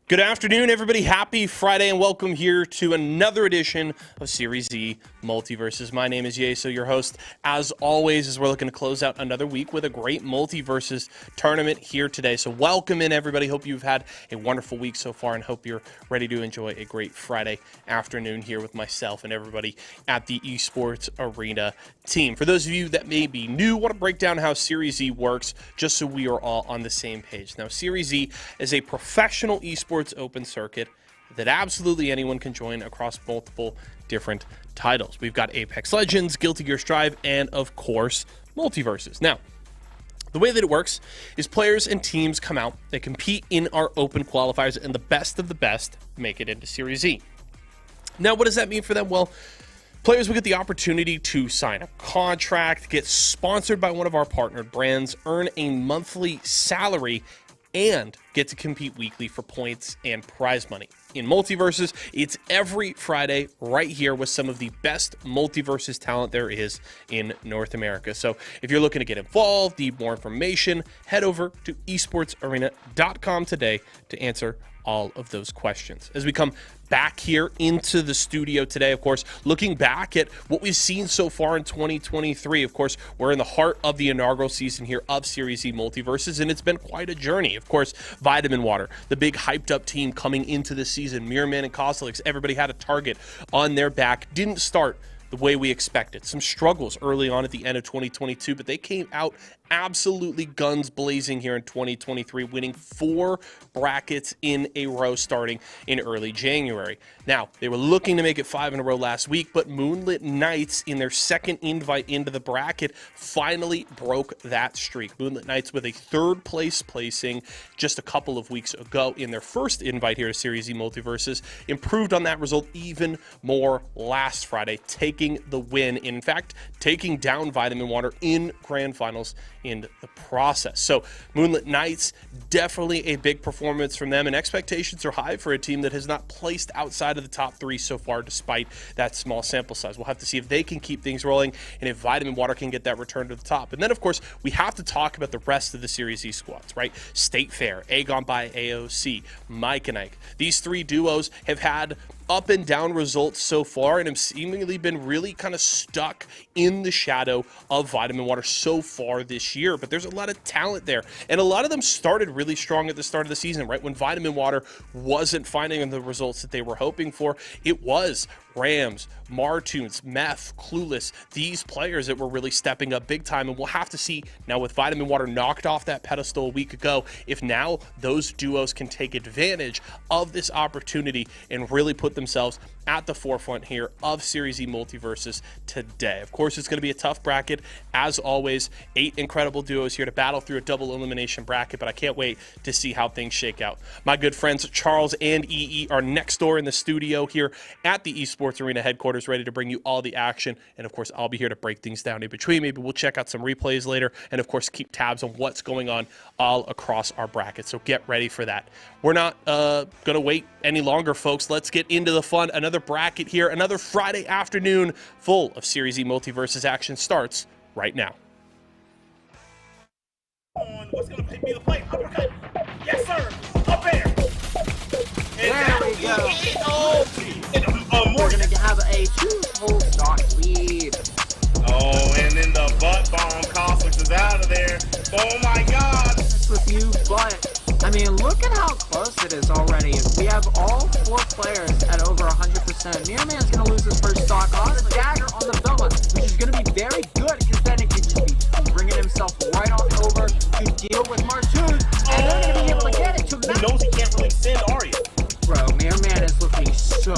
Good afternoon, everybody. Happy Friday, and welcome here to another edition of Series Z MultiVersus. My name is Yeso, your host, as always, as we're looking to close out another week with a great MultiVersus tournament here today. So welcome in, everybody. Hope you've had a wonderful week so far, and hope you're ready to enjoy a great Friday afternoon here with myself and everybody at the Esports Arena team. For those of you that may be new, I want to break down how Series Z works, just so we are all on the same page. Now, Series Z is a professional esports open circuit that absolutely anyone can join across multiple different titles. We've got Apex Legends, Guilty Gear Strive, and of course, MultiVersus. Now, the way that it works is players and teams come out, they compete in our open qualifiers, and the best of the best make it into Series Z. Now, what does that mean for them? Well, players will get the opportunity to sign a contract, get sponsored by one of our partnered brands, earn a monthly salary, and get to compete weekly for points and prize money. In MultiVersus, it's every Friday right here with some of the best MultiVersus talent there is in North America. So if you're looking to get involved, need more information, head over to esportsarena.com today to answer all of those questions. As we come back here into the studio today, of course, looking back at what we've seen so far in 2023. Of course, we're in the heart of the inaugural season here of Series Z MultiVersus, and it's been quite a journey. Of course, Vitamin Water, the big hyped up team coming into the season, Mirrorman and Costelix, everybody had a target on their back. Didn't start the way we expected. Some struggles early on at the end of 2022, but they came out absolutely guns blazing here in 2023, winning 4 brackets in a row starting in early January. Now, they were looking to make it 5 in a row last week, but Moonlit Knights, in their second invite into the bracket, finally broke that streak. Moonlit Knights with a 3rd place placing just a couple of weeks ago in their first invite here to Series Z MultiVersus, improved on that result even more last Friday, taking the win. In fact, taking down Vitamin Water in grand finals in the process. So Moonlit Knights, definitely a big performance from them, and expectations are high for a team that has not placed outside of the top 3 so far despite that small sample size. We'll have to see if they can keep things rolling and if Vitamin Water can get that return to the top. And then, of course, we have to talk about the rest of the Series Z squads, right? State Fair, Aegon by AOC, Mike and Ike. These 3 duos have had up and down results so far and have seemingly been really kind of stuck in the shadow of Vitamin Water so far this year. But there's a lot of talent there, and a lot of them started really strong at the start of the season, right? When Vitamin Water wasn't finding the results that they were hoping for, it was Rams, Martoons, Meth, Clueless, these players that were really stepping up big time. And we'll have to see now, with Vitamin Water knocked off that pedestal a week ago, if now those duos can take advantage of this opportunity and really put themselves at the forefront here of Series Z MultiVersus today. Of course, it's going to be a tough bracket. As always, 8 incredible duos here to battle through a double elimination bracket, but I can't wait to see how things shake out. My good friends Charles and EE are next door in the studio here at the Esports Arena headquarters, ready to bring you all the action. And of course, I'll be here to break things down in between. Maybe we'll check out some replays later, and of course, keep tabs on what's going on all across our bracket. So get ready for that. We're not going to wait any longer, folks. Let's get into the fun. Another bracket here, another Friday afternoon full of Series Z MultiVersus action starts right now. What's going to be the play? Uppercut. Yes, sir. Up there. And there we go. We're going to have a 2-hole stock lead. Oh, and then the butt bomb Cosmix is out of there. Oh my God. That's with you, but I mean, look at how close it is already. We have all 4 players at over 100%. Mirrorman's going to lose his first stock on the dagger on the Velma, which is going to be very good because then it could just be bringing himself right on over to deal with Martoon. And they're going to be able to get it to He knows he can't really send Arya. Bro, Mirrorman is looking so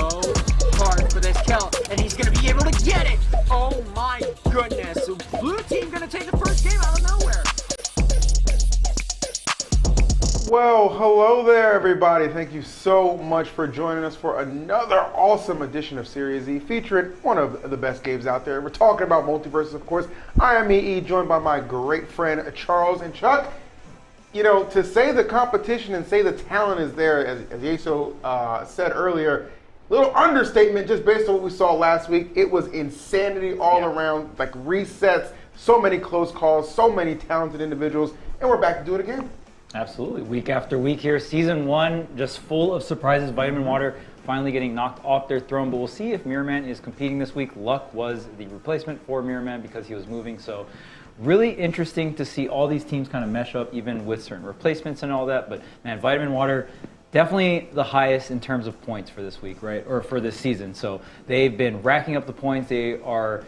hard for this kill, and he's going to be able to get it. Oh my goodness. So blue team going to take the first game out of nowhere. Well, hello there, everybody. Thank you so much for joining us for another awesome edition of Series Z, featuring one of the best games out there. We're talking about MultiVersus, of course. I am EE, joined by my great friend Charles and Chuck. You know, to say the competition and say the talent is there, as Yeso said earlier, little understatement just based on what we saw last week. It was insanity all around, like resets, so many close calls, so many talented individuals, and we're back to do it again. Absolutely. Week after week here. Season 1, just full of surprises. Vitamin Water finally getting knocked off their throne. But we'll see if Mirrorman is competing this week. Luck was the replacement for Mirrorman because he was moving. So really interesting to see all these teams kind of mesh up, even with certain replacements and all that. But man, Vitamin Water, definitely the highest in terms of points for this week, right? Or for this season. So they've been racking up the points. They are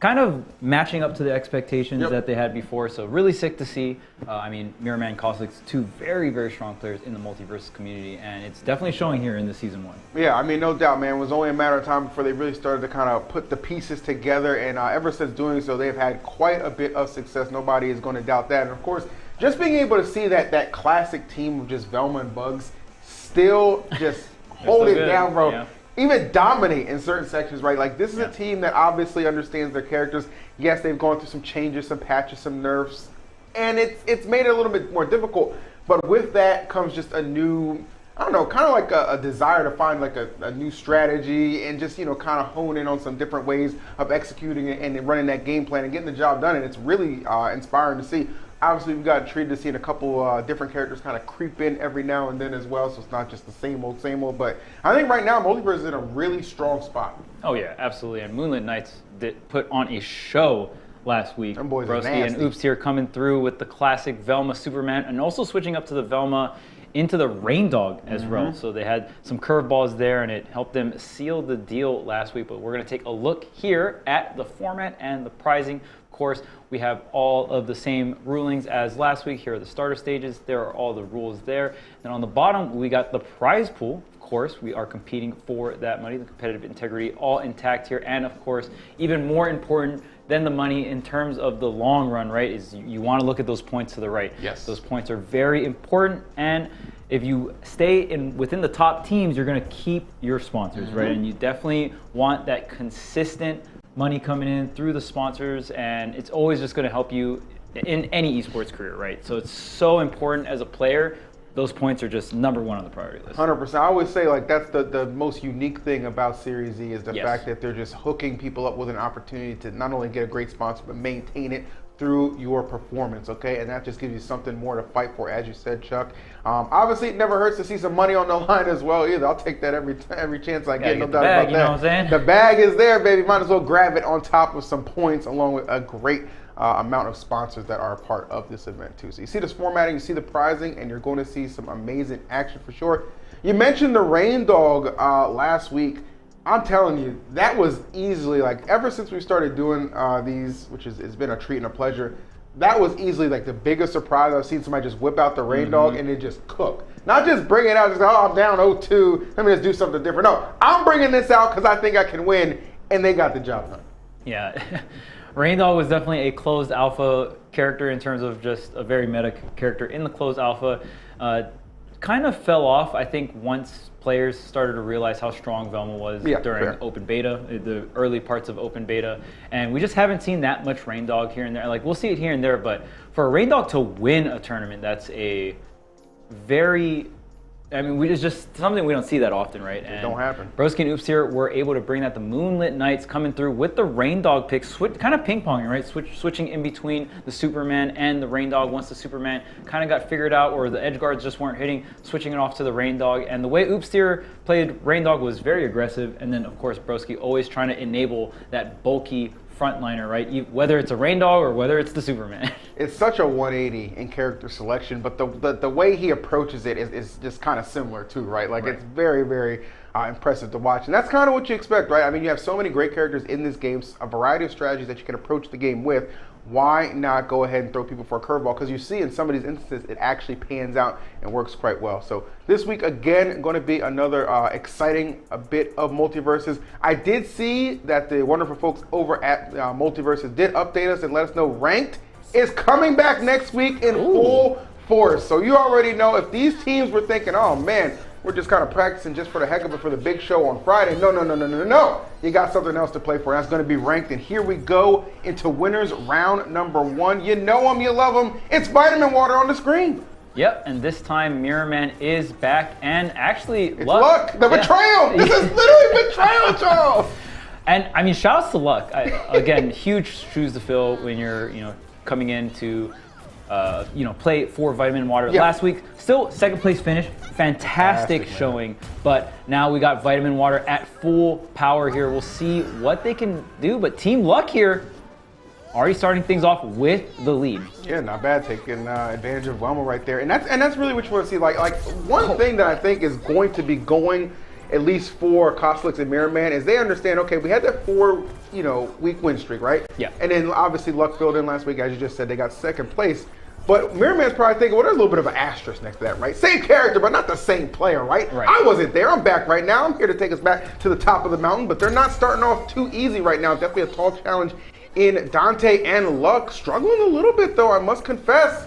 kind of matching up to the expectations that they had before. So really sick to see. I mean, Mirrorman and Caustic's two very, very strong players in the MultiVersus community, and it's definitely showing here in the Season 1. Yeah, I mean, no doubt, man. It was only a matter of time before they really started to kind of put the pieces together, and ever since doing so, they've had quite a bit of success. Nobody is going to doubt that. And of course, just being able to see that classic team of just Velma and Bugs still just hold it down, bro. Yeah. Even dominate in certain sections, right? Like, this is a team that obviously understands their characters. Yes, they've gone through some changes, some patches, some nerfs, and it's made it a little bit more difficult. But with that comes just a new, I don't know, kind of like a desire to find like a new strategy and just, you know, kind of hone in on some different ways of executing it and running that game plan and getting the job done. And it's really inspiring to see. Obviously, we've gotten treated to seeing a couple different characters kind of creep in every now and then as well, so it's not just the same old, same old. But I think right now, MultiVersus is in a really strong spot. Oh, yeah, absolutely. And Moonlit Knights did put on a show last week. Them boys are Broski and nasty. Oops here coming through with the classic Velma Superman and also switching up to the Velma into the Rain Dog as well. So they had some curveballs there, and it helped them seal the deal last week. But we're going to take a look here at the format and the prizing. Of course, we have all of the same rulings as last week. Here are the starter stages. There are all the rules there. And on the bottom, we got the prize pool. Of course, we are competing for that money, the competitive integrity, all intact here. And of course, even more important than the money in terms of the long run, right, is you want to look at those points to the right. Yes. Those points are very important. And if you stay within the top teams, you're going to keep your sponsors, right? And you definitely want that consistent money coming in through the sponsors, and it's always just going to help you in any esports career, right? So it's so important as a player. Those points are just number one on the priority list. 100%. I always say, like, that's the most unique thing about Series Z is the Yes. fact that they're just hooking people up with an opportunity to not only get a great sponsor, but maintain it through your performance, okay? And that just gives you something more to fight for, as you said, Chuck. Obviously, it never hurts to see some money on the line as well, either. I'll take that every chance I get, no doubt bag, about you know that. what I'm saying? The bag is there, baby. Might as well grab it on top of some points, along with a great amount of sponsors that are a part of this event, too. So you see this formatting, you see the prizing, and you're going to see some amazing action for sure. You mentioned the Rain Dog last week. I'm telling you, that was easily, like, ever since we started doing these, which it's been a treat and a pleasure, that was easily like the biggest surprise I've seen somebody just whip out the Rain Dog and it just cook. Not just bring it out, just, oh, I'm down 0-2, let me just do something different. No, I'm bringing this out because I think I can win, and they got the job done. Yeah. Rain Dog was definitely a closed alpha character in terms of just a very meta character in the closed alpha. Kind of fell off, I think, once players started to realize how strong Velma was during open beta, the early parts of open beta. And we just haven't seen that much Rain Dog here and there. Like, we'll see it here and there, but for a Rain Dog to win a tournament, that's a very... I mean, it's just something we don't see that often, right? It don't happen. Broski and Oops here were able to bring that. The Moonlit Knights coming through with the Rain Dog pick, kind of ping-ponging, right? Switching in between the Superman and the Rain Dog once the Superman kind of got figured out or the edge guards just weren't hitting, switching it off to the Rain Dog. And the way Oops here played Rain Dog was very aggressive. And then, of course, Broski always trying to enable that bulky frontliner, right? Whether it's a Rain Dog or whether it's the Superman. It's such a 180 in character selection, but the way he approaches it is just kind of similar too, right? Like, it's very, very impressive to watch. And that's kind of what you expect, right? I mean, you have so many great characters in this game, a variety of strategies that you can approach the game with. Why not go ahead and throw people for a curveball? Because you see in some of these instances, it actually pans out and works quite well. So this week, again, going to be another exciting bit of MultiVersus. I did see that the wonderful folks over at MultiVersus did update us and let us know Ranked is coming back next week in full force. So you already know if these teams were thinking, oh man, we're just kind of practicing just for the heck of it for the big show on Friday. No. You got something else to play for. That's going to be Ranked. And here we go into winners round number 1. You know them, you love them. It's Vitamin Water on the screen. Yep, and this time Mirrorman is back, and actually It's Luck. The betrayal. This is literally betrayal, Charles. And I mean, shouts to Luck. Again, huge shoes to fill when you're, coming in to play for Vitamin Water Yeah. last week. Still second place finish, fantastic man. showing. But now we got Vitamin Water at full power here. We'll see what they can do. But Team Luck here already starting things off with the lead. Yeah, not bad, taking advantage of Whelmo right there, and that's really what you want to see. Like one thing that I think is going to be going, at least for Kostelix and Mirrorman, is they understand. Okay, we had that 4 week win streak, right? Yeah. And then obviously Luck filled in last week, as you just said, they got second place. But Mirrorman's probably thinking, well, there's a little bit of an asterisk next to that, right? Same character, but not the same player, right? I wasn't there. I'm back right now. I'm here to take us back to the top of the mountain, but they're not starting off too easy right now. Definitely a tall challenge in Dante and Luck. Struggling a little bit, though, I must confess.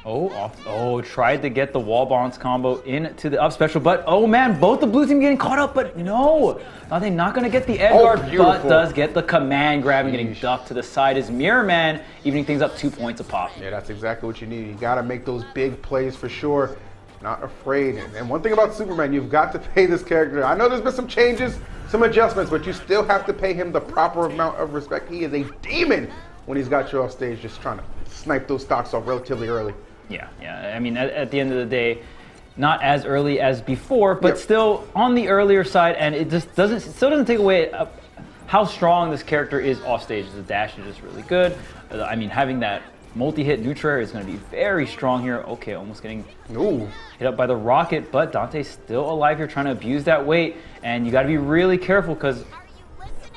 Tried to get the wall bounce combo into the up special, but oh man, both the blue team getting caught up, but no. Dante not going to get the edge guard, but does get the command grab and getting ducked to the side as Mirrorman evening things up 2 points a pop. Yeah, that's exactly what you need. You got to make those big plays for sure. Not afraid. And one thing about Superman, you've got to pay this character. I know there's been some changes, some adjustments, but you still have to pay him the proper amount of respect. He is a demon when he's got you off stage just trying to snipe those stocks off relatively early. Yeah. I mean, at the end of the day, not as early as before, but still on the earlier side, and it just still doesn't take away how strong this character is off stage. The dash is just really good. I mean, having that multi-hit neutral is going to be very strong here. Okay, almost getting hit up by the rocket, but Dante's still alive here, trying to abuse that weight, and you got to be really careful because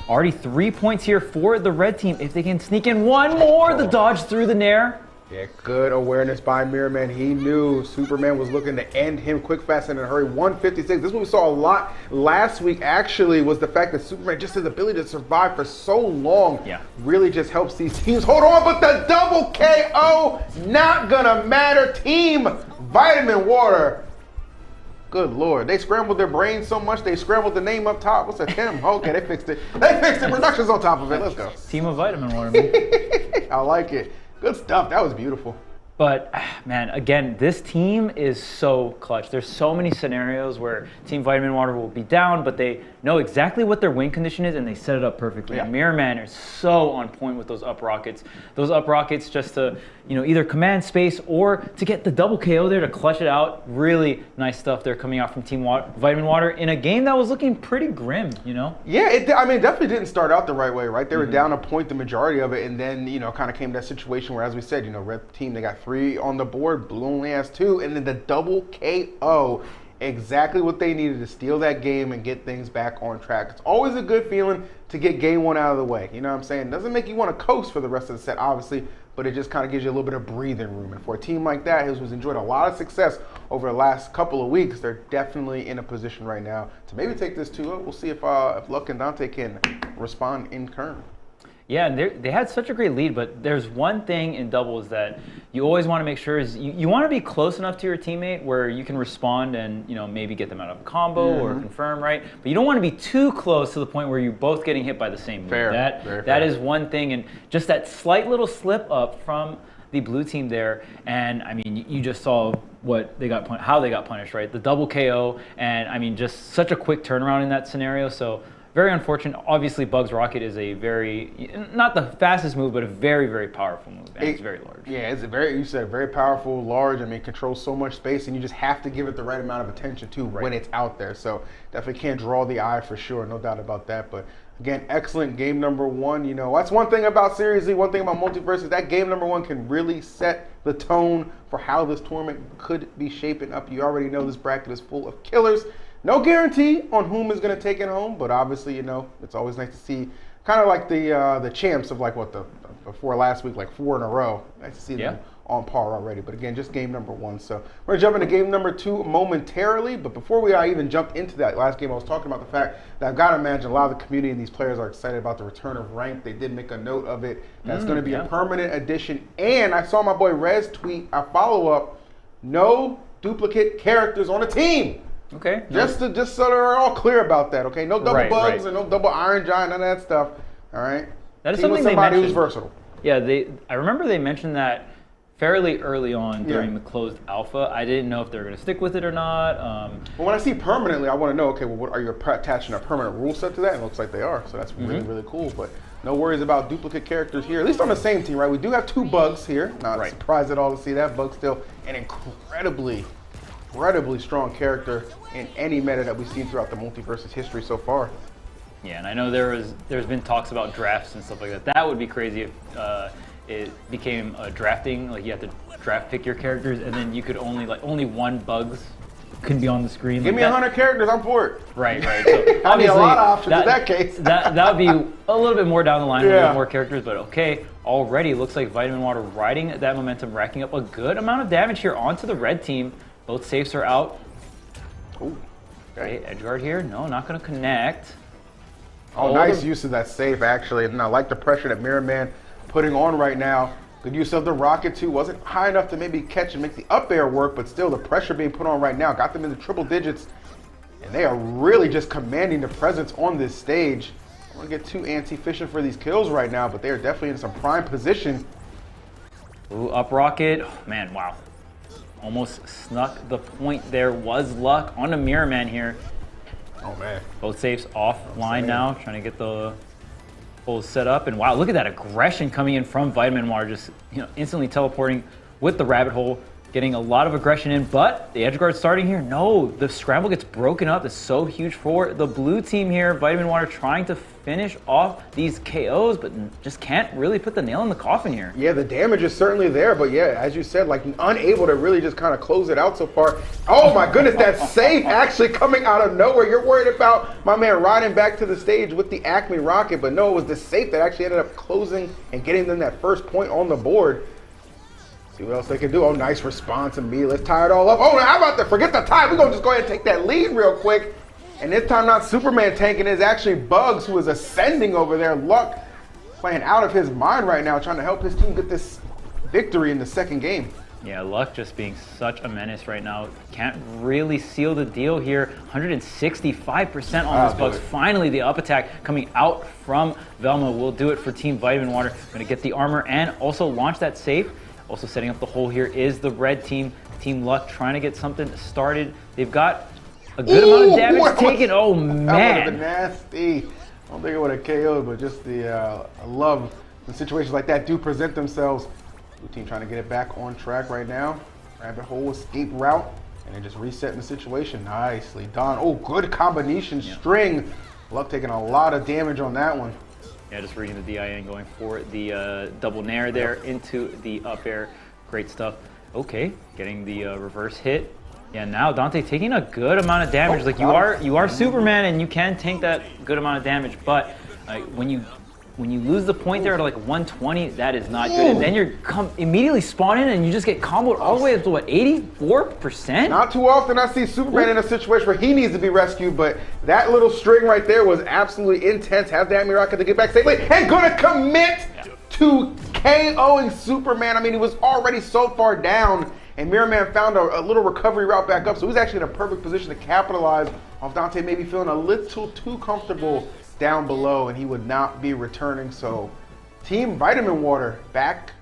already 3 points here for the red team. If they can sneak in one more, the dodge through the nair. Yeah, good awareness by Mirrorman. He knew Superman was looking to end him quick, fast, and in a hurry. 156. This is what we saw a lot last week, actually, was the fact that Superman, just his ability to survive for so long, really just helps these teams hold on. But the double KO, not gonna matter. Team Vitamin Water. Good Lord. They scrambled their brains so much, they scrambled the name up top. What's a Tim? Okay, they fixed it. They fixed it. Production's on top of it. Let's go. Team of Vitamin Water, man. I like it. Good stuff. That was beautiful. But, man, again, this team is so clutch. There's so many scenarios where Team Vitamin Water will be down, but they know exactly what their win condition is, and they set it up perfectly. Yeah. Mirrorman is so on point with those up rockets. Those up rockets just to, either command space or to get the double KO there to clutch it out. Really nice stuff there coming out from Team Vitamin Water in a game that was looking pretty grim, Yeah, it definitely didn't start out the right way, right? They were down a point the majority of it, and then, kind of came to that situation where, as we said, red team, they got 3 on the board, blue only has 2, and then the double KO. Exactly what they needed to steal that game and get things back on track. It's always a good feeling to get game 1 out of the way. You know what I'm saying? Doesn't make you want to coast for the rest of the set, obviously, but it just kind of gives you a little bit of breathing room. And for a team like that, who's enjoyed a lot of success over the last couple of weeks, they're definitely in a position right now to maybe take this 2-0. We'll see if Luck and Dante can respond in turn. Yeah, and they had such a great lead, but there's one thing in doubles that you always want to make sure is you want to be close enough to your teammate where you can respond and maybe get them out of a combo or confirm, right? But you don't want to be too close to the point where you're both getting hit by the same move. That is one thing, and just that slight little slip up from the blue team there, and I mean, you just saw how they got punished, right? The double KO, and I mean, just such a quick turnaround in that scenario. So very unfortunate. Obviously, Bug's Rocket is a not the fastest move, but a very, very powerful move. And it's very large. Yeah, it's very powerful, large. I mean, controls so much space, and you just have to give it the right amount of attention too when it's out there. So definitely can't draw the eye for sure, no doubt about that. But again, excellent game number 1. That's one thing about Series Z, one thing about MultiVersus. That game number 1 can really set the tone for how this tournament could be shaping up. You already know this bracket is full of killers. No guarantee on whom is going to take it home, but obviously, it's always nice to see kind of like the champs of before last week, like 4 in a row. Nice to see them on par already. But again, just game number 1. So we're going to jump into game number 2 momentarily. But before we even jump into that last game, I was talking about the fact that I've got to imagine a lot of the community and these players are excited about the return of Rank. They did make a note of it. That's going to be a permanent addition. And I saw my boy Rez tweet a follow-up, no duplicate characters on the team. Okay. Just so they're all clear about that, okay? No double bugs and no double Iron Giant, none of that stuff. All right. That is something they mentioned. Who's versatile. Yeah, I remember they mentioned that fairly early on during the closed alpha. I didn't know if they were going to stick with it or not. Well, when I see permanently, I want to know, okay, well, what are you attaching a permanent rule set to that? And it looks like they are, so that's really, really cool. But No worries about duplicate characters here, at least on the same team, right? We do have 2 bugs here. Not surprised at all to see that. Bug still an incredibly strong character in any meta that we've seen throughout the MultiVersus history so far. Yeah, and I know there's been talks about drafts and stuff like that. That would be crazy if it became drafting, like you have to draft pick your characters, and then you could only 1 bugs can be on the screen. Give me 100 characters, I'm for it. Right. So I mean, a lot of options in that case. that would be a little bit more down the line, a little more characters, but okay. Already looks like Vitamin Water riding that momentum, racking up a good amount of damage here onto the red team. Both safes are out. Ooh, okay, Edgeguard here. No, not going to connect. Oh, nice use of that safe, actually. And I like the pressure that Mirror Man putting on right now. Good use of the rocket, too. Wasn't high enough to maybe catch and make the up air work, but still the pressure being put on right now got them into triple digits. And they are really just commanding the presence on this stage. I don't want to get too anti-efficient for these kills right now, but they are definitely in some prime position. Ooh, up rocket. Oh, man, wow. Almost snuck the point there. Was luck on the Mirror Man here. Oh, man. Both safes offline now, trying to get the full set up. And wow, look at that aggression coming in from Vitamin Water, just instantly teleporting with the rabbit hole, getting a lot of aggression in. But the Edgeguard starting here. No, the scramble gets broken up. That's so huge for the blue team here. Vitamin Water trying to finish off these KOs, but just can't really put the nail in the coffin here. Yeah, the damage is certainly there, but yeah, as you said, like unable to really just kind of close it out so far. Oh my goodness, that save actually coming out of nowhere. You're worried about my man riding back to the stage with the Acme rocket, but no, it was the safe that actually ended up closing and getting them that first point on the board. See what else they can do. Oh, nice response and me. Let's tie it all up. Oh, how about that? Forget the tie. We're going to just go ahead and take that lead real quick. And this time not Superman tanking, it's actually Bugs who is ascending over there. Luck playing out of his mind right now, trying to help his team get this victory in the second game. Yeah, Luck just being such a menace right now. Can't really seal the deal here. 165% on this Bugs. Finally, the up attack coming out from Velma will do it for Team Vitamin Water. Going to get the armor and also launch that safe. Also setting up the hole here is the red team. Team Luck trying to get something started. They've got a good amount of damage taken. Oh, man. That would have been nasty. I don't think it would have KO'd, but just the I love when situations like that do present themselves. Blue team trying to get it back on track right now. Rabbit hole escape route, and then just resetting the situation. Nicely done. Oh, good combination string. Luck taking a lot of damage on that one. Yeah, just reading the DIN, going for the double nair there into the up air. Great stuff. Okay, getting the reverse hit. Yeah, now Dante taking a good amount of damage. Like you are Superman and you can tank that good amount of damage, but when you lose the point there to like 120, that is not good. And then you're immediately spawn in and you just get comboed all the way up to what, 84%? Not too often I see Superman in a situation where he needs to be rescued, but that little string right there was absolutely intense. Have that Miraka to get back safely and gonna commit to KOing Superman. I mean, he was already so far down, and Mirror Man found a little recovery route back up, so he's actually in a perfect position to capitalize off Dante maybe feeling a little too comfortable down below, and he would not be returning. So Team Vitamin Water back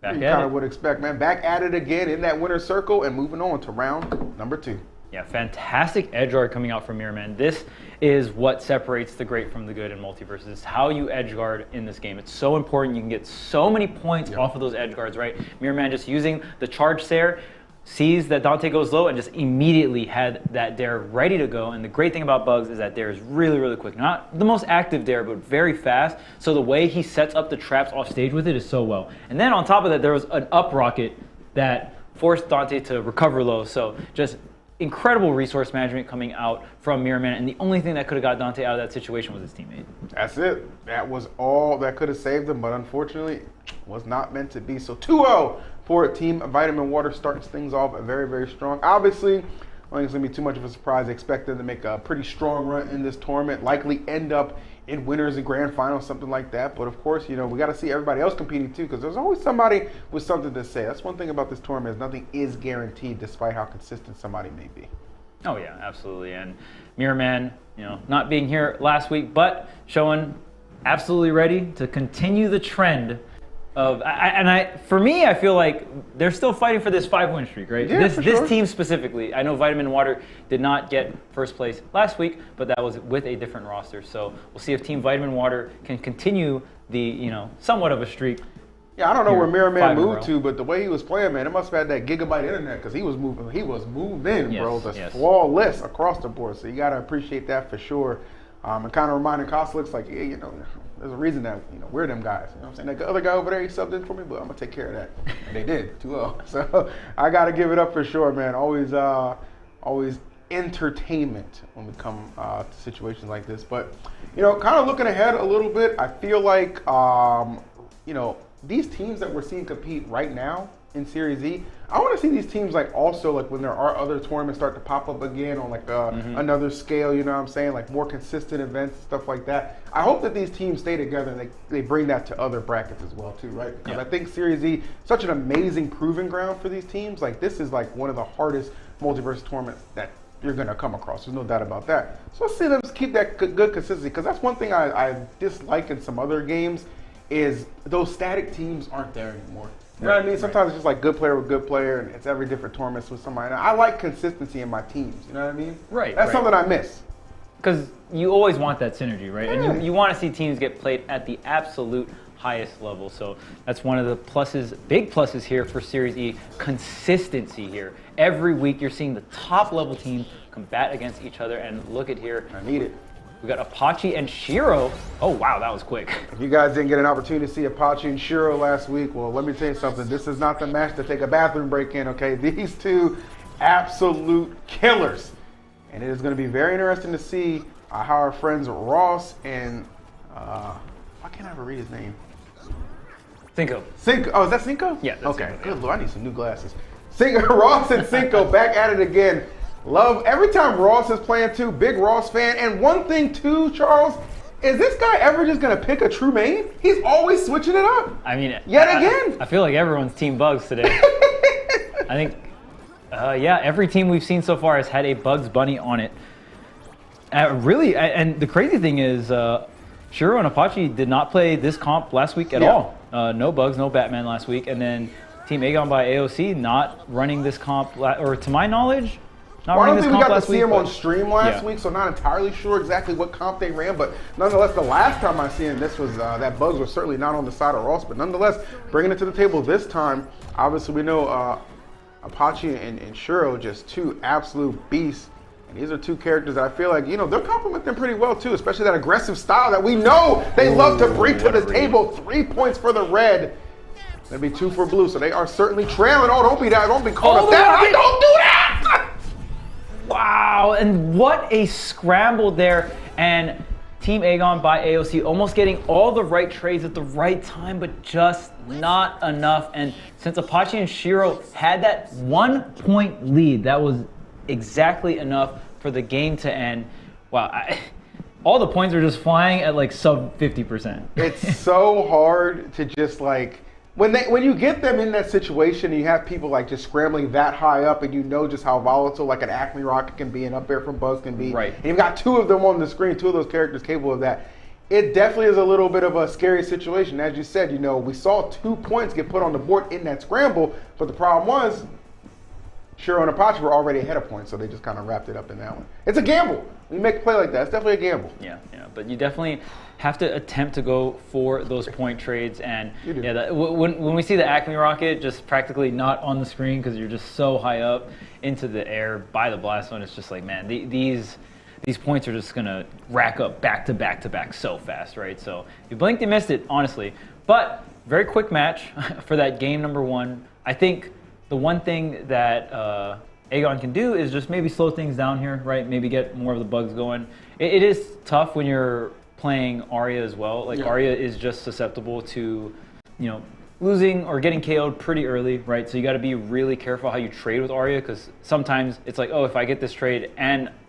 you kind of would expect, man. Back at it again in that winner's circle and moving on to round number 2. Yeah, fantastic edge guard coming out from Mirror Man. This is what separates the great from the good in MultiVersus. It's how you edge guard in this game. It's so important. You can get so many points off of those edge guards, right? Mirror Man just using the charge dare, sees that Dante goes low and just immediately had that dare ready to go. And the great thing about Bugs is that dare is really, really quick. Not the most active dare, but very fast. So the way he sets up the traps off stage with it is so well. And then on top of that, there was an up rocket that forced Dante to recover low. So just incredible resource management coming out from Mirror Man, and the only thing that could have got Dante out of that situation was his teammate. That's it. That was all that could have saved him, but unfortunately was not meant to be. So 2-0 for Team Vitamin Water starts things off very, very strong. Obviously, I don't think it's going to be too much of a surprise. I expect them to make a pretty strong run in this tournament, likely end up in winners and grand finals, something like that. But of course, we got to see everybody else competing too, because there's always somebody with something to say. That's one thing about this tournament, is nothing is guaranteed, despite how consistent somebody may be. Oh yeah, absolutely. And Mirror Man, not being here last week, but showing absolutely ready to continue the trend For me, I feel like they're still fighting for this 5-win streak, right? Yeah, for sure. This team specifically, I know Vitamin Water did not get first place last week, but that was with a different roster. So we'll see if Team Vitamin Water can continue the, somewhat of a streak. Yeah, I don't know where Mirror Man 5 in a row. moved to, but the way he was playing, man, it must have had that gigabyte internet because he was moving. He was moving, bro. Just flawless across the board. So you gotta appreciate that for sure. And kind of reminding Koslick's like, yeah, there's a reason that we're them guys. You know what I'm saying? That other guy over there, he subbed in for me, but I'm gonna take care of that. And they did 2-0. So I gotta give it up for sure, man. Always entertainment when we come to situations like this. But kind of looking ahead a little bit, I feel like these teams that we're seeing compete right now in Series E, I want to see these teams also when there are other tournaments start to pop up again on another scale, you know what I'm saying, like more consistent events, stuff like that. I hope that these teams stay together and they bring that to other brackets as well too, right? Because I think Series E, such an amazing proving ground for these teams. This is one of the hardest MultiVersus tournaments that you're going to come across. There's no doubt about that. So let's see them keep that good consistency, because that's one thing I dislike in some other games is those static teams aren't there anymore. You know what I mean? Sometimes it's just good player with good player, and it's every different tournaments with somebody. And I like consistency in my teams. You know what I mean? Right. That's something I miss. Because you always want that synergy, right? Yeah. And you want to see teams get played at the absolute highest level. So that's one of the pluses, big pluses here for Series E, consistency here. Every week you're seeing the top level teams combat against each other, and look at here. I need it. We got Apache and Shiro. Oh, wow, that was quick. If you guys didn't get an opportunity to see Apache and Shiro last week, well, let me tell you something. This is not the match to take a bathroom break in, okay? These two absolute killers. And it is going to be very interesting to see how our friends Ross and, why can't I ever read his name? Cinco. Cinco. Oh, is that Cinco? Yeah, that's okay. Cinco. Good Lord, I need some new glasses. Ross and Cinco back at it again. Love every time Ross is playing too. Big Ross fan. And one thing too, Charles, is this guy ever just gonna pick a true main? He's always switching it up. I mean, yet again. I feel like everyone's Team Bugs today. I think, every team we've seen so far has had a Bugs Bunny on it. And the crazy thing is, Shiro and Apache did not play this comp last week at all. No Bugs, no Batman last week, and then Team Aegon by AOC not running this comp, or to my knowledge, not running this comp last week. I don't think we got to see him on stream last week, so not entirely sure exactly what comp they ran, but nonetheless, the last time I seen this was that Bugs was certainly not on the side of Ross, but nonetheless, bringing it to the table this time. Obviously, we know Apache and Shiro, just two absolute beasts. And these are two characters that I feel like, they'll complement them pretty well too, especially that aggressive style that we know they love to bring to the table. 3 points for the red. That'd be 2 for blue, so they are certainly trailing. Oh, don't be caught up that. I don't do that! Wow, and what a scramble there. And Team Aegon by AOC almost getting all the right trades at the right time, but just not enough. And since Apache and Shiro had that 1 point lead, that was exactly enough for the game to end. Wow, all the points are just flying at sub 50%. It's so hard to just when you get them in that situation and you have people just scrambling that high up, and just how volatile an Acme Rocket can be and Up Air from Bugs can be. Right. And you've got 2 of them on the screen, 2 of those characters capable of that. It definitely is a little bit of a scary situation. As you said, we saw 2 points get put on the board in that scramble, but the problem was Shiro and Apache were already ahead of points, so they just kind of wrapped it up in that one. It's a gamble. When you make a play like that, it's definitely a gamble. Yeah, but you definitely have to attempt to go for those point trades. And when we see the Acme Rocket just practically not on the screen because you're just so high up into the air by the blast zone, it's just man, these points are just gonna rack up back to back to back so fast, right? So if you blinked, you missed it, honestly. But very quick match for that game number 1. I think the one thing that Aegon can do is just maybe slow things down here, right? Maybe get more of the Bugs going. It is tough when you're playing Arya as well. Arya is just susceptible to, losing or getting KO'd pretty early, right? So you got to be really careful how you trade with Arya, because sometimes it's oh, if I get this trade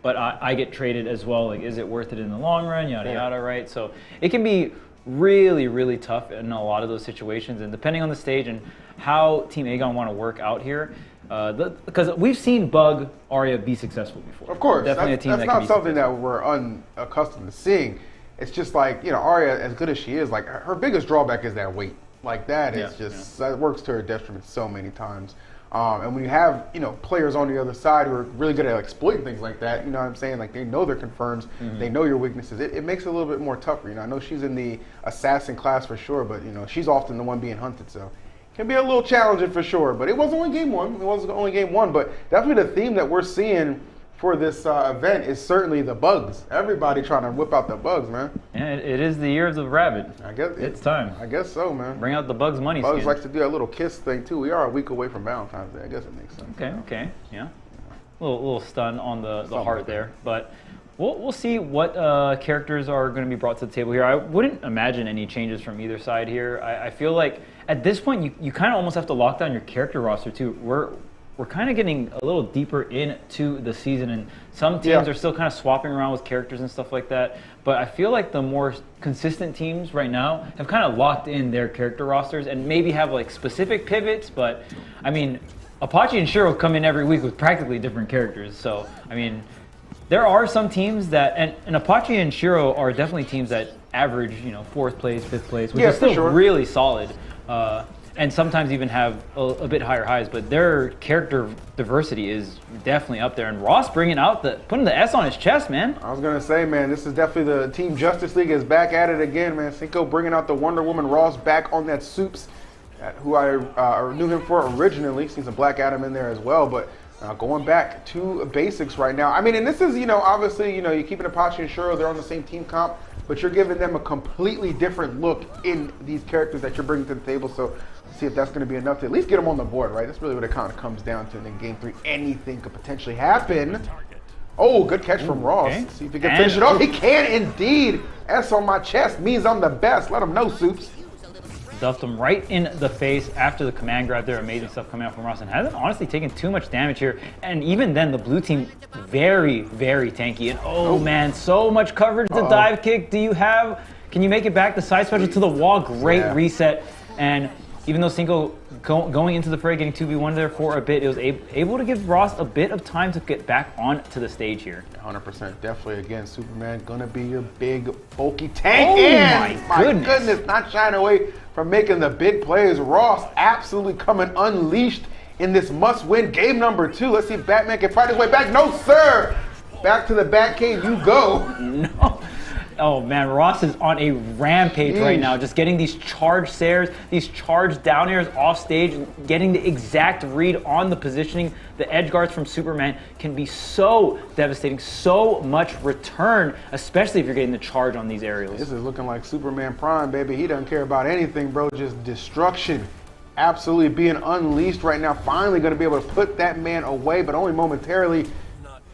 but I get traded as well, is it worth it in the long run? Yada yada, right? So it can be really, really tough in a lot of those situations, and depending on the stage and how Team Aegon want to work out here, because we've seen Bug Arya be successful before. Of course, definitely a team that's that not can be something successful. that we're unaccustomed to seeing. It's just Arya, as good as she is, her biggest drawback is that weight. like that, it's just that works to her detriment so many times. And when you have, players on the other side who are really good at exploiting things like that, you know what I'm saying? Like, they know their confirms, they know your weaknesses. It makes it a little bit more tougher. I know she's in the assassin class for sure, but, she's often the one being hunted, so it can be a little challenging for sure. But it was only game one. It was only game one, but definitely the theme that we're seeing for this event is certainly the bugs. Everybody trying to whip out the bugs, man. Yeah, it is the year of the rabbit. I guess it's time. I guess so, man. Bring out the Bugs money Bugs skin. likes to do a little kiss thing too. We are a week away from Valentine's Day. I guess it makes sense. Okay, yeah. A little stun on the heart there, but we'll see what characters are going to be brought to the table here. I wouldn't imagine any changes from either side here. I feel like at this point you kind of almost have to lock down your character roster too. We're kind of getting a little deeper into the season, and some teams are still kind of swapping around with characters and stuff like that. But I feel like the more consistent teams right now have kind of locked in their character rosters and maybe have like specific pivots. But I mean, Apache and Shiro come in every week with practically different characters. So I mean, there are some teams that, and Apache and Shiro are definitely teams that average, 4th place, 5th place, which is still really solid. And sometimes even have a bit higher highs, but their character diversity is definitely up there. And Ross putting the S on his chest, man. I was gonna say, man, this is definitely the Team Justice League is back at it again, man. Cinco bringing out the Wonder Woman, Ross back on that Soups, who I knew him for originally. Seen some Black Adam in there as well, but going back to basics right now. I mean, and this is, obviously, you're keeping Apache and Shuro, they're on the same team comp, but you're giving them a completely different look in these characters that you're bringing to the table. So see if that's going to be enough to at least get them on the board, right? That's really what it kind of comes down to. And in game 3, anything could potentially happen. Oh, good catch from Ross. Okay. See if he can finish it off. He can indeed. S on my chest means I'm the best. Let him know, Soups. Duffed him right in the face after the command grab there. Amazing stuff coming out from Ross, and hasn't honestly taken too much damage here. And even then, the blue team very, very tanky. And oh man, so much coverage. The dive kick. Can you make it back? The side special to the wall. Great reset. And even though Cinco going into the fray, getting 2v1 there for a bit, it was able to give Ross a bit of time to get back onto the stage here. 100%. Definitely, again, Superman going to be your big, bulky tank. Oh my goodness. Not shying away from making the big plays. Ross absolutely coming unleashed in this must-win game number 2. Let's see if Batman can fight his way back. No, sir. Back to the Batcave you go. No. Oh man, Ross is on a rampage right now, just getting these charged Sairs, these charged down airs off stage, getting the exact read on the positioning. The edge guards from Superman can be so devastating, so much return, especially if you're getting the charge on these aerials. This is looking like Superman Prime, baby. He doesn't care about anything, bro, just destruction. Absolutely being unleashed right now, finally going to be able to put that man away, but only momentarily.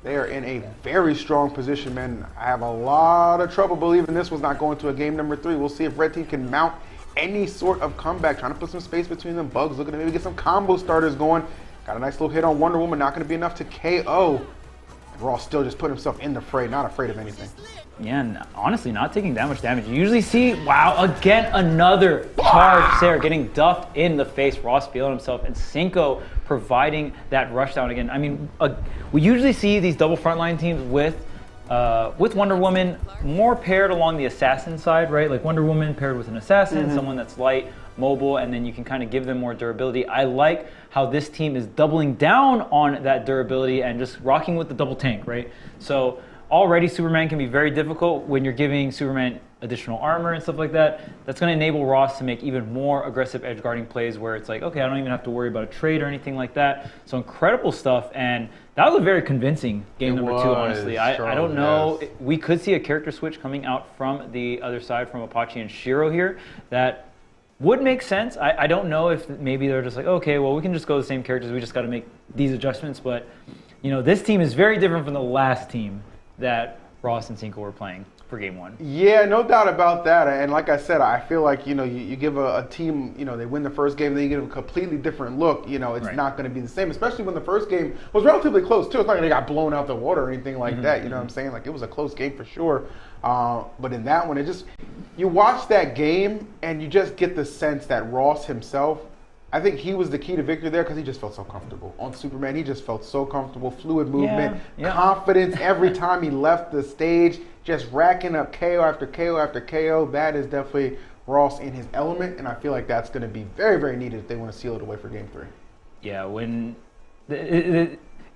They are in a very strong position, man. I have a lot of trouble believing this was not going to a game number 3. We'll see if Red Team can mount any sort of comeback. Trying to put some space between them. Bugs looking to maybe get some combo starters going. Got a nice little hit on Wonder Woman. Not going to be enough to KO. And Ross still just put himself in the fray. Not afraid of anything. Yeah, and honestly, not taking that much damage. You usually see, wow, again, another charge there, getting duffed in the face. Ross feeling himself, and Cinco providing that rushdown again. I mean, we usually see these double frontline teams with Wonder Woman more paired along the assassin side, right? Like Wonder Woman paired with an assassin, someone that's light, mobile, and then you can kind of give them more durability. I like how this team is doubling down on that durability and just rocking with the double tank, right? So already Superman can be very difficult when you're giving Superman additional armor and stuff like that. That's going to enable Ross to make even more aggressive edge guarding plays where it's like, okay, I don't even have to worry about a trade or anything like that. So incredible stuff, and that was a very convincing game number 2, honestly. I don't know. We could see a character switch coming out from the other side from Apache and Shiro here that would make sense. I don't know if maybe they're just like, okay, well, we can just go the same characters. We just got to make these adjustments. But, this team is very different from the last team that Ross and Cinco were playing for game 1. Yeah, no doubt about that. And like I said, I feel like, you give a team, they win the first game, then you give them a completely different look. It's not going to be the same, especially when the first game was relatively close, too. It's not like they got blown out the water or anything like that. You know what I'm saying? Like, it was a close game for sure. But in that one, you watch that game and you just get the sense that Ross himself, I think he was the key to victory there because he just felt so comfortable. On Superman, he just felt so comfortable. Fluid movement, confidence every time he left the stage, just racking up KO after KO after KO. That is definitely Ross in his element, and I feel like that's going to be very, very needed if they want to seal it away for Game 3. Yeah,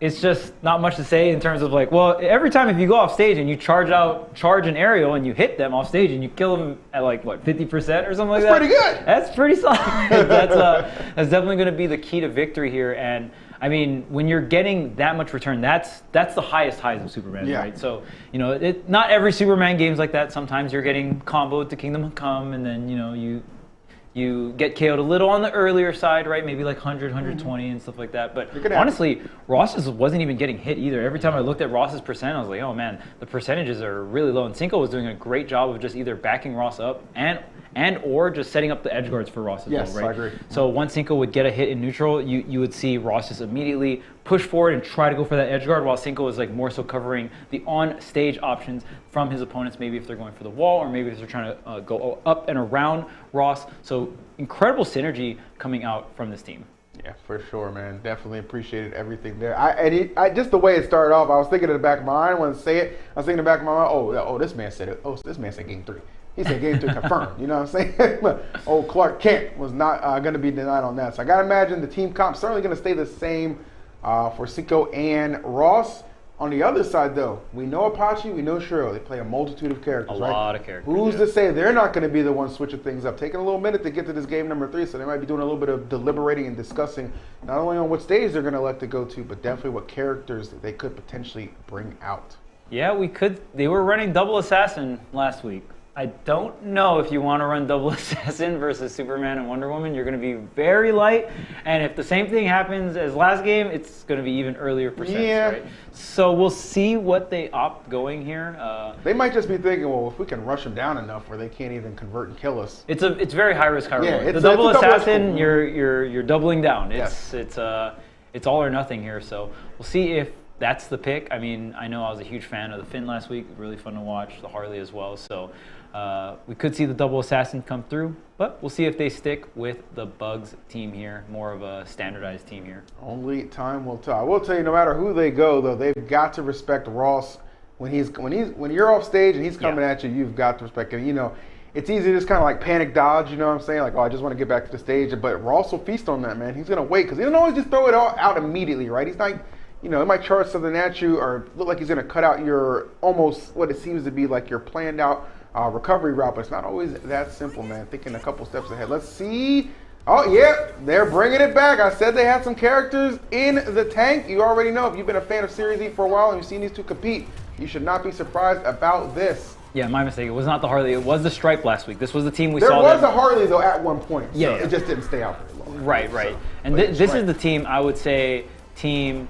it's just not much to say in terms of like, well, every time if you go off stage and you charge an aerial and you hit them off stage and you kill them at like what 50% or something like that. That's pretty good. That's pretty solid. That's definitely going to be the key to victory here. And I mean, when you're getting that much return, that's the highest highs of Superman, right? So not every Superman game's like that. Sometimes you're getting comboed to Kingdom Come, and then you get KO'd a little on the earlier side, right? Maybe like 100, 120 and stuff like that. But honestly, Ross wasn't even getting hit either. Every time I looked at Ross's percent, I was like, oh man, the percentages are really low. And Cinco was doing a great job of just either backing Ross up and or just setting up the edge guards for Ross as well, right? Yes, I agree. So once Cinco would get a hit in neutral, you would see Ross just immediately push forward and try to go for that edge guard, while Cinco was like more so covering the on-stage options from his opponents, maybe if they're going for the wall or maybe if they're trying to go up and around Ross. So incredible synergy coming out from this team. Yeah, for sure, man. Definitely appreciated everything there. I just the way it started off, I was thinking in the back of my mind, I didn't want to say it. I was thinking in the back of my mind, oh, this man said it. Oh, this man said Game 3. He said Game 3 confirmed. You know what I'm saying? Old Clark Kent was not going to be denied on that. So I got to imagine the team comp certainly going to stay the same for Cinco and Ross. On the other side, though, we know Apache, we know Shiro. They play a multitude of characters, A lot of characters. Who's to say they're not going to be the ones switching things up? Taking a little minute to get to this game number 3, so they might be doing a little bit of deliberating and discussing not only on what stage they're going to elect to go to, but definitely what characters they could potentially bring out. Yeah, they were running double assassin last week. I don't know if you want to run double assassin versus Superman and Wonder Woman. You're going to be very light, and if the same thing happens as last game, it's going to be even earlier percents, right? So we'll see what they opt going here. They might just be thinking, well, if we can rush them down enough where they can't even convert and kill us. It's very high risk, high reward. Yeah, the double assassin, cool. you're doubling down. Yes. It's all or nothing here. So we'll see if that's the pick. I mean, I know I was a huge fan of the Finn last week. Really fun to watch. The Harley as well. So we could see the double assassin come through, but we'll see if they stick with the Bugs team here, more of a standardized team here. Only time will tell. I will tell you, no matter who they go, though, they've got to respect Ross when you're off stage and he's coming at you. You've got to respect him. You know, it's easy to just kind of like panic dodge. You know what I'm saying? Like, oh, I just want to get back to the stage. But Ross will feast on that, man. He's gonna wait because he doesn't always just throw it all out immediately, right? He's not. You know, it might charge something at you or look like he's going to cut out your almost what it seems to be like your planned out recovery route, but it's not always that simple, man. Thinking a couple steps ahead. Let's see. Oh, yeah, they're bringing it back. I said they had some characters in the tank. You already know if you've been a fan of Series E for a while and you've seen these two compete, you should not be surprised about this. Yeah, my mistake. It was not the Harley. It was the Stripe last week. This was the team we there saw. There was a Harley, though, at one point. So yeah. It just didn't stay out very long. Right. And this is the team, I would say, Team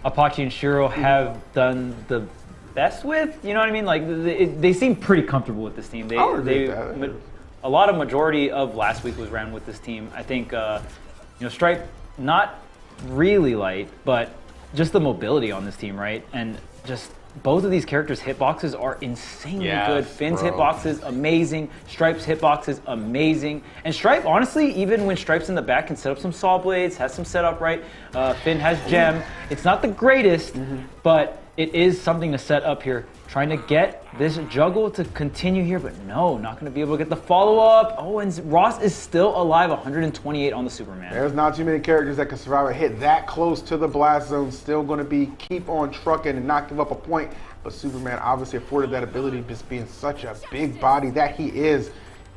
Apache and Shiro have done the best with. You know what I mean? Like they seem pretty comfortable with this team. A lot of majority of last week was ran with this team. I think Stripe not really light, but just the mobility on this team, right? And just both of these characters' hitboxes are insanely good. Finn's hitboxes, amazing. Stripe's hitboxes, amazing. And Stripe, honestly, even when Stripe's in the back, can set up some saw blades, has some setup, right? Finn has gem. It's not the greatest, but it is something to set up here. Trying to get this juggle to continue here, but no, not going to be able to get the follow-up. Oh, and Ross is still alive, 128 on the Superman. There's not too many characters that can survive a hit that close to the blast zone. Still going to keep on trucking and not give up a point. But Superman obviously afforded that ability, just being such a big body that he is.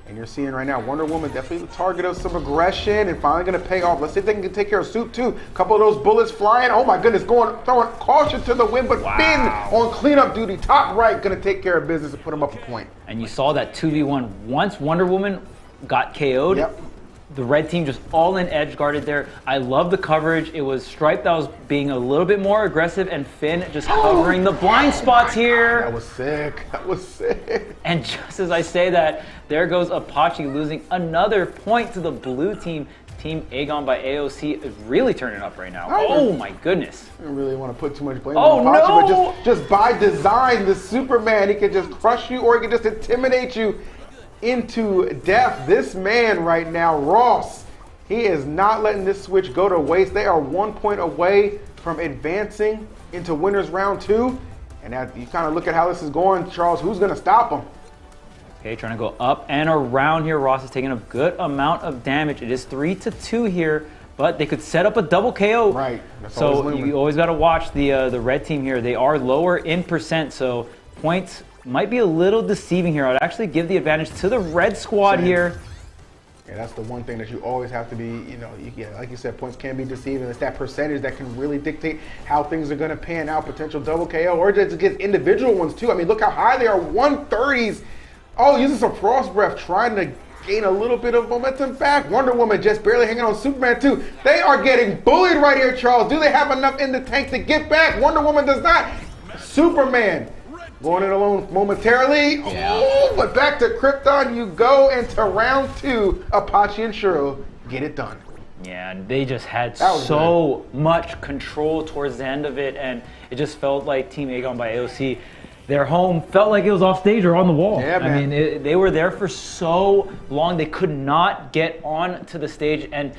And you're seeing right now, Wonder Woman definitely the target of some aggression and finally going to pay off. Let's see if they can take care of Soup too. A couple of those bullets flying. Oh my goodness, throwing caution to the wind, but Finn on cleanup duty, top right, going to take care of business and put him up a point. And you saw that 2v1 once Wonder Woman got KO'd. Yep. The red team just all in edge guarded there. I love the coverage. It was Stripe that was being a little bit more aggressive and Finn just covering the blind spots here. That was sick. That was sick. And just as I say that, there goes Apache losing another point to the blue team. Team Aegon by AOC is really turning up right now. Oh my goodness. I don't really want to put too much blame on Apache, but just by design, the Superman, he can just crush you or he can just intimidate you into death. This man right now, Ross, he is not letting this switch go to waste. They are 1 point away from advancing into winners round 2. And you kind of look at how this is going, Charles, who's going to stop them? Okay, trying to go up and around here. Ross is taking a good amount of damage. It is 3-2 here, but they could set up a double KO. Right. That's So you always got to watch the red team here. They are lower in percent, so points might be a little deceiving here. I'd actually give the advantage to the red squad here. Yeah, that's the one thing that you always have to be, like you said, points can be deceiving. It's that percentage that can really dictate how things are going to pan out, potential double KO, or just get individual ones too. I mean, look how high they are, 130s. Oh, using some Frost Breath, trying to gain a little bit of momentum back. Wonder Woman just barely hanging on Superman too. They are getting bullied right here, Charles. Do they have enough in the tank to get back? Wonder Woman does not. Superman going in alone momentarily. Yeah. Oh, but back to Krypton you go into round 2. Apache and Shuro get it done. Yeah, they just had That was so much control towards the end of it, and it just felt like Team Aegon by AOC, their home felt like it was off stage or on the wall. Yeah, man. I mean, they were there for so long, they could not get on to the stage, and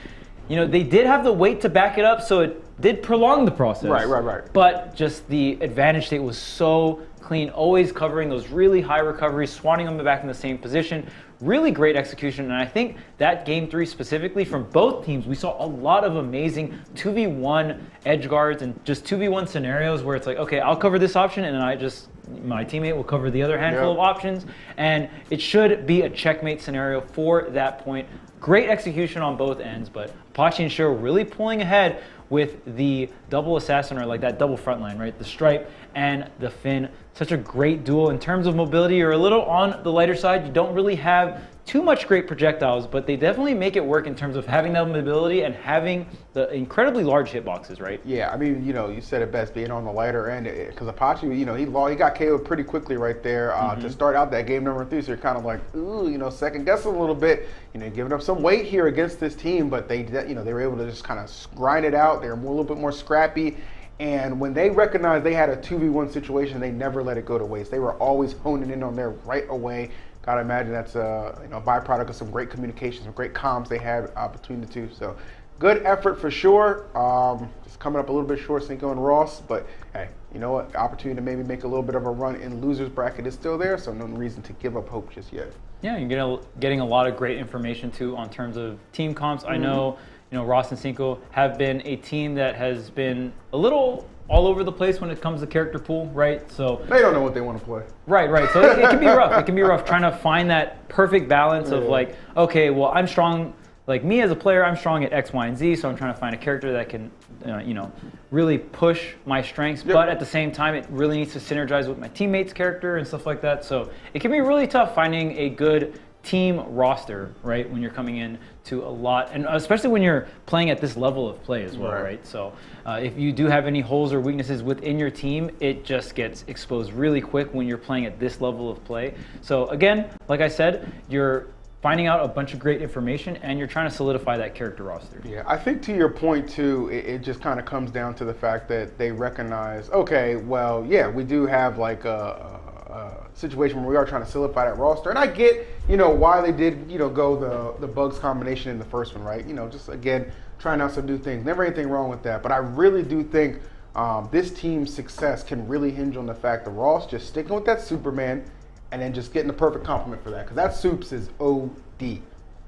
they did have the weight to back it up, so it did prolong the process. Right. But just the advantage state was so clean, always covering those really high recoveries, swatting them back in the same position. Really great execution, and I think that game 3 specifically from both teams, we saw a lot of amazing 2v1 edge guards and just 2v1 scenarios where it's like, okay, I'll cover this option, and then my teammate will cover the other handful of options, and it should be a checkmate scenario for that point. Great execution on both ends, but Apache and Shuro really pulling ahead with the double assassin, or like that double front line, right? The Stripe and the Finn. Such a great duel. In terms of mobility, you're a little on the lighter side. You don't really have too much great projectiles, but they definitely make it work in terms of having that mobility and having the incredibly large hitboxes, right? Yeah, I mean, you said it best, being on the lighter end, because Apache, he got KO'd pretty quickly right there to start out that game number 3. So you're kind of like, ooh, second guessing a little bit, giving up some weight here against this team, but they were able to just kind of grind it out. They were a little bit more scrappy. And when they recognized they had a 2v1 situation, they never let it go to waste. They were always honing in on there right away. Gotta imagine that's a byproduct of some great communication, some great comms they had between the two. So good effort for sure. Just coming up a little bit short, Cinco and Ross, but hey, you know what? The opportunity to maybe make a little bit of a run in losers bracket is still there, so no reason to give up hope just yet. Yeah, you're getting a lot of great information too on terms of team comps. I know, Ross and Cinco have been a team that has been a little all over the place when it comes to character pool, right? So they don't know what they want to play. Right. So it can be rough. It can be rough trying to find that perfect balance of like, okay, well, I'm strong. Like me as a player, I'm strong at X, Y, and Z, so I'm trying to find a character that can, really push my strengths, but at the same time, it really needs to synergize with my teammate's character and stuff like that. So it can be really tough finding a good team roster, right, when you're coming in to a lot, and especially when you're playing at this level of play as well, right? So if you do have any holes or weaknesses within your team, it just gets exposed really quick when you're playing at this level of play. So again, like I said, you're finding out a bunch of great information, and you're trying to solidify that character roster. Yeah, I think to your point too, it just kind of comes down to the fact that they recognize, okay, well, yeah, we do have like a situation where we are trying to solidify that roster, and I get, why they did, go the Bugs combination in the first one, right? Just again trying out some new things. Never anything wrong with that, but I really do think this team's success can really hinge on the fact that Ross just sticking with that Superman, and then just getting the perfect compliment for that, because that Supes is OD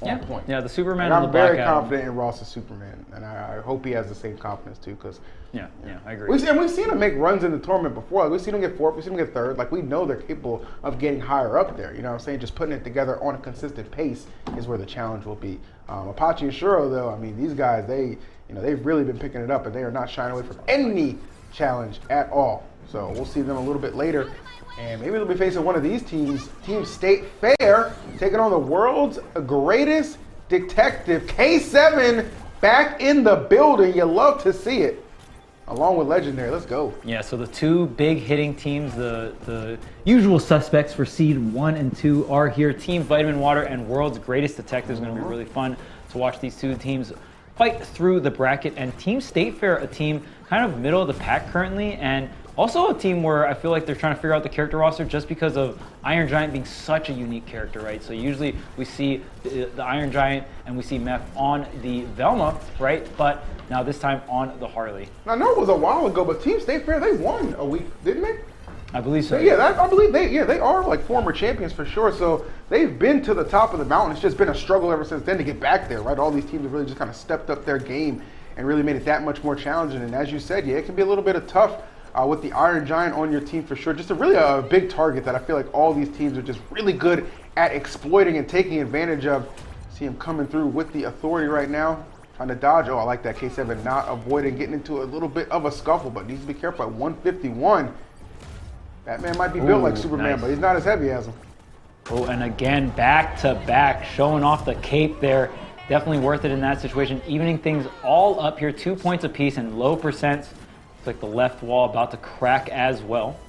on point. Yeah, the Superman. And and I'm the very Black confident in Ross's Superman, and I hope he has the same confidence too. Because yeah, I agree. We've seen him make runs in the tournament before. Like, we've seen him get fourth, we've seen him get third. Like, we know they're capable of getting higher up there. You know what I'm saying? Just putting it together on a consistent pace is where the challenge will be. Apache and Shuro, though, I mean, these guys, they've really been picking it up, and they are not shying away from any challenge at all. So we'll see them a little bit later. And maybe they'll be facing one of these teams, Team State Fair, taking on the world's greatest detective, K7, back in the building. You love to see it. Along with Legendary, let's go. Yeah, so the two big hitting teams, the usual suspects for seed 1 and 2 are here. Team Vitamin Water and World's Greatest Detective is going to be really fun to watch these two teams fight through the bracket. And Team State Fair, a team kind of middle of the pack currently, and also a team where I feel like they're trying to figure out the character roster just because of Iron Giant being such a unique character, right? So usually we see the Iron Giant and we see Meph on the Velma, right? But now this time on the Harley. I know it was a while ago, but Team State Fair, they won a week, didn't they? I believe so. Yeah, I believe they are like former champions for sure. So they've been to the top of the mountain. It's just been a struggle ever since then to get back there, right? All these teams have really just kind of stepped up their game and really made it that much more challenging. And as you said, yeah, it can be a little bit of tough with the Iron Giant on your team for sure. Just a big target that I feel like all these teams are just really good at exploiting and taking advantage of. See him coming through with the authority right now. Trying to dodge. Oh, I like that K7 not avoiding getting into a little bit of a scuffle, but needs to be careful at 151. Batman might be built like Superman, nice. but he's not as heavy as him. Oh, and again, back to back, showing off the cape there. Definitely worth it in that situation. Evening things all up here, 2 points apiece and low percents. Looks like the left wall about to crack as well.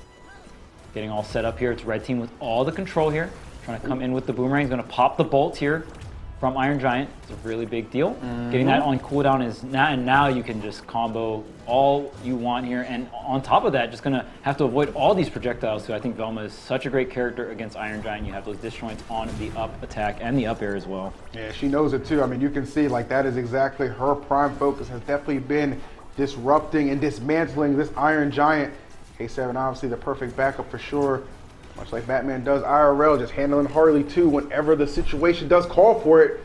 Getting all set up here. It's red team with all the control here. Trying to come in with the boomerang. He's going to pop the bolt here from Iron Giant. It's a really big deal. Getting that on cooldown is now you can just combo all you want here. And on top of that, just going to have to avoid all these projectiles. So I think Velma is such a great character against Iron Giant. You have those disjoints on the up attack and the up air as well. Yeah, she knows it too. I mean, you can see like that is exactly her prime focus has definitely been disrupting and dismantling this Iron Giant. K7 obviously the perfect backup for sure. Much like Batman does IRL, just handling Harley too whenever the situation does call for it.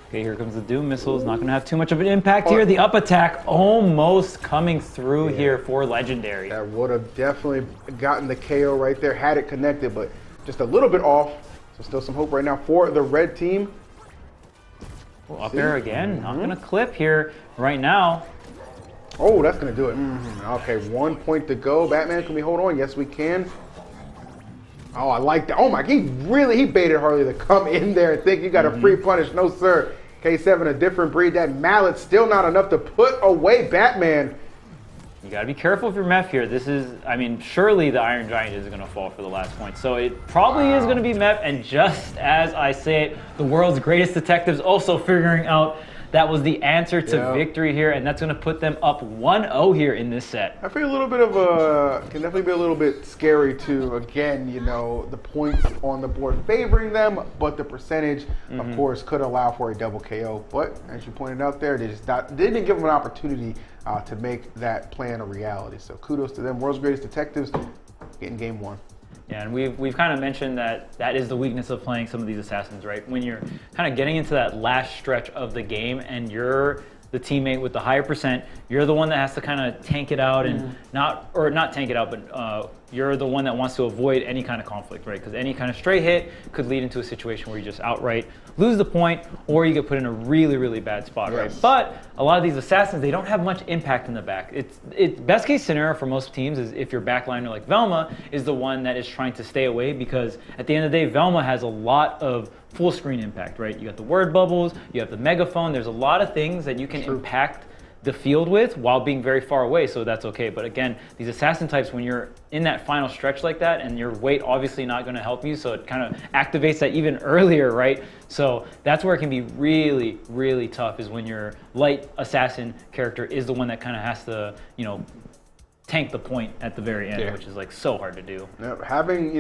Okay, here comes the Doom missiles. Not going to have too much of an impact here. The up attack almost coming through here for Legendary. That would have definitely gotten the KO right there had it connected, but just a little bit off. So still some hope right now for the red team. Up there again. Not going to clip here right now. Oh, that's going to do it. Okay, 1 point to go. Batman, can we hold on? Yes, we can. Oh, I like that. Oh my, he baited Harley to come in there and think you got a free punish. No, sir. K7, a different breed. That mallet's still not enough to put away Batman. You got to be careful if you're Meph here. This is, I mean, surely the Iron Giant is going to fall for the last point. So it probably is going to be Meph. And just as I say it, the world's greatest detectives also figuring out that was the answer to victory here, and that's going to put them up 1-0 here in this set. I feel a little bit of can definitely be a little bit scary too. Again, you know, the points on the board favoring them, but the percentage, of course, could allow for a double KO. But as you pointed out there, they didn't give them an opportunity to make that plan a reality. So kudos to them, world's greatest detectives, getting game one. Yeah, and we've kind of mentioned that is the weakness of playing some of these assassins, right? When you're kind of getting into that last stretch of the game and you're the teammate with the higher percent, you're the one that has to kind of tank it out and not tank it out, but you're the one that wants to avoid any kind of conflict, right? Because any kind of stray hit could lead into a situation where you just outright lose the point or you get put in a really, really bad spot, right? But a lot of these assassins, they don't have much impact in the back. It's best case scenario for most teams is if your backliner like Velma is the one that is trying to stay away, because at the end of the day, Velma has a lot of full screen impact, right? You got the word bubbles, you have the megaphone, there's a lot of things that you can impact the field with while being very far away, so that's okay. But again, these assassin types, when you're in that final stretch like that and your weight obviously not going to help you, so it kind of activates that even earlier, right? So that's where it can be really, really tough, is when your light assassin character is the one that kind of has to, you know, tank the point at the very end, which is like so hard to do. Having,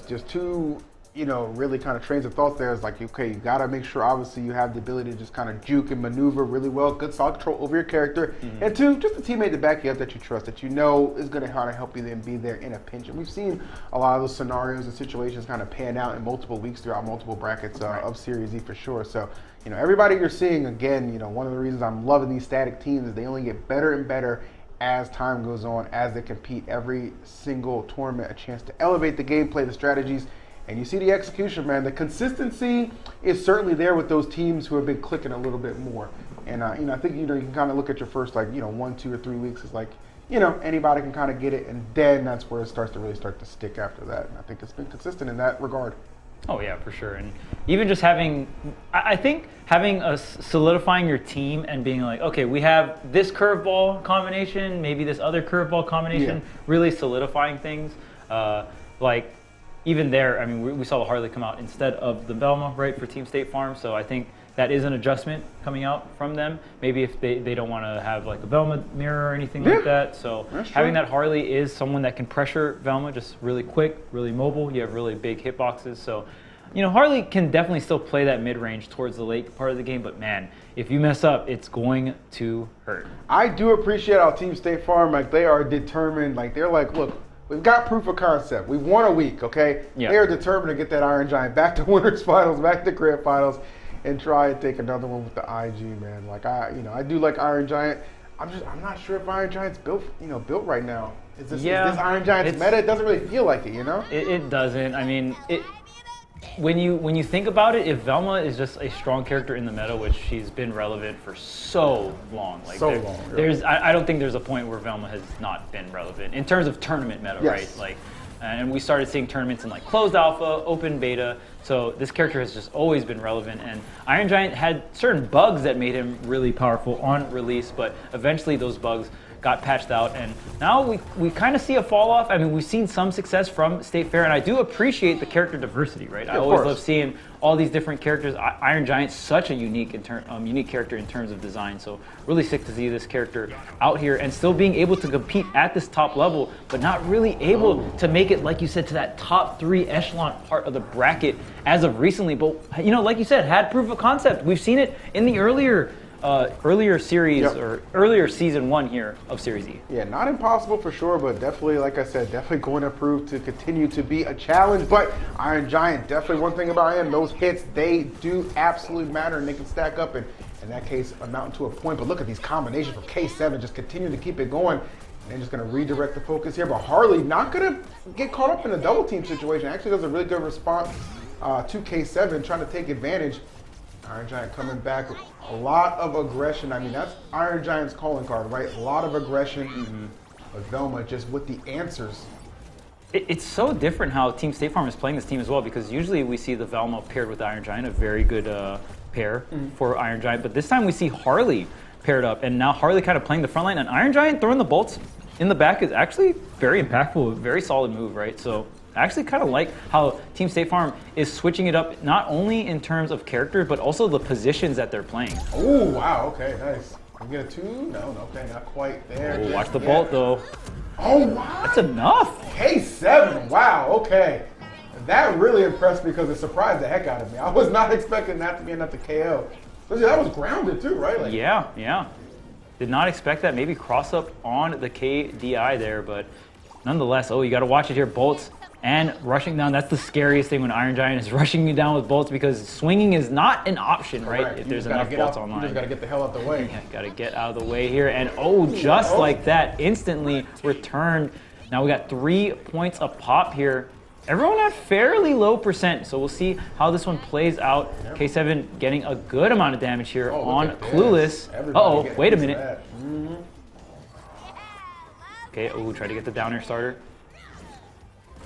just two, really kind of trains of thought there is like, okay, you got to make sure obviously you have the ability to just kind of juke and maneuver really well, good solid control over your character, and two, just a teammate to back you up that you trust, that you know is going to kind of help you then be there in a pinch. And we've seen a lot of those scenarios and situations kind of pan out in multiple weeks throughout multiple brackets of Series E for sure. So, everybody you're seeing, again, one of the reasons I'm loving these static teams is they only get better and better as time goes on, as they compete every single tournament, a chance to elevate the gameplay, the strategies, and you see the execution, man. The consistency is certainly there with those teams who have been clicking a little bit more. And I think you can kind of look at your first 1, 2, or 3 weeks as like anybody can kind of get it, and then that's where it starts to stick after that. And I think it's been consistent in that regard. Oh yeah, for sure. And even just I think having solidifying your team and being like, okay, we have this curveball combination, maybe this other curveball combination, really solidifying things. Even there, I mean, we saw the Harley come out instead of the Velma, right, for Team State Farm. So I think that is an adjustment coming out from them. Maybe if they don't want to have like a Velma mirror or anything like that. So having that Harley is someone that can pressure Velma just really quick, really mobile. You have really big hitboxes. So, Harley can definitely still play that mid-range towards the late part of the game. But man, if you mess up, it's going to hurt. I do appreciate our Team State Farm. Like, they are determined. Like, they're like, look, we've got proof of concept. We've won a week, okay? Yeah. They are determined to get that Iron Giant back to winners finals, back to grand finals, and try and take another one with the IG, man. Like I do like Iron Giant. I'm not sure if Iron Giant's built right now. Is this Iron Giant's meta? It doesn't really feel like it, you know? It doesn't. I mean, when you think about it, if Velma is just a strong character in the meta, which she's been relevant for so long, like I don't think there's a point where Velma has not been relevant in terms of tournament meta, right? Like, and we started seeing tournaments in like closed alpha, open beta. So this character has just always been relevant, and Iron Giant had certain bugs that made him really powerful on release, but eventually those bugs got patched out, and now we kind of see a fall off. I mean, we've seen some success from State Fair, and I do appreciate the character diversity, right? I always love seeing all these different characters. Iron Giant's such a unique character in terms of design, so really sick to see this character out here and still being able to compete at this top level, but not really able to make it, like you said, to that top 3 echelon part of the bracket as of recently. But you know, like you said, had proof of concept. We've seen it in the earlier series or earlier season 1 here of Series E. Yeah, not impossible for sure, but definitely, like I said, definitely going to prove to continue to be a challenge. But Iron Giant, definitely one thing about him, those hits, they do absolutely matter, and they can stack up, and in that case, amount to a point. But look at these combinations from K7, just continue to keep it going. And they're just going to redirect the focus here. But Harley not going to get caught up in a double team situation. Actually does a really good response to K7, trying to take advantage. Iron Giant coming back with a lot of aggression. I mean, that's Iron Giant's calling card, right? A lot of aggression. But Velma just with the answers. It's so different how Team State Farm is playing this team as well, because usually we see the Velma paired with Iron Giant, a very good pair for Iron Giant. But this time we see Harley paired up, and now Harley kind of playing the front line, and Iron Giant throwing the bolts in the back is actually very impactful, very solid move, right? So I actually kind of like how Team State Farm is switching it up, not only in terms of character, but also the positions that they're playing. Oh, wow, okay, nice. Can we get a 2? No, okay, not quite there. Oh, watch the bolt, though. Oh, wow. That's enough. K7, wow, okay. That really impressed me because it surprised the heck out of me. I was not expecting that to be enough to KO. That was grounded too, right? Like, yeah. Did not expect that. Maybe cross up on the KDI there, but nonetheless, you got to watch it here. Bolts and rushing down. That's the scariest thing when Iron Giant is rushing you down with bolts, because swinging is not an option, right? If there's enough bolts online. You just got to get the hell out the way. Yeah, got to get out of the way here. And just like that, instantly returned. Now we got 3 points a pop here. Everyone at fairly low percent, so we'll see how this one plays out. Yep. K7 getting a good amount of damage here on Clueless. Wait a minute. Okay, try to get the down air starter.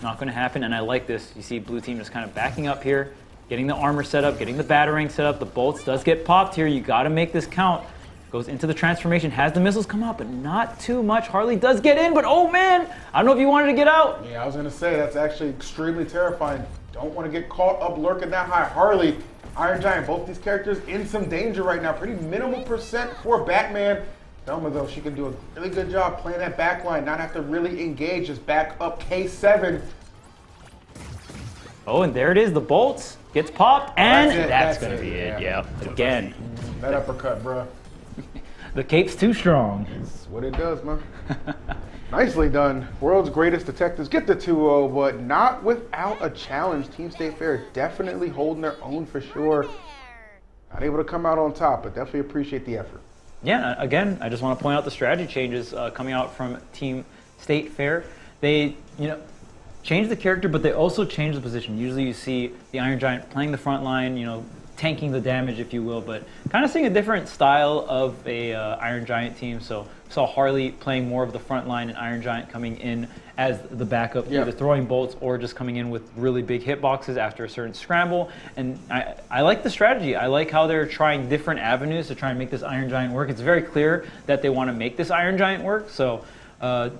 Not going to happen, and I like this. You see blue team just kind of backing up here, getting the armor set up, getting the batarang set up. The bolts does get popped here. You got to make this count. Goes into the transformation, has the missiles come out, but not too much. Harley does get in, but oh man, I don't know if you wanted to get out. Yeah, I was going to say, that's actually extremely terrifying. Don't want to get caught up lurking that high. Harley, Iron Giant, both these characters in some danger right now. Pretty minimal percent for Batman. Velma, though, she can do a really good job playing that back line, not have to really engage, just back up K7. Oh, and there it is, the bolts. Gets popped, and that's going to be it. Yeah, again. That uppercut, bro. The cape's too strong. That's what it does, man. Nicely done. World's greatest detectives get the 2-0, but not without a challenge. Team State Fair definitely holding their own for sure. Not able to come out on top, but definitely appreciate the effort. Yeah, again, I just want to point out the strategy changes coming out from Team State Fair. They, changed the character, but they also changed the position. Usually you see the Iron Giant playing the front line, tanking the damage, if you will, but kind of seeing a different style of a Iron Giant team. So saw Harley playing more of the front line and Iron Giant coming in as the backup, either throwing bolts or just coming in with really big hitboxes after a certain scramble. And I like the strategy. I like how they're trying different avenues to try and make this Iron Giant work. It's very clear that they want to make this Iron Giant work. So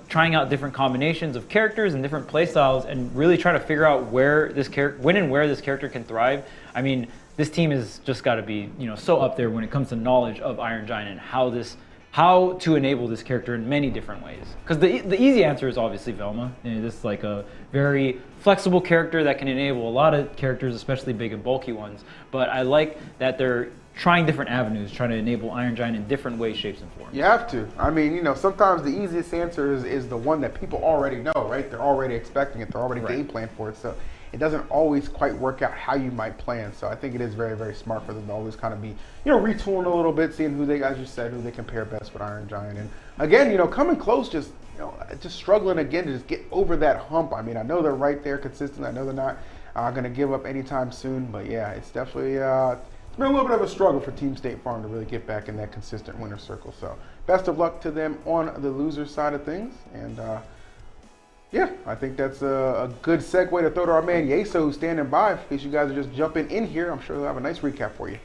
trying out different combinations of characters and different playstyles, and really trying to figure out when and where this character can thrive. I mean, this team has just got to be, so up there when it comes to knowledge of Iron Giant and how to enable this character in many different ways. Because the easy answer is obviously Velma. This is like a very flexible character that can enable a lot of characters, especially big and bulky ones. But I like that they're trying different avenues, trying to enable Iron Giant in different ways, shapes, and forms. You have to. I mean, you know, sometimes the easiest answer is the one that people already know, right? They're already expecting it. They're already game plan for it. So it doesn't always quite work out how you might plan. So I think it is very, very smart for them to always kind of be, you know, retooling a little bit, seeing who they, as you said, who they compare best with Iron Giant. And again, you know, coming close, just, you know, just struggling again to just get over that hump. I mean, I know they're right there consistent. I know they're not going to give up anytime soon. But yeah, it's definitely it's been a little bit of a struggle for Team State Farm to really get back in that consistent winner circle. So best of luck to them on the loser side of things. And yeah, I think that's a good segue to throw to our man Yeso, who's standing by. In case you guys are just jumping in here, I'm sure he'll have a nice recap for you.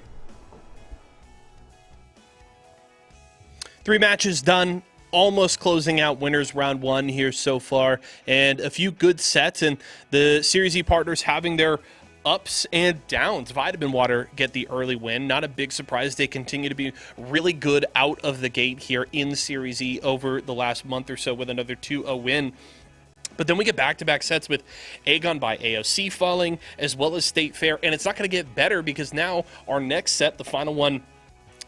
3 matches done, almost closing out winners round 1 here so far, and a few good sets, and the Series E partners having their ups and downs. Vitamin Water get the early win. Not a big surprise. They continue to be really good out of the gate here in Series E over the last month or so with another 2-0 win. But then we get back-to-back sets with Aegon by AOC falling, as well as State Fair, and it's not going to get better because now our next set, the final one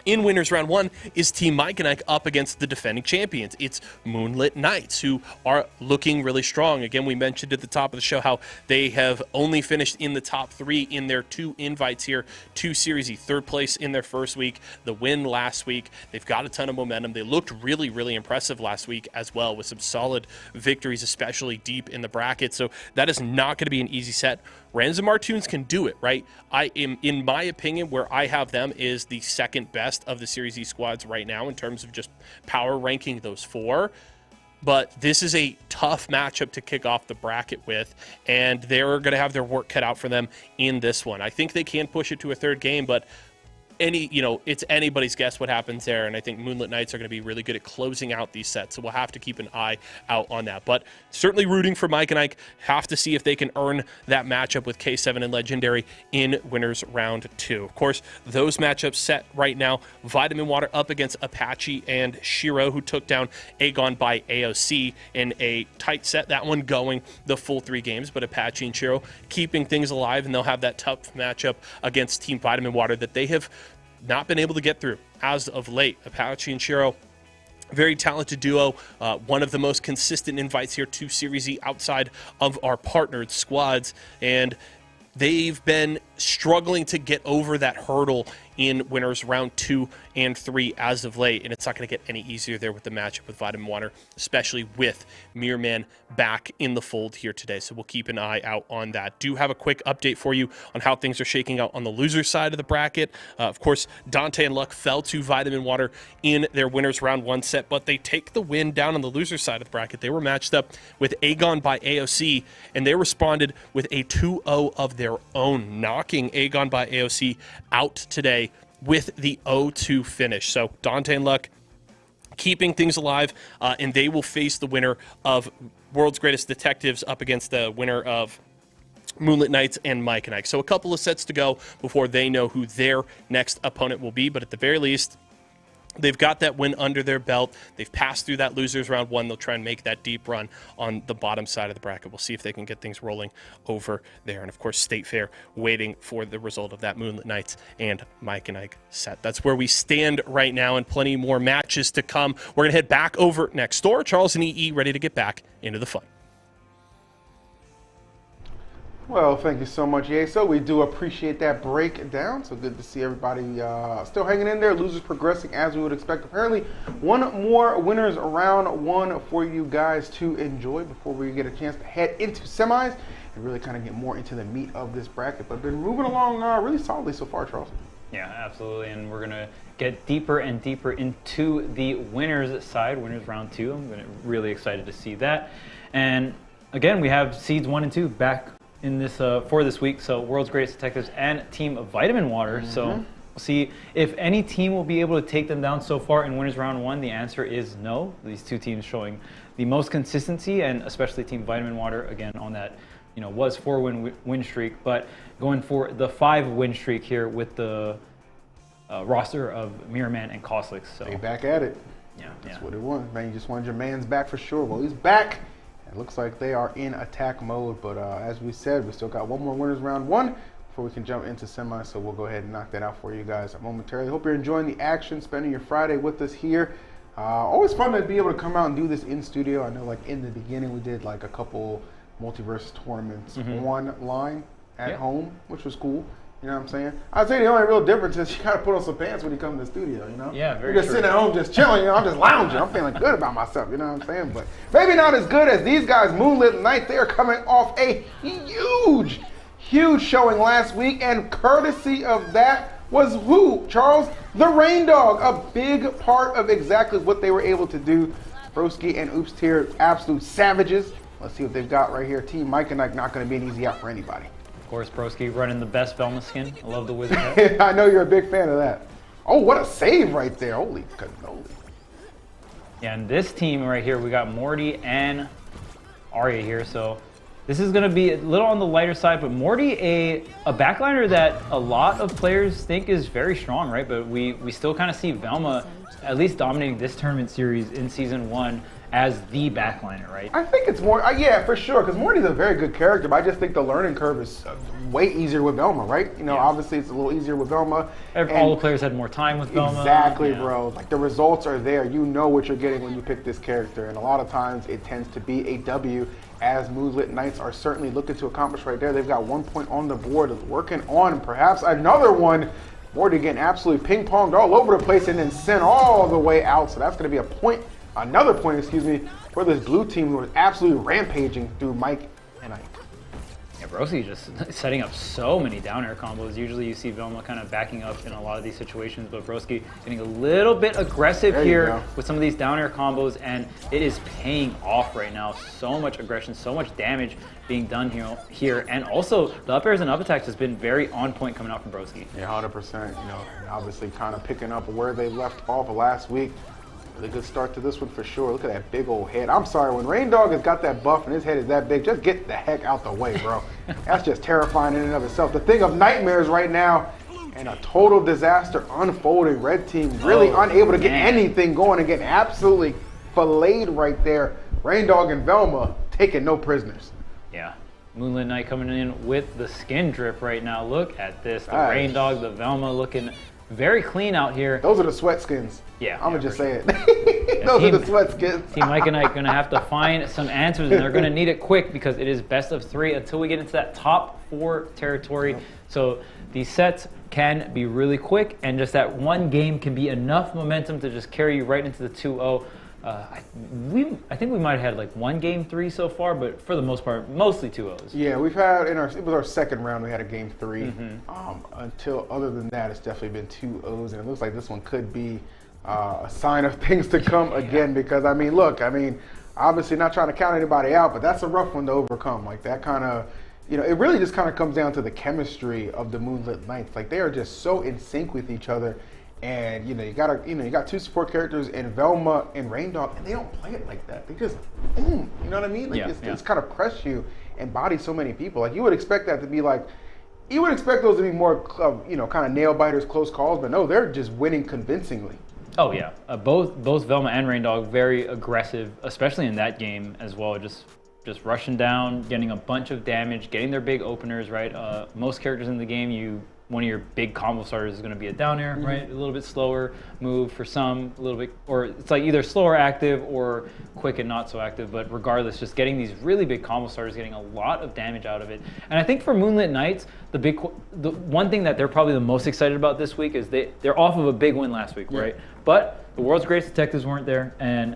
in winners round 1, is Team Mike and Ike up against the defending champions. It's Moonlit Knights, who are looking really strong. Again, we mentioned at the top of the show how they have only finished in the top 3 in their 2 invites here to Series E. 3rd place in their first week, the win last week. They've got a ton of momentum. They looked really, really impressive last week as well, with some solid victories, especially deep in the bracket. So that is not going to be an easy set. Ransom Martoons can do it, right? I am, in my opinion, where I have them is the second best of the Series E squads right now in terms of just power ranking those 4. But this is a tough matchup to kick off the bracket with, and they're going to have their work cut out for them in this one. I think they can push it to a 3rd game, but it's anybody's guess what happens there, and I think Moonlit Knights are going to be really good at closing out these sets, so we'll have to keep an eye out on that. But certainly rooting for Mike and Ike. Have to see if they can earn that matchup with K7 and Legendary in winners round 2. Of course, those matchups set right now. Vitamin Water up against Apache and Shiro, who took down Aegon by AOC in a tight set. That one going the full 3 games, but Apache and Shiro keeping things alive, and they'll have that tough matchup against Team Vitamin Water that they have not been able to get through as of late. Apache and Shiro, very talented duo, one of the most consistent invites here to Series E outside of our partnered squads, and they've been struggling to get over that hurdle in winners round 2 and 3 as of late, and it's not going to get any easier there with the matchup with Vitamin Water, especially with Mirror Man back in the fold here today. So we'll keep an eye out on that. Do have a quick update for you on how things are shaking out on the loser side of the bracket. Of course, Dante and Luck fell to Vitamin Water in their winners round 1 set, but they take the win down on the loser side of the bracket. They were matched up with Aegon by AOC, and they responded with a 2-0 of their own, knocking Aegon by AOC out today with the 0-2 finish. So Dante and Luck keeping things alive, and they will face the winner of World's Greatest Detectives up against the winner of Moonlit Knights and Mike and Ike. So a couple of sets to go before they know who their next opponent will be, but at the very least, they've got that win under their belt. They've passed through that losers round 1. They'll try and make that deep run on the bottom side of the bracket. We'll see if they can get things rolling over there. And of course, State Fair waiting for the result of that Moonlit Knights and Mike and Ike set. That's where we stand right now, and plenty more matches to come. We're going to head back over next door. Charles and EE ready to get back into the fun. Well, thank you so much, Yeso. We do appreciate that breakdown. So good to see everybody still hanging in there. Losers progressing as we would expect. Apparently, one more winners round 1 for you guys to enjoy before we get a chance to head into semis and really kind of get more into the meat of this bracket. But been moving along really solidly so far, Charles. Yeah, absolutely. And we're going to get deeper and deeper into the winners side, winners round 2. I'm really excited to see that. And again, we have seeds 1 and 2 back in this for this week. So World's Greatest Detectives and Team Vitamin Water. So we'll see if any team will be able to take them down so far in winners round 1. The answer is no. These 2 teams showing the most consistency, and especially Team Vitamin Water again on that, was 4 win streak, but going for the 5 win streak here with the roster of Mirror Man and Costlix. So they back at it. Yeah, that's what it was, man. You just wanted your man's back for sure. Well, he's back. It looks like they are in attack mode, but as we said, we still got one more winners round 1 before we can jump into semi. So we'll go ahead and knock that out for you guys momentarily. Hope you're enjoying the action, spending your Friday with us here. Always fun to be able to come out and do this in studio. I know, like in the beginning, we did like a couple MultiVersus tournaments online at home, which was cool. You know what I'm saying? I'd say the only real difference is you gotta put on some pants when you come to the studio, you know? Yeah, very You're just true. sitting at home just chilling, you know, I'm just lounging. I'm feeling good about myself, you know what I'm saying? But maybe not as good as these guys, Moonlit Knight. They are coming off a huge showing last week, and courtesy of that was who? Charles, the Rain Dog, a big part of exactly what they were able to do. Broski and Oops Tier, absolute savages. Let's see what they've got right here. Team Mike and Ike, not gonna be an easy out for anybody. Of course, Broski running the best Velma skin. I love the wizard hat. I know you're a big fan of that. Oh, what a save right there. Holy cannoli. Yeah, and this team right here, we got Morty and Arya here. So this is going to be a little on the lighter side, but Morty, a backliner that a lot of players think is very strong, right? But we still kind of see Velma at least dominating this tournament series in Season 1 as the backliner, right? I think it's more, yeah, for sure, because Morty's a very good character, but I just think the learning curve is way easier with Velma, right? You know, obviously it's a little easier with Velma. All the players had more time with Velma. Exactly, bro. Like, the results are there. You know what you're getting when you pick this character, and a lot of times it tends to be a W, as Moonlit Knights are certainly looking to accomplish right there. They've got 1 point on the board, working on perhaps another one. Morty getting absolutely ping-ponged all over the place and then sent all the way out, so that's going to be a point. Another point, excuse me, for this blue team who was absolutely rampaging through Mike and Ike. Yeah, Broski just setting up so many down air combos. Usually you see Velma kind of backing up in a lot of these situations, but Broski getting a little bit aggressive here with some of these down air combos, and it is paying off right now. So much aggression, so much damage being done here. And also the up airs and up attacks has been very on point coming out from Broski. Yeah, 100%. You know, obviously kind of picking up where they left off last week. Really good start to this one for sure. Look at that big old head. I'm sorry, when Rain Dog has got that buff and his head is that big, just get the heck out the way, bro. That's just terrifying in and of itself. The thing of nightmares right now, and a total disaster unfolding. Red team really unable to get anything going and getting absolutely filleted right there. Rain Dog and Velma taking no prisoners. Yeah. Moonlit Knight coming in with the skin drip right now. Look at this. The Rain Dog, the Velma looking very clean out here. Those are the sweat skins. Yeah. I'm going to just say it. Those are the sweat skins. Team Mike and I are going to have to find some answers, and they're going to need it quick because it is best of 3 until we get into that top 4 territory. So these sets can be really quick, and just that one game can be enough momentum to just carry you right into the 2-0. I think we might have had like 1 game 3 so far, but for the most part, mostly 2-0s. Yeah, we've had it was our second round. We had a game 3. Until other than that, it's definitely been 2-0s, and it looks like this one could be a sign of things to come again. Because I mean, look, obviously not trying to count anybody out, but that's a rough one to overcome. Like that kind of, you know, it really just kind of comes down to the chemistry of the Moonlit Knights. Like they are just so in sync with each other. And you got 2 support characters in Velma and Rain Dog, and they don't play it like that. They just, you know what I mean? Like it's kind of press you and body so many people. Like you would expect that to be like, you would expect those to be more, kind of nail biters, close calls, but no, they're just winning convincingly. Oh yeah, both Velma and Rain Dog very aggressive, especially in that game as well. Just rushing down, getting a bunch of damage, getting their big openers right. Most characters in the game, one of your big combo starters is going to be a down air, right? A little bit slower move for some, a little bit, or it's like either slower active or quick and not so active. But regardless, just getting these really big combo starters, getting a lot of damage out of it. And I think for Moonlit Knights, the one thing that they're probably the most excited about this week is they're off of a big win last week, right? But the world's greatest detectives weren't there, and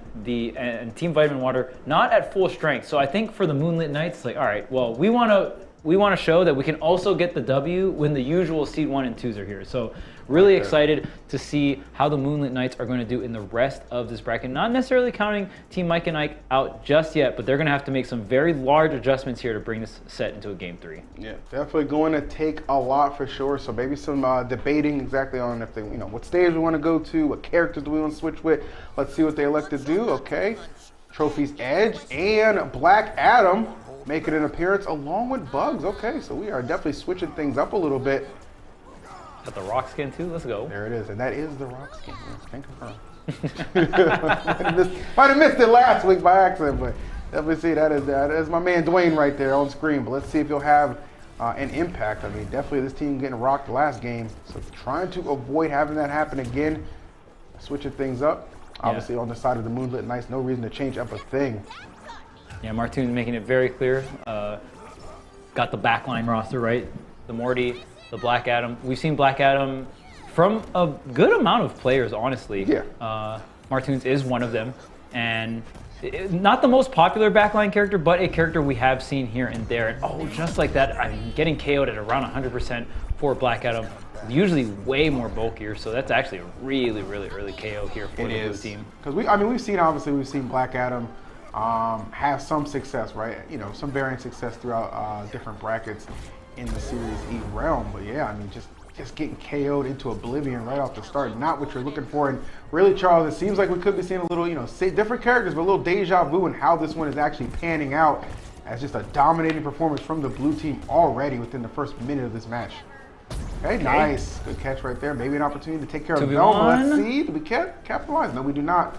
Team Vitamin Water not at full strength. So I think for the Moonlit Knights, it's like, all right, well, we want to show that we can also get the W when the usual seed 1 and 2s are here. So really excited to see how the Moonlit Knights are going to do in the rest of this bracket. Not necessarily counting Team Mike and Ike out just yet, but they're going to have to make some very large adjustments here to bring this set into a game 3. Yeah, definitely going to take a lot for sure. So maybe some debating exactly on if they, what stage we want to go to, what characters do we want to switch with. Let's see what they elect to do. Okay, Trophy's Edge and Black Adam making an appearance along with Bugs. Okay, so we are definitely switching things up a little bit. Got the rock skin too. Let's go. There it is, and that is the rock skin. Yes, can confirm. Might have missed it last week by accident, but definitely see that is my man Dwayne right there on screen. But let's see if he'll have and impact. I mean, definitely this team getting rocked last game, so trying to avoid having that happen again, switching things up. Obviously on the side of the Moonlit Knights, no reason to change up a thing. Yeah, Martoon making it very clear. Got the backline roster, right? The Morty, the Black Adam. We've seen Black Adam from a good amount of players, honestly. Yeah. Martoons is one of them. And not the most popular backline character, but a character we have seen here and there. And just like that, I'm getting KO'd at around 100% for Black Adam. Usually way more bulkier, so that's actually a really, really early KO here for the blue team. Because we've seen Black Adam have some success, right? You know, some varying success throughout different brackets in the Series E realm. But yeah, I mean, just getting KO'd into oblivion right off the start, not what you're looking for. And really, Charles, it seems like we could be seeing a little, different characters, but a little deja vu in how this one is actually panning out as just a dominating performance from the blue team already within the first minute of this match. Okay, nice. Good catch right there. Maybe an opportunity to take care of Velma. Let's see. Do we capitalize? No, we do not.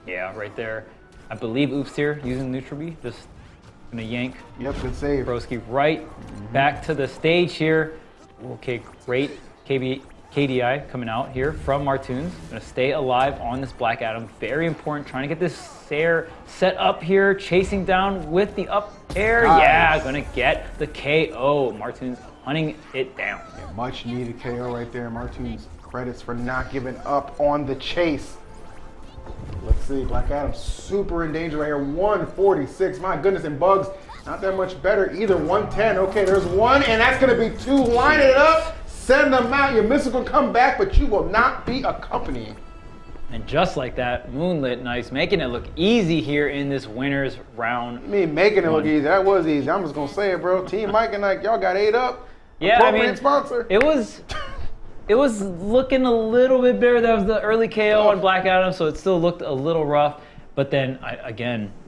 Yeah, right there. I believe Oops here using neutral B. Just gonna yank. Yep, good save. Broski right back to the stage here. Okay, great. KDI coming out here from Martoons. Gonna stay alive on this Black Adam. Very important. Trying to get this Sair set up here. Chasing down with the up air. Nice. Yeah, gonna get the KO. Martoons hunting it down. Yeah, much needed KO right there. Martoons credits for not giving up on the chase. Let's see, Black Adam super in danger right here. 146, my goodness, and Bugs not that much better either. 110, okay, there's one, and that's gonna be two. Line it up, send them out. Your missile will come back, but you will not be accompanying. And just like that, Moonlit Knights making it look easy here in this winners round. I mean, making it look easy, that was easy. I'm just gonna say it, bro. Team Mike and Ike, y'all got 8 up. Yeah, appropriate sponsor. It was looking a little bit better. That was the early KO on Black Adam, so it still looked a little rough. But then,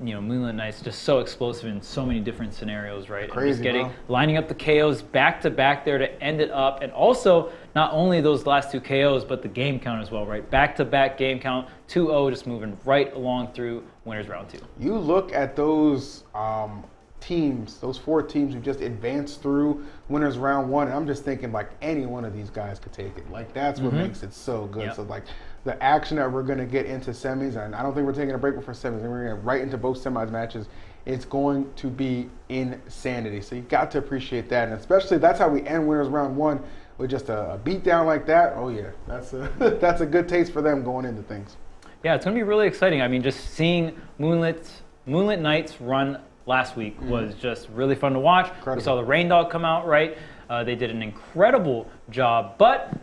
Moonlit Knights just so explosive in so many different scenarios, right? Crazy, and just lining up the KOs back to back there to end it up. And also, not only those last 2 KOs, but the game count as well, right? Back to back game count, 2-0, just moving right along through winners round 2. You look at those teams, those 4 teams who just advanced through winners round 1, and I'm just thinking like any one of these guys could take it. Like that's what makes it so good. Yep. So like the action that we're gonna get into semis, and I don't think we're taking a break before semis, and we're gonna get right into both semis matches. It's going to be insanity. So you got to appreciate that, and especially that's how we end winners round 1 with just a beat down like that. Oh yeah, that's a that's a good taste for them going into things. Yeah, it's gonna be really exciting. I mean, just seeing Moonlit Knights run last week was just really fun to watch. Incredible. We saw the Rain Dog come out, right? They did an incredible job, but,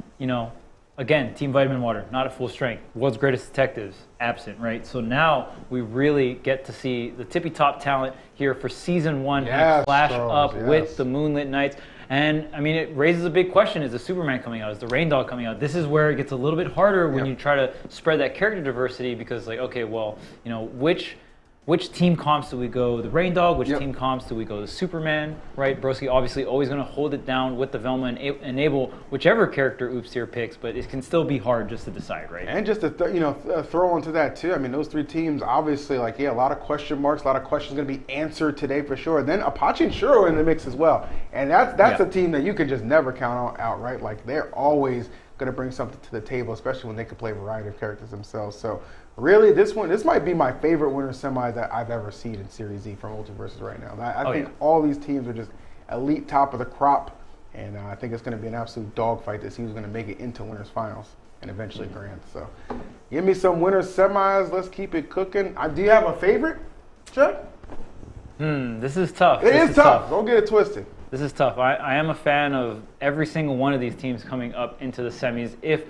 again, Team Vitamin Water, not at full strength. World's Greatest Detectives, absent, right? So now we really get to see the tippy-top talent here for Season 1 flash up with the Moonlit Knights. And, I mean, it raises a big question. Is the Superman coming out? Is the Rain Dog coming out? This is where it gets a little bit harder when you try to spread that character diversity because, like, okay, well, which team comps do we go the Rain Dog? Which team comps do we go the Superman? Right? Broski obviously always going to hold it down with the Velma and enable whichever character Oops here picks, but it can still be hard just to decide, right? And just to throw onto that too. I mean, those 3 teams obviously a lot of question marks, a lot of questions going to be answered today for sure. And then Apache and Shuro in the mix as well, and that's a team that you can just never count out, right? Like they're always going to bring something to the table, especially when they can play a variety of characters themselves. So. Really, this might be my favorite winner semi that I've ever seen in Series E from MultiVersus right now. I think all these teams are just elite, top of the crop, and I think it's going to be an absolute dogfight to see who's going to make it into winners finals and eventually grand. So, give me some winners semis. Let's keep it cooking. Do you have a favorite, Chuck? This is tough. It is tough. Don't get it twisted. This is tough. I am a fan of every single one of these teams coming up into the semis.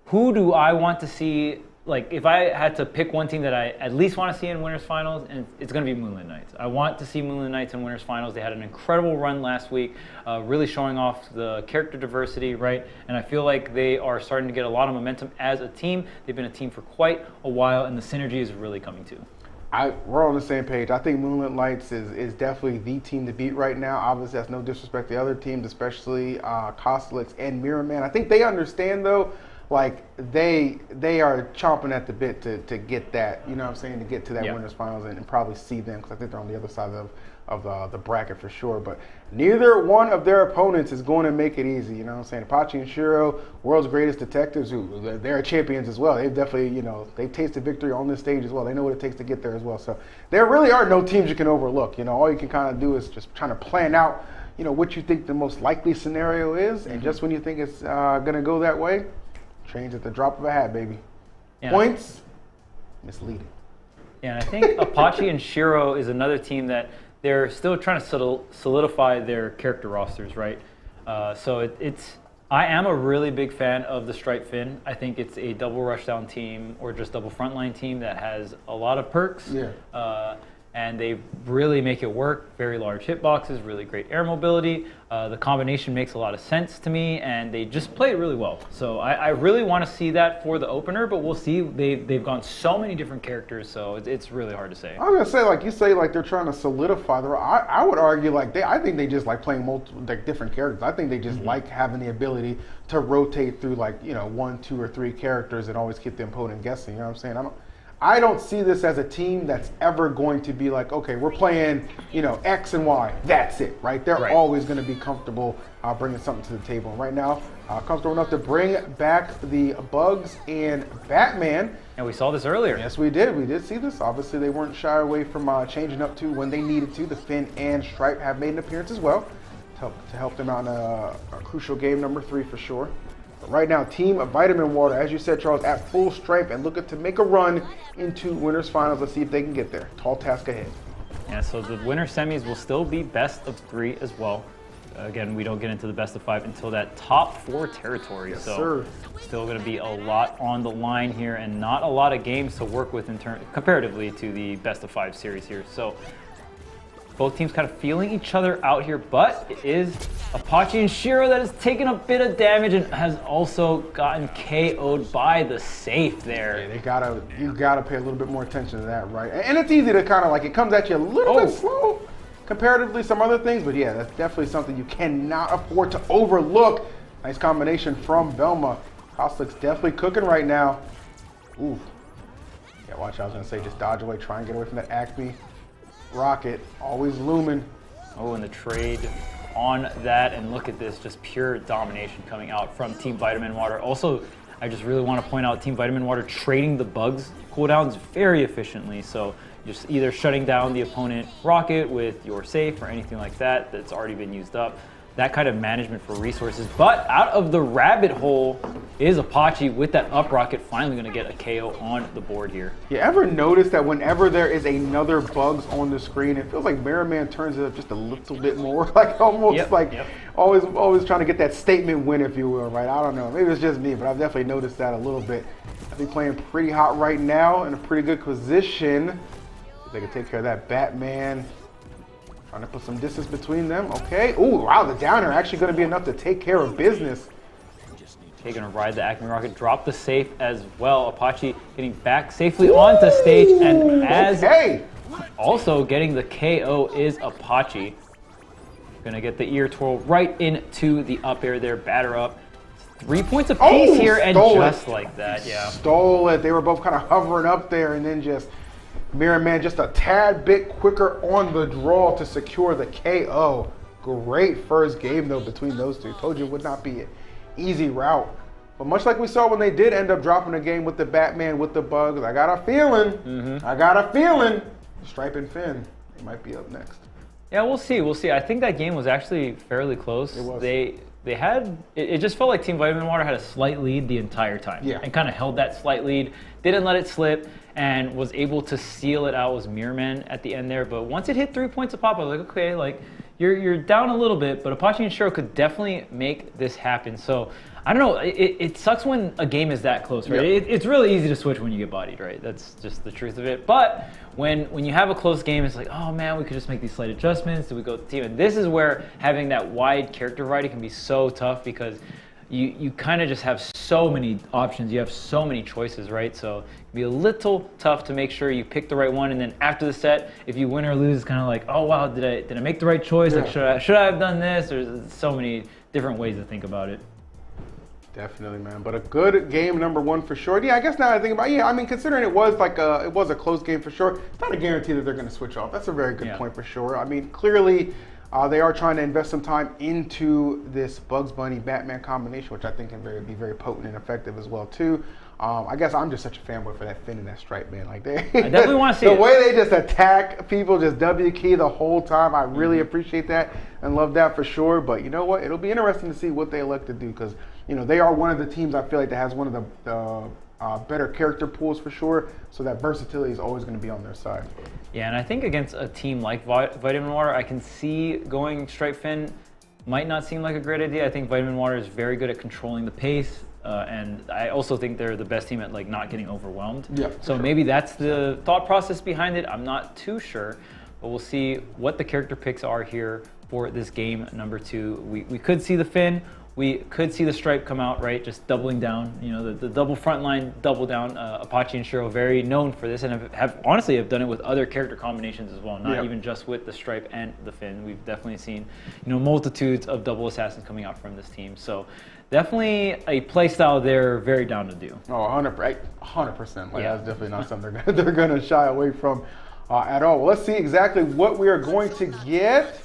Who do I want to see? Like, if I had to pick one team that I at least want to see in winners finals, and it's going to be Moonlit Knights. I want to see Moonlit Knights in winners finals. They had an incredible run last week, really showing off the character diversity, right? And I feel like they are starting to get a lot of momentum as a team. They've been a team for quite a while, and the synergy is really coming too. We're on the same page. I think Moonlit Knights is definitely the team to beat right now. Obviously, that's no disrespect to the other teams, especially Kostelix and Mirror Man. I think they understand, though, like they are chomping at the bit to get that, you know what I'm saying, to get to that winners finals and probably see them, because I think they're on the other side of the bracket for sure. But neither one of their opponents is going to make it easy, you know what I'm saying. Apache and Shiro, world's greatest detectives, who they're champions as well. They've definitely, you know, they've tasted victory on this stage as well. They know what it takes to get there as well. So there really are no teams you can overlook. You know, all you can kind of do is just trying to plan out, you know, what you think the most likely scenario is, and just when you think it's going to go that way, change at the drop of a hat, baby. Yeah. Points, misleading. Yeah, and I think Apache and Shiro is another team that they're still trying to solidify their character rosters, right? So I am a really big fan of the Stripe Fin. I think it's a double rushdown team or just double frontline team that has a lot of perks. Yeah. And they really make it work. Very large hitboxes, really great air mobility. The combination makes a lot of sense to me, and they just play it really well. So I really want to see that for the opener, but we'll see. They've gone so many different characters, so it's really hard to say. I was gonna say, like you say, like they're trying to solidify the. I would argue like I think they just like playing multiple, like different characters. I think they just like having the ability to rotate through, like, you know, 1, 2, or 3 characters and always keep the opponent guessing. You know what I'm saying? I don't see this as a team that's ever going to be like, okay, we're playing, you know, X and Y. That's it, right? They're always going to be comfortable bringing something to the table. And right now, comfortable enough to bring back the Bugs and Batman. And we saw this earlier. Yes, we did. We did see this. Obviously, they weren't shy away from changing up to when they needed to. The Finn and Stripe have made an appearance as well to help them out in a crucial game number 3 for sure. But right now, Team Vitamin Water, as you said, Charles, at full strength and looking to make a run into winners finals. Let's see if they can get there. Tall task ahead. Yeah, so the winner semis will still be best of 3 as well. Again, we don't get into the best of 5 until that top 4 territory. Yes, so sir. Still going to be a lot on the line here and not a lot of games to work with comparatively to the best of 5 series here. So both teams kind of feeling each other out here, but it is Apache and Shiro that has taken a bit of damage and has also gotten KO'd by the safe there. Yeah, you gotta pay a little bit more attention to that, right? And it's easy to kind of like, it comes at you a little bit slow comparatively some other things, but yeah, that's definitely something you cannot afford to overlook. Nice combination from Velma. Koslik's definitely cooking right now. Ooh. Yeah, watch, I was gonna say just dodge away, try and get away from that Acme rocket, always looming. Oh, and the trade on that, and look at this, just pure domination coming out from Team Vitamin Water. Also, I just really want to point out Team Vitamin Water trading the bugs cooldowns very efficiently. So just either shutting down the opponent rocket with your safe or anything like that that's already been used up. That kind of management for resources. But out of the rabbit hole is Apache with that up rocket finally going to get a KO on the board here. You ever notice that whenever there is another bugs on the screen, it feels like Mirror Man turns it up just a little bit more, like almost always trying to get that statement win, if you will, right? I don't know. Maybe it's just me, but I've definitely noticed that a little bit. I think playing pretty hot right now in a pretty good position. They can take care of that Batman. Trying to put some distance between them. Okay. Ooh, wow, the downer actually going to be enough to take care of business. Okay, going to ride the Acme rocket, drop the safe as well. Apache getting back safely onto stage, and also getting the KO is Apache. Going to get the ear twirl right into the up air there, batter up. 3 points apiece here, and just like that, yeah. Stole it. They were both kind of hovering up there, and then just Mirror Man just a tad bit quicker on the draw to secure the KO. Great first game, though, between those two. Told you it would not be an easy route. But much like we saw when they did end up dropping a game with the Batman, with the bugs, I got a feeling, Stripe and Finn, they might be up next. Yeah, we'll see. We'll see. I think that game was actually fairly close. It was. They had, it just felt like Team Vitamin Water had a slight lead the entire time. Yeah. And kind of held that slight lead, didn't let it slip, and was able to seal it out with Mirror Man at the end there. But once it hit 3 points a pop, I was like, okay, like you're down a little bit, but Apache and Shiro could definitely make this happen. So I don't know, it sucks when a game is that close, right? Yep. It's really easy to switch when you get bodied, right? That's just the truth of it. But when you have a close game, it's like, oh man, we could just make these slight adjustments. Do we go with the team? And this is where having that wide character variety can be so tough, because you kind of just have so many options. You have so many choices, right? So it can be a little tough to make sure you pick the right one. And then after the set, if you win or lose, it's kind of like, oh wow, did I make the right choice? Yeah. Like should I have done this? There's so many different ways to think about it. Definitely, man. But a good game, number one for sure. Yeah, I guess now I think about it, yeah, I mean, considering it was a close game for sure, it's not a guarantee that they're going to switch off. That's a very good point for sure. I mean, clearly they are trying to invest some time into this Bugs Bunny Batman combination, which I think can be very potent and effective as well too. I guess I'm just such a fanboy for that Finn and that Stripe, man. Like I definitely want to see the way they just attack people, just W key the whole time. I really appreciate that and love that for sure. But you know what? It'll be interesting to see what they elect to do because they are one of the teams I feel like that has one of the better character pools for sure. So that versatility is always going to be on their side. Yeah, and I think against a team like Vitamin Water, I can see going Stripe Finn might not seem like a great idea. I think Vitamin Water is very good at controlling the pace. And I also think they're the best team at like not getting overwhelmed. Yeah, so maybe that's the thought process behind it. I'm not too sure, but we'll see what the character picks are here for this game number 2. We could see the Finn, we could see the Stripe come out, right? Just doubling down, the double front line, double down. Apache and Shiro very known for this, and have honestly done it with other character combinations as well, not even just with the Stripe and the Finn. We've definitely seen multitudes of double assassins coming out from this team. So definitely a play style they're very down to do. Oh, 100%. Like, that's definitely not something they're going to shy away from at all. Well, let's see exactly what we are going to get.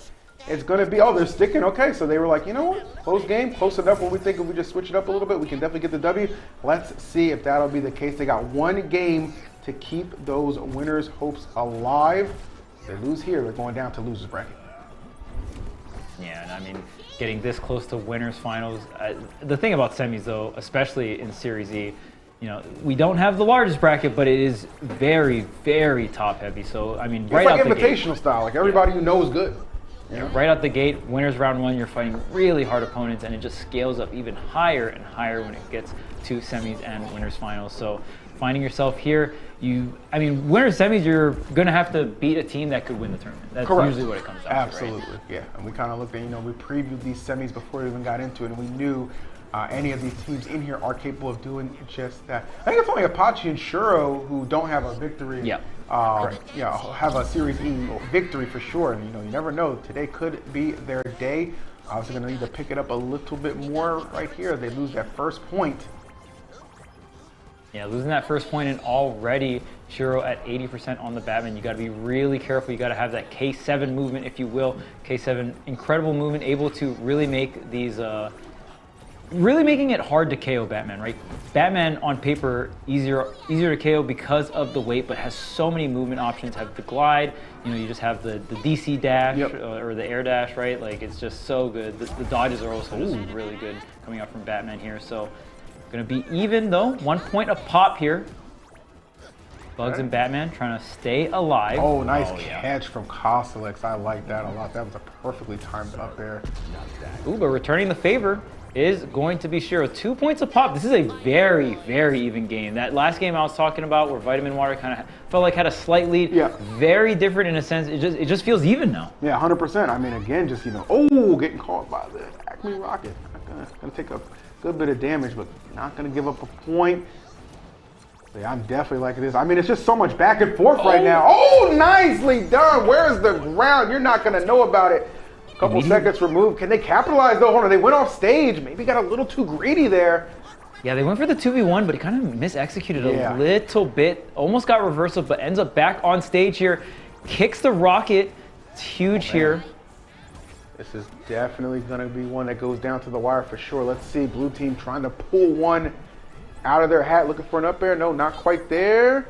It's going to be, they're sticking. Okay, so they were like, you know what? Close game, close enough where we think if we just switch it up a little bit, we can definitely get the W. Let's see if that'll be the case. They got one game to keep those winners' hopes alive. If they lose here, they're going down to losers bracket. Yeah, and I mean, getting this close to winners finals. The thing about semis, though, especially in Series E, we don't have the largest bracket, but it is very, very top heavy. So I mean, it's right like out the invitational gate, style. Like everybody you know is good. Right out the gate, winners round 1, you're fighting really hard opponents, and it just scales up even higher and higher when it gets to semis and winners finals. So finding yourself here, winners semis, you're going to have to beat a team that could win the tournament. That's usually what it comes down to. Absolutely, yeah. And we kind of looked at, we previewed these semis before we even got into it, and we knew any of these teams in here are capable of doing just that. I think it's only Apache and Shuro who don't have a victory. Have a Series E victory for sure. And you never know. Today could be their day. Obviously, going to need to pick it up a little bit more right here. They lose that first point. Yeah, losing that first point, and already Shuro at 80% on the Batman. You got to be really careful. You got to have that K7 movement, if you will. K7, incredible movement, able to really make these. Really making it hard to KO Batman, right? Batman on paper easier to KO because of the weight, but has so many movement options. Have the glide, you just have the DC dash or the air dash, right? Like it's just so good. The dodges are also just really good coming out from Batman here. So gonna be even though, 1 point of pop here. Bugs and Batman trying to stay alive. Oh, nice catch from Cosalex. I like that a lot. That was a perfectly timed up there. Ooh, but returning the favor is going to be Shiro. 2 points of pop. This is a very, very even game. That last game I was talking about where Vitamin Water kind of felt like had a slight lead. Yeah. Very different in a sense. It just feels even now. Yeah, 100%. I mean, again, just, getting caught by the Acme Rocket. Gonna take a good bit of damage, but not gonna give up a point. So yeah, I'm definitely liking this. I mean, it's just so much back and forth right now. Oh, nicely done. Where's the ground? You're not gonna know about it. Couple seconds removed. Can they capitalize though? Hold on, they went off stage. Maybe got a little too greedy there. Yeah, they went for the 2v1, but he kind of misexecuted a little bit. Almost got reversal, but ends up back on stage here. Kicks the rocket. It's huge here. This is definitely going to be one that goes down to the wire for sure. Let's see. Blue team trying to pull one out of their hat, looking for an up air. No, not quite there.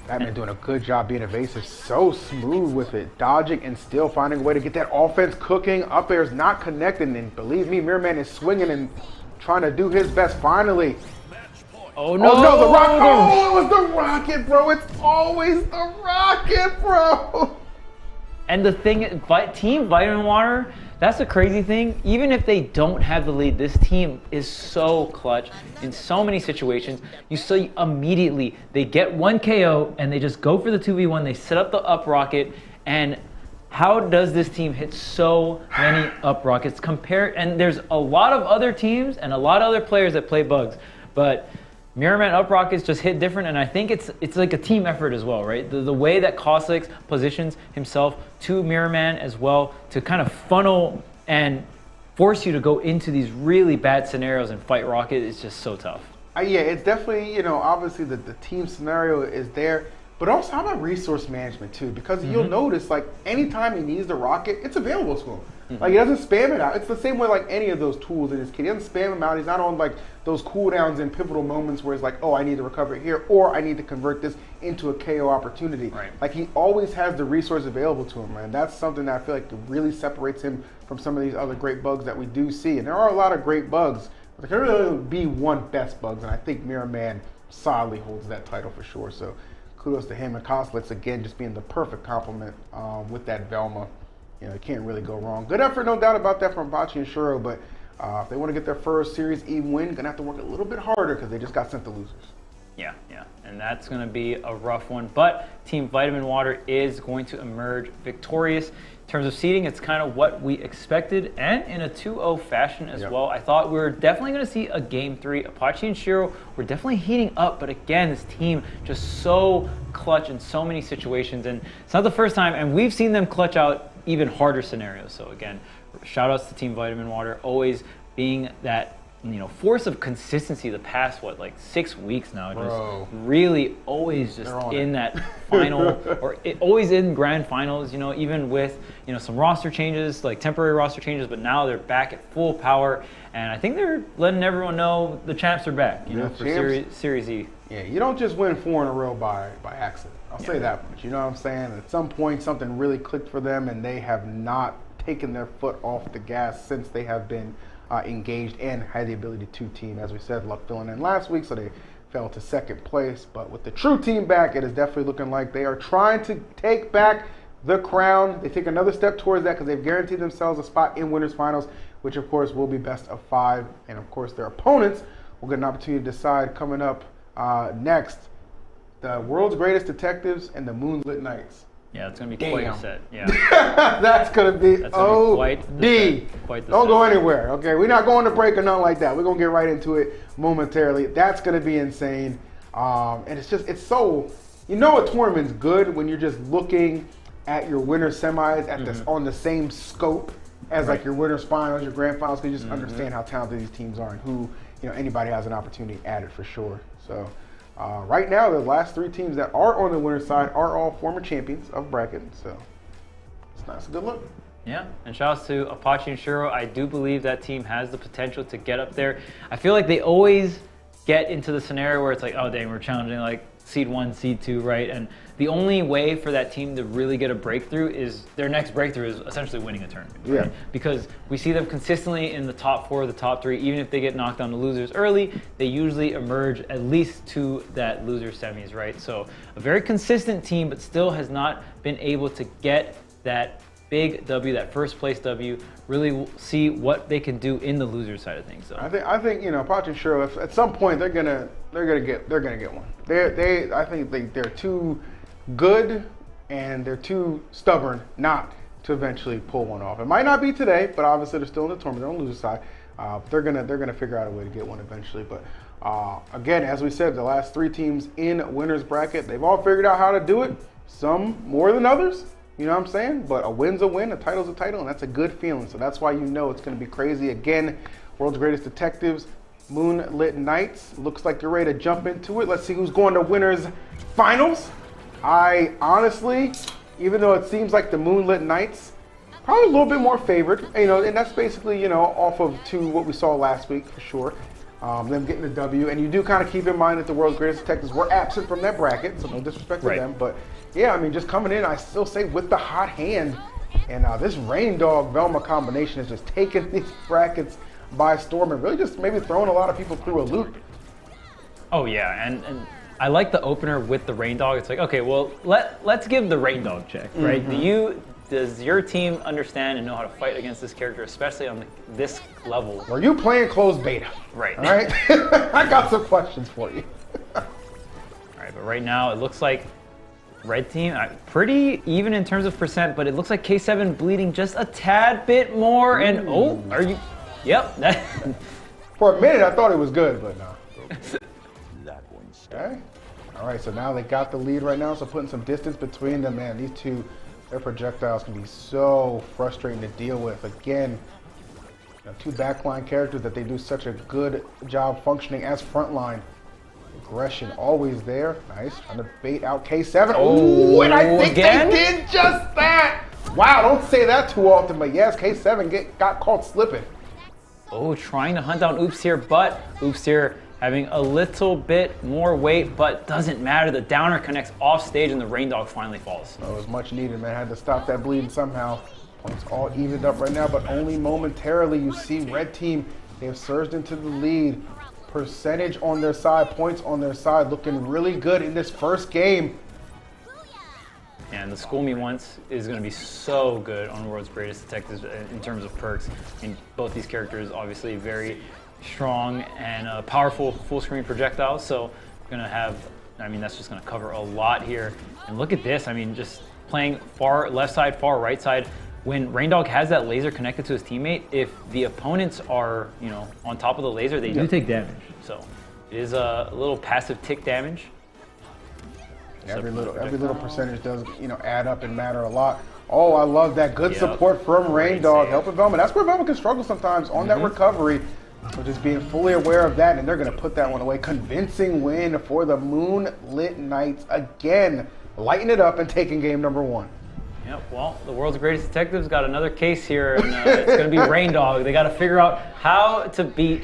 Batman doing a good job being evasive, so smooth with it, dodging and still finding a way to get that offense cooking. Up air's not connecting, and believe me, Mirrorman is swinging and trying to do his best finally. Oh no! Oh no, the rocket! Oh, it was the rocket, bro! It's always the rocket, bro! And the thing, Team Vitamin Water, that's the crazy thing. Even if they don't have the lead, this team is so clutch in so many situations. You see immediately, they get one KO and they just go for the 2v1. They set up the up rocket, and how does this team hit so many up rockets? And there's a lot of other teams and a lot of other players that play Bugs, but Mirrorman up rockets just hit different, and I think it's like a team effort as well, right? The way that Cosalex positions himself to Mirrorman as well to kind of funnel and force you to go into these really bad scenarios and fight Rocket is just so tough. Yeah, it's definitely, obviously the team scenario is there, but also how about resource management too? Because you'll notice, like, anytime he needs the Rocket, it's available to him. Like, he doesn't spam it out. It's the same way like any of those tools in his kit. He doesn't spam them out. He's not on like those cooldowns in pivotal moments where it's like, oh, I need to recover it here, or I need to convert this into a KO opportunity. Right. Like, he always has the resource available to him, man. That's something that I feel like really separates him from some of these other great bugs that we do see. And there are a lot of great bugs, but there can really only be one best bugs, and I think Mirror Man solidly holds that title for sure. So kudos to him, and Costlix again just being the perfect complement with that Velma. You can't really go wrong. Good effort, no doubt about that, from Apache and Shuro, but if they want to get their first Series E win, gonna have to work a little bit harder because they just got sent to losers. Yeah, and that's going to be a rough one. But Team Vitamin Water is going to emerge victorious. In terms of seeding, it's kind of what we expected, and in a 2-0 fashion as well. I thought we were definitely going to see a Game 3. Apache and Shuro were definitely heating up, but again, this team just so clutch in so many situations, and it's not the first time, and we've seen them clutch out even harder scenarios. So again, shout outs to Team Vitamin Water, always being that force of consistency the past 6 weeks now. Just really always just in that final or always in grand finals, even with some roster changes, like temporary roster changes, but now they're back at full power, and I think they're letting everyone know the champs are back, for Series E. Yeah, you don't just win 4 in a row by accident. I'll say that much. You know what I'm saying? At some point, something really clicked for them, and they have not taken their foot off the gas since they have been engaged and had the ability to team. As we said, Luck filling in last week, so they fell to second place. But with the true team back, it is definitely looking like they are trying to take back the crown. They take another step towards that because they've guaranteed themselves a spot in winners finals, which of course will be best of 5. And of course, their opponents will get an opportunity to decide coming up next. The world's greatest detectives and the Moonlit Knights. Yeah, it's going to be quite a set. Yeah. That's going to be OD. Don't go anywhere, okay? We're not going to break or nothing like that. We're going to get right into it momentarily. That's going to be insane. And it's so, a tournament's good when you're just looking at your winners semis at on the same scope as like your winners finals, your grand finals, because you just understand how talented these teams are and who, anybody has an opportunity at it for sure. So right now, the last 3 teams that are on the winner's side are all former champions of bracket, so it's a good look. Yeah, and shout out to Apache and Shuro. I do believe that team has the potential to get up there. I feel like they always get into the scenario where it's like, oh dang, we're challenging like seed 1, seed 2, right? And the only way for that team to really get a breakthrough is their next breakthrough is essentially winning a tournament. Right? Yeah. Because we see them consistently in the top 4, the top 3. Even if they get knocked down to losers early, they usually emerge at least to that loser semis, right? So a very consistent team, but still has not been able to get that big W, that first place W. Really see what they can do in the loser side of things. So I think Apache and Shuro, if at some point they're gonna get one. I think they're too good and they're too stubborn not to eventually pull one off. It might not be today, but obviously they're still in the tournament. They're on the loser side. They're gonna figure out a way to get one eventually. But again, as we said, the last 3 teams in winners bracket, they've all figured out how to do it. Some more than others. You know what I'm saying? But a win's a win, a title's a title, and that's a good feeling. So that's why it's going to be crazy. Again, world's greatest detectives, Moonlit Knights. Looks like you're ready to jump into it. Let's see who's going to winners finals. I honestly, even though it seems like the Moonlit Knights, probably a little bit more favored, and that's basically, off of what we saw last week for sure. Them getting the W, and you do kind of keep in mind that the world's greatest detectives were absent from that bracket, so no disrespect to them, but yeah, I mean, just coming in, I still say with the hot hand, and this Rain Dog Velma combination is just taking these brackets by storm and really just maybe throwing a lot of people through a loop. Oh yeah, and I like the opener with the Rain Dog. It's like, okay, well, let's give the Rain Dog check, right? Does your team understand and know how to fight against this character, especially on this level? Are you playing closed beta? Right. All right. I got some questions for you. All right, but right now it looks like red team pretty even in terms of percent, but it looks like K7 bleeding just a tad bit more. And are you? Yep. For a minute, I thought it was good, but no. Okay. All right, so now they got the lead right now, so putting some distance between them. Man, these two, their projectiles can be so frustrating to deal with. Again, two backline characters that they do such a good job functioning as frontline. Aggression always there. Nice. Trying to bait out K7. Oh, and I think again? they did just that. Wow, don't say that too often, but yes, K7 got caught slipping. Oh, trying to hunt down Oops here, but Oops here having a little bit more weight, but doesn't matter. The downer connects off stage and the Rain Dog finally falls. Oh, it was much needed, man. Had to stop that bleeding somehow. Points all evened up right now, but only momentarily. You see Red Team, they have surged into the lead. Percentage on their side, points on their side, looking really good in this first game. And the School Me Once is going to be so good on World's Greatest Detectives in terms of perks. I mean, both these characters obviously very strong and powerful full screen projectiles. So going to have, I mean, that's just going to cover a lot here. And look at this. I mean, just playing far left side, far right side. When Rain Dog has that laser connected to his teammate, if the opponents are, you know, on top of the laser, they do take damage. So it is a little passive tick damage. Every little percentage does, you know, add up and matter a lot. Oh, I love that. Good support from Rain Dog, helping Velma. That's where Velma can struggle sometimes on that recovery. So just being fully aware of that, and they're going to put that one away. Convincing win for the Moonlit Knights again, lighting it up and taking game number 1. Yep, well, the World's Greatest Detectives got another case here, and it's going to be Rain Dog. They got to figure out how to beat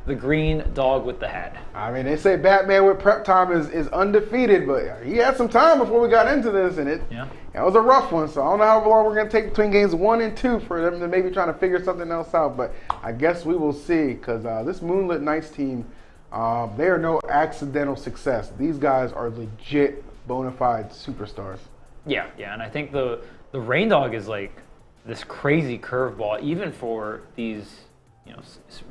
the green dog with the hat. I mean, they say Batman with prep time is undefeated, but he had some time before we got into this, and it was a rough one. So I don't know how long we're going to take between games 1 and 2 for them to maybe trying to figure something else out, but I guess we will see, because this Moonlit Knights team, they are no accidental success. These guys are legit bona fide superstars. Yeah, and I think the Rain Dog is like this crazy curveball, even for these, you know,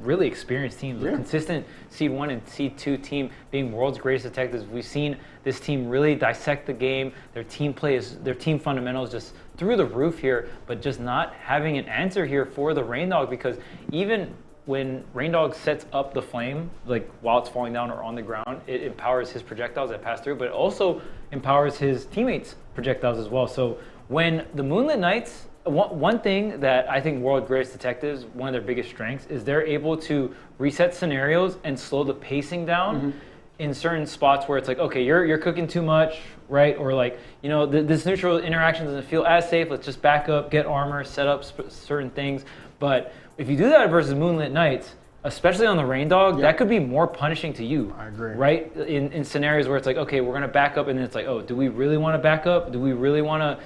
really experienced teams. A consistent Seed 1 and Seed 2 team being World's Greatest Detectives. We've seen this team really dissect the game. Their team fundamentals just through the roof here, but just not having an answer here for the Rain Dog, because even when Rain Dog sets up the flame, like while it's falling down or on the ground, it empowers his projectiles that pass through, but it also empowers his teammates' projectiles as well. So when the Moonlit Knights, one thing that I think World Greatest Detectives, one of their biggest strengths, is they're able to reset scenarios and slow the pacing down in certain spots where it's like, okay, you're cooking too much, right? Or like, you know, this neutral interaction doesn't feel as safe. Let's just back up, get armor, set up certain things. But if you do that versus Moonlit Knights, especially on the Rain Dog, that could be more punishing to you. I agree. Right? In scenarios where it's like, okay, we're going to back up, and then it's like, oh, do we really want to back up? Do we really want to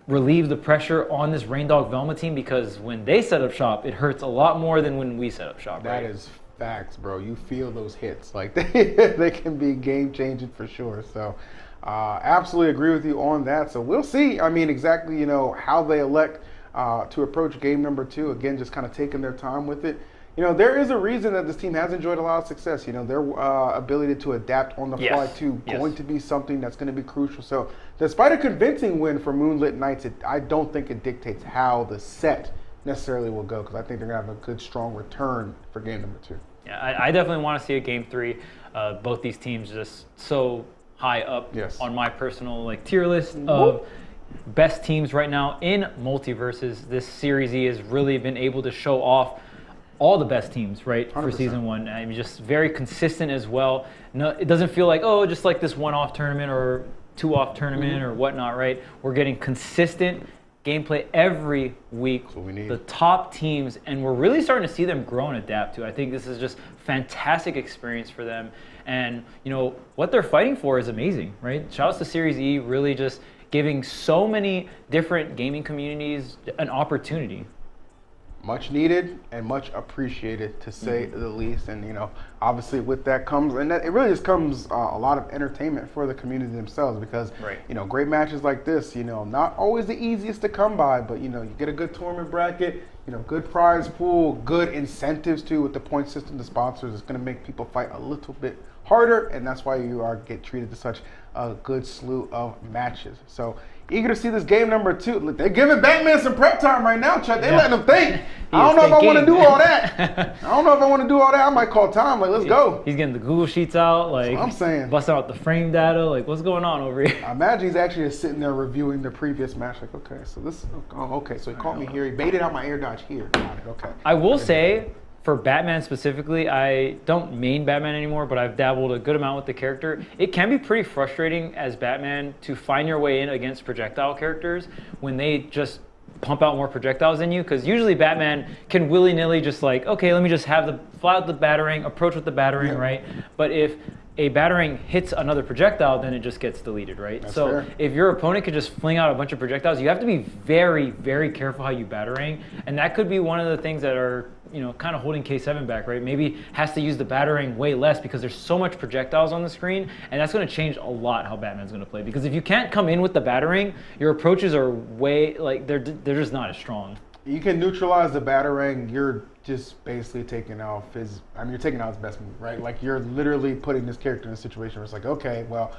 relieve the pressure on this Rain Dog Velma team? Because when they set up shop, it hurts a lot more than when we set up shop. That is facts, bro. You feel those hits. Like, they can be game-changing for sure. So, absolutely agree with you on that. So, we'll see, I mean, exactly, you know, how they elect to approach game number 2. Again, just kind of taking their time with it. You know, there is a reason that this team has enjoyed a lot of success. You know, their ability to adapt on the fly, too, going to be something that's going to be crucial. So, despite a convincing win for Moonlit Knights, I don't think it dictates how the set necessarily will go, because I think they're going to have a good, strong return for game number 2. Yeah, I definitely want to see a game 3. Both these teams just so high up on my personal tier list of best teams right now in MultiVersus. This Series E has really been able to show off all the best teams, right, 100%. For season 1. I mean, just very consistent as well. No, it doesn't feel like, oh, just like this one-off tournament or two-off tournament or whatnot, right? We're getting consistent gameplay every week. That's what we need. The top teams, and we're really starting to see them grow and adapt to. I think this is just fantastic experience for them. And, you know, what they're fighting for is amazing, right? Shout out to Series E, really just giving so many different gaming communities an opportunity. Much needed and much appreciated, to say the least. And, you know, obviously with that comes, and that, it really just comes a lot of entertainment for the community themselves, because, you know, great matches like this, you know, not always the easiest to come by, but, you know, you get a good tournament bracket, you know, good prize pool, good incentives too with the point system, the sponsors. It's going to make people fight a little bit harder, and that's why you get treated to such a good slew of matches. So Eager to see this game number 2. Look, they're giving Batman some prep time right now, Chad. They're letting him think. I don't know if I want to do all that. I might call Tom. Like, let's go. He's getting the Google Sheets out. Like, I'm saying. Busting out the frame data. Like, what's going on over here? I imagine he's actually just sitting there reviewing the previous match. Like, okay, so this. Oh, okay, so he caught me here. He baited out my air dodge here. Got it. Okay. I will say, for Batman specifically, I don't main Batman anymore, but I've dabbled a good amount with the character. It can be pretty frustrating as Batman to find your way in against projectile characters when they just pump out more projectiles than you, because usually Batman can willy-nilly just like, okay, let me just fly out the batarang, approach with the batarang, right? But if a batarang hits another projectile, then it just gets deleted, right? That's so fair. if your opponent could just fling out a bunch of projectiles, you have to be very, very careful how you batarang, and that could be one of the things that are, you know, kind of holding K7 back, right? Maybe has to use the batarang way less because there's so much projectiles on the screen, and that's going to change a lot how Batman's going to play. Because if you can't come in with the batarang, your approaches are way, like, they're just not as strong. You can neutralize the batarang. You're just basically taking off you're taking out his best move, right? Like, you're literally putting this character in a situation where it's like, okay, well,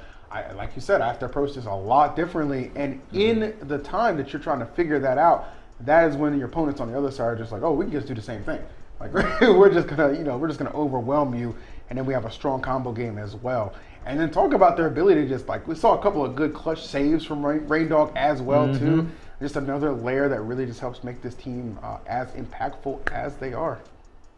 like you said, I have to approach this a lot differently. And in the time that you're trying to figure that out, that is when your opponents on the other side are just like, oh, we can just do the same thing. Like, we're just gonna overwhelm you, and then we have a strong combo game as well. And then talk about their ability to just, like, we saw a couple of good clutch saves from Rain Dog as well too. Just another layer that really just helps make this team as impactful as they are.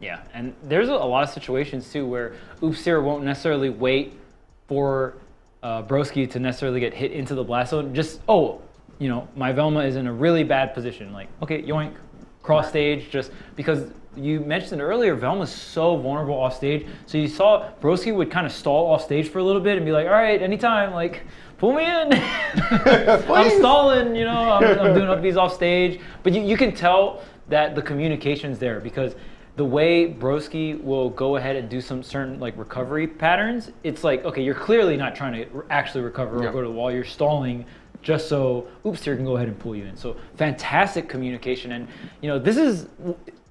Yeah, and there's a lot of situations too where Oopsier won't necessarily wait for Broski to necessarily get hit into the blast zone. Just, you know, my Velma is in a really bad position. Like, okay, yoink, cross stage, just because you mentioned earlier, Velma's so vulnerable off stage. So you saw Broski would kind of stall off stage for a little bit and be like, all right, anytime, like, pull me in. I'm stalling, you know, I'm doing up these off stage. But you can tell that the communication's there, because the way Broski will go ahead and do some certain, like, recovery patterns, it's like, okay, you're clearly not trying to actually recover or go to the wall. You're stalling just so Oopsier can go ahead and pull you in. So fantastic communication. And, you know, this is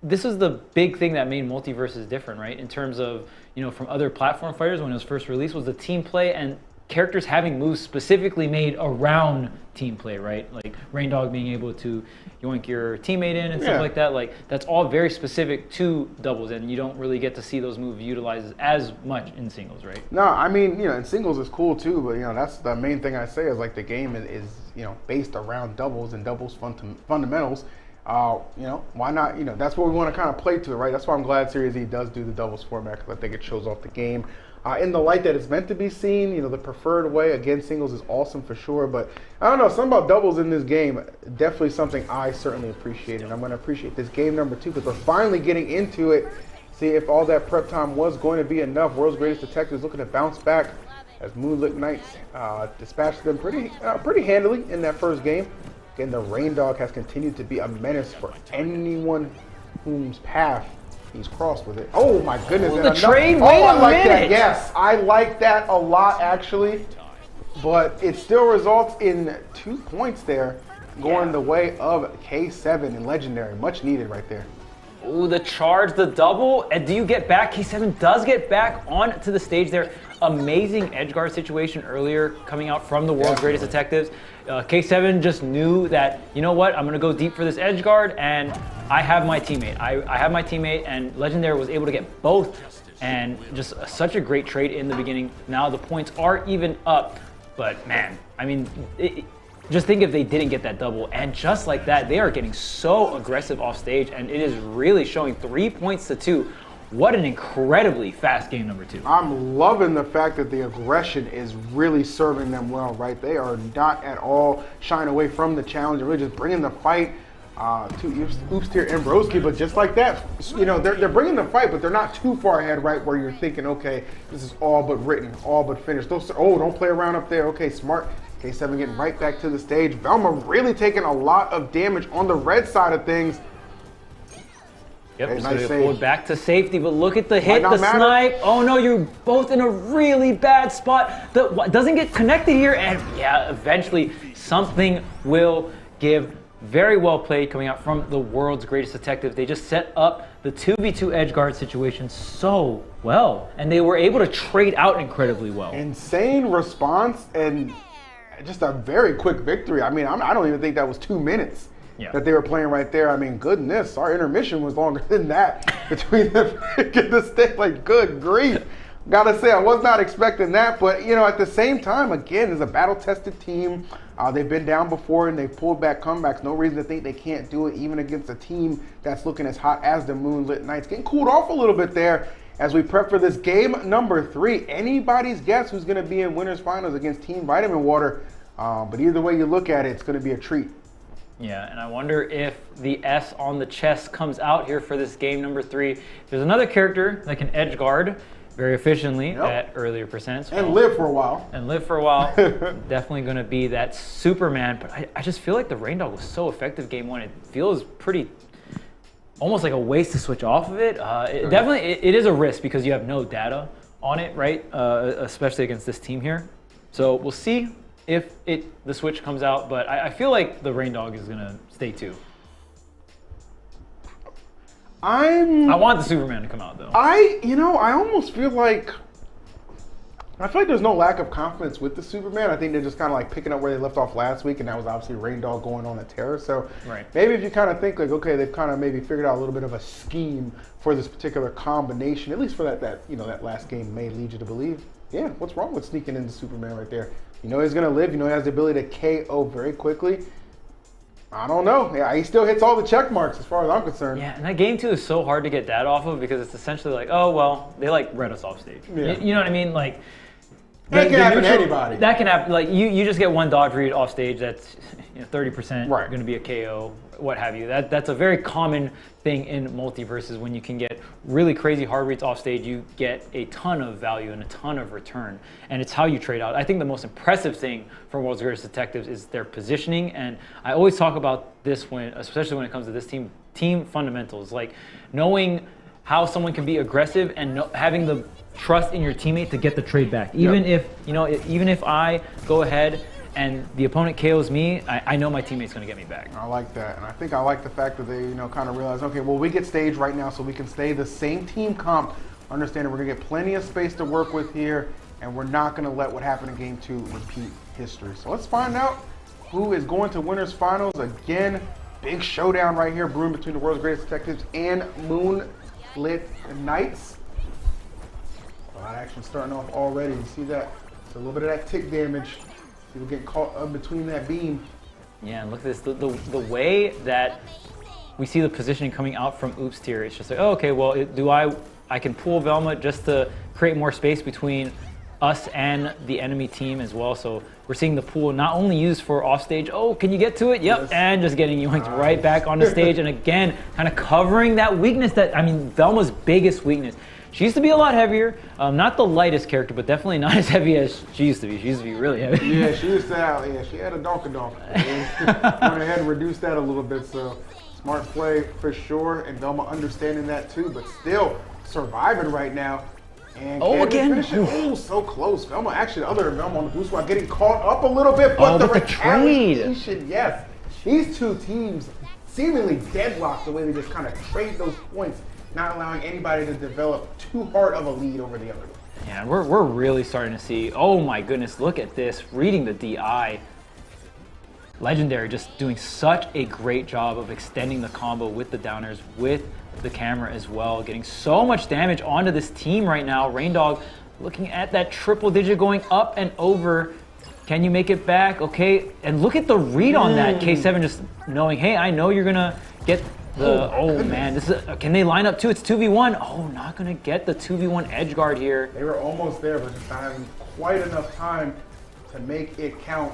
the big thing that made MultiVersus different, right? In terms of, you know, from other platform fighters when it was first released, was the team play and characters having moves specifically made around team play, right? Like Rain Dog being able to yoink your teammate in and stuff like that. Like, that's all very specific to doubles, and you don't really get to see those moves utilized as much in singles, right? No, I mean, you know, in singles is cool too, but, you know, that's the main thing I say is, like, the game is you know, based around doubles and doubles fundamentals. You know, why not? You know, that's what we want to kind of play to it, right? That's why I'm glad Series E does do the doubles format, because I think it shows off the game in the light that it's meant to be seen. You know, the preferred way. Again, singles is awesome for sure, but I don't know, something about doubles in this game, definitely something I certainly appreciate, and I'm going to appreciate this game number 2 because we're finally getting into it. See if all that prep time was going to be enough. World's Greatest Detectives looking to bounce back as Moonlit Knights dispatched them pretty handily in that first game. Again, the Rain Dog has continued to be a menace for anyone whose path he's crossed with it. Oh my goodness. Oh, the trade, wait a like minute. That. Yes, I like that a lot actually. But it still results in 2 points there going the way of K7 and Legendary. Much needed right there. Ooh, the charge, the double. And do you get back? K7 does get back onto the stage there. Amazing edge guard situation earlier coming out from the World's Greatest Detectives. K7 just knew that, you know what, I'm going to go deep for this edge guard, and I have my teammate. I have my teammate, and Legendary was able to get both, and just such a great trade in the beginning. Now the points are even up, but man, I mean, just think if they didn't get that double, and just like that, they are getting so aggressive off stage, and it is really showing 3 points to 2. What an incredibly fast game number 2. I'm loving the fact that the aggression is really serving them well, right? They are not at all shying away from the challenge. They're really just bringing the fight to Oopsier and Broski, but just like that, you know, they're bringing the fight, but they're not too far ahead, right, where you're thinking, okay, this is all but written, all but finished. Don't play around up there. Okay, smart. K7 getting right back to the stage. Velma really taking a lot of damage on the red side of things. Yep, Hey, so nice they save. pulled back to safety, but look at the hit, not the matter. snipe. Oh no, you're both in a really bad spot. Doesn't get connected here, and yeah, eventually something will give. Very well played coming out from the World's Greatest Detective. They just set up the 2v2 edge guard situation so well, and they were able to trade out incredibly well. Insane response, and just a very quick victory. I mean, I don't even think that was 2 minutes that they were playing right there. I mean, goodness, our intermission was longer than that between them and the state. Like, good grief. Gotta say, I was not expecting that, but at the same time, again, it's a battle-tested team. They've been down before and they've pulled back comebacks. No reason to think they can't do it, even against a team that's looking as hot as the Moonlit Knights. Getting cooled off a little bit there as we prep for this game number 3. Anybody's guess who's going to be in winners finals against Team Vitamin Water. But either way you look at it, it's going to be a treat. Yeah, and I wonder if the S on the chest comes out here for this game number 3. There's another character that can edge guard very efficiently at earlier percents. And live for a while. Definitely going to be that Superman. But I just feel like the Rain Dog was so effective game 1. It feels pretty, almost like a waste to switch off of it. It is a risk because you have no data on it, right? Especially against this team here. So we'll see if the switch comes out. But I feel like the Rain Dog is going to stay 2. I want the Superman to come out though. I almost feel like there's no lack of confidence with the Superman. I think they're just kind of like picking up where they left off last week, and that was obviously Rain Dog going on at Terror. So maybe if you kind of think like, okay, they've kind of maybe figured out a little bit of a scheme for this particular combination, at least for that last game may lead you to believe, yeah, what's wrong with sneaking into Superman right there? He's going to live. He has the ability to KO very quickly. I don't know. Yeah, he still hits all the check marks as far as I'm concerned. Yeah, and that game 2 is so hard to get that off of because it's essentially like, oh, well, they like read us off stage. Yeah. You know what I mean? Like, that can happen to anybody. That can happen. Like, you just get one dodge read off stage that's 30% going to be a KO, what have you. That's a very common thing in MultiVersus. When you can get really crazy hard reads off stage, you get a ton of value and a ton of return. And it's how you trade out. I think the most impressive thing for World's Greatest Detectives is their positioning. And I always talk about this especially when it comes to this team fundamentals, like knowing how someone can be aggressive and having the trust in your teammate to get the trade back. Even if I go ahead and the opponent KOs me, I know my teammate's going to get me back. I like that. And I think I like the fact that they, kind of realize, okay, well, we get staged right now so we can stay the same team comp, understanding we're going to get plenty of space to work with here, and we're not going to let what happened in game 2 repeat history. So let's find out who is going to winners finals. Again, big showdown right here brewing between the World's Greatest Detectives and Moonlit Knights. A lot of action starting off already. You see that? It's a little bit of that tick damage. People get caught up between that beam. Yeah, and look at this. The way that we see the positioning coming out from Oops tier, it's just like, oh, okay, well, I can pull Velma just to create more space between us and the enemy team as well. So we're seeing the pool not only used for offstage, oh, can you get to it? Yep, yes. And just getting yoinked right back on the stage. And again, kind of covering that weakness Velma's biggest weakness. She used to be a lot heavier, not the lightest character, but definitely not as heavy as she used to be. She used to be really heavy. Yeah, she used to have, she had a donkey. Went ahead and reduced that a little bit, so smart play for sure, and Velma understanding that too, but still surviving right now. And again. Oh, so close. Velma, actually, the other Velma on the boost squad getting caught up a little bit, but the retaliation, yes. These two teams seemingly deadlocked the way they just kind of trade those points, not allowing anybody to develop too hard of a lead over the other. Yeah, we're really starting to see, oh my goodness, look at this, reading the DI. Legendary just doing such a great job of extending the combo with the downers, with the camera as well, getting so much damage onto this team right now. Rain Dog looking at that triple digit going up and over. Can you make it back? Okay, and look at the read on that. K7 just knowing, hey, I know you're gonna get the, oh man, this is, can they line up too? It's 2v1. Oh, not gonna get the 2v1 edge guard here. They were almost there, but just not having quite enough time to make it count.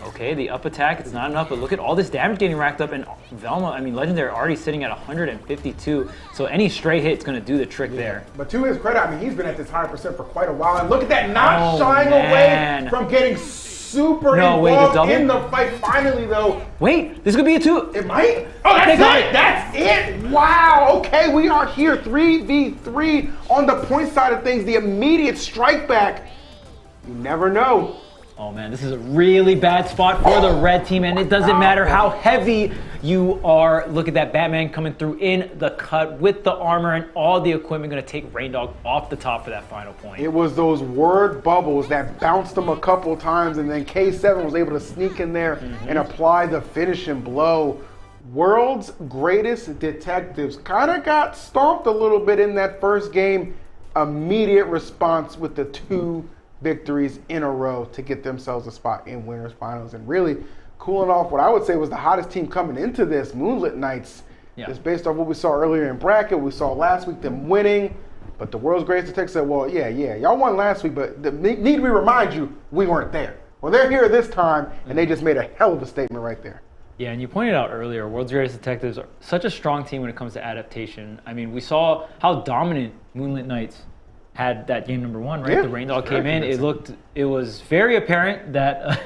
Okay, the up attack, it's not enough, but look at all this damage getting racked up, and Velma, Legendary already sitting at 152, so any stray hit is going to do the trick there. But to his credit, he's been at this higher percent for quite a while, and look at that, not shying away from getting super involved in the fight. Finally, though. Wait, this could be a 2. It might. Oh, that's it. That's it. Wow. Okay, we are here 3v3 on the point side of things. The immediate strike back. You never know. Oh man, this is a really bad spot for the red team, and it doesn't matter how heavy you are. Look at that Batman coming through in the cut with the armor and all the equipment, going to take Raindog off the top for that final point. It was those word bubbles that bounced him a couple times, and then K7 was able to sneak in there and apply the finishing blow. World's greatest detectives kind of got stomped a little bit in that first game. Immediate response with the 2 victories in a row to get themselves a spot in winners finals, and really cooling off what I would say was the hottest team coming into this, Moonlit Knights. Just based off what we saw earlier in bracket, we saw last week them winning, but the world's greatest detective said, well, yeah, y'all won last week, but need we remind you, we weren't there. Well, they're here this time, and they just made a hell of a statement right there. Yeah, and you pointed out earlier, World's Greatest Detectives are such a strong team when it comes to adaptation. I mean, we saw how dominant Moonlit Knights had that game number 1, right? Yeah, the Raindog came in. It was very apparent that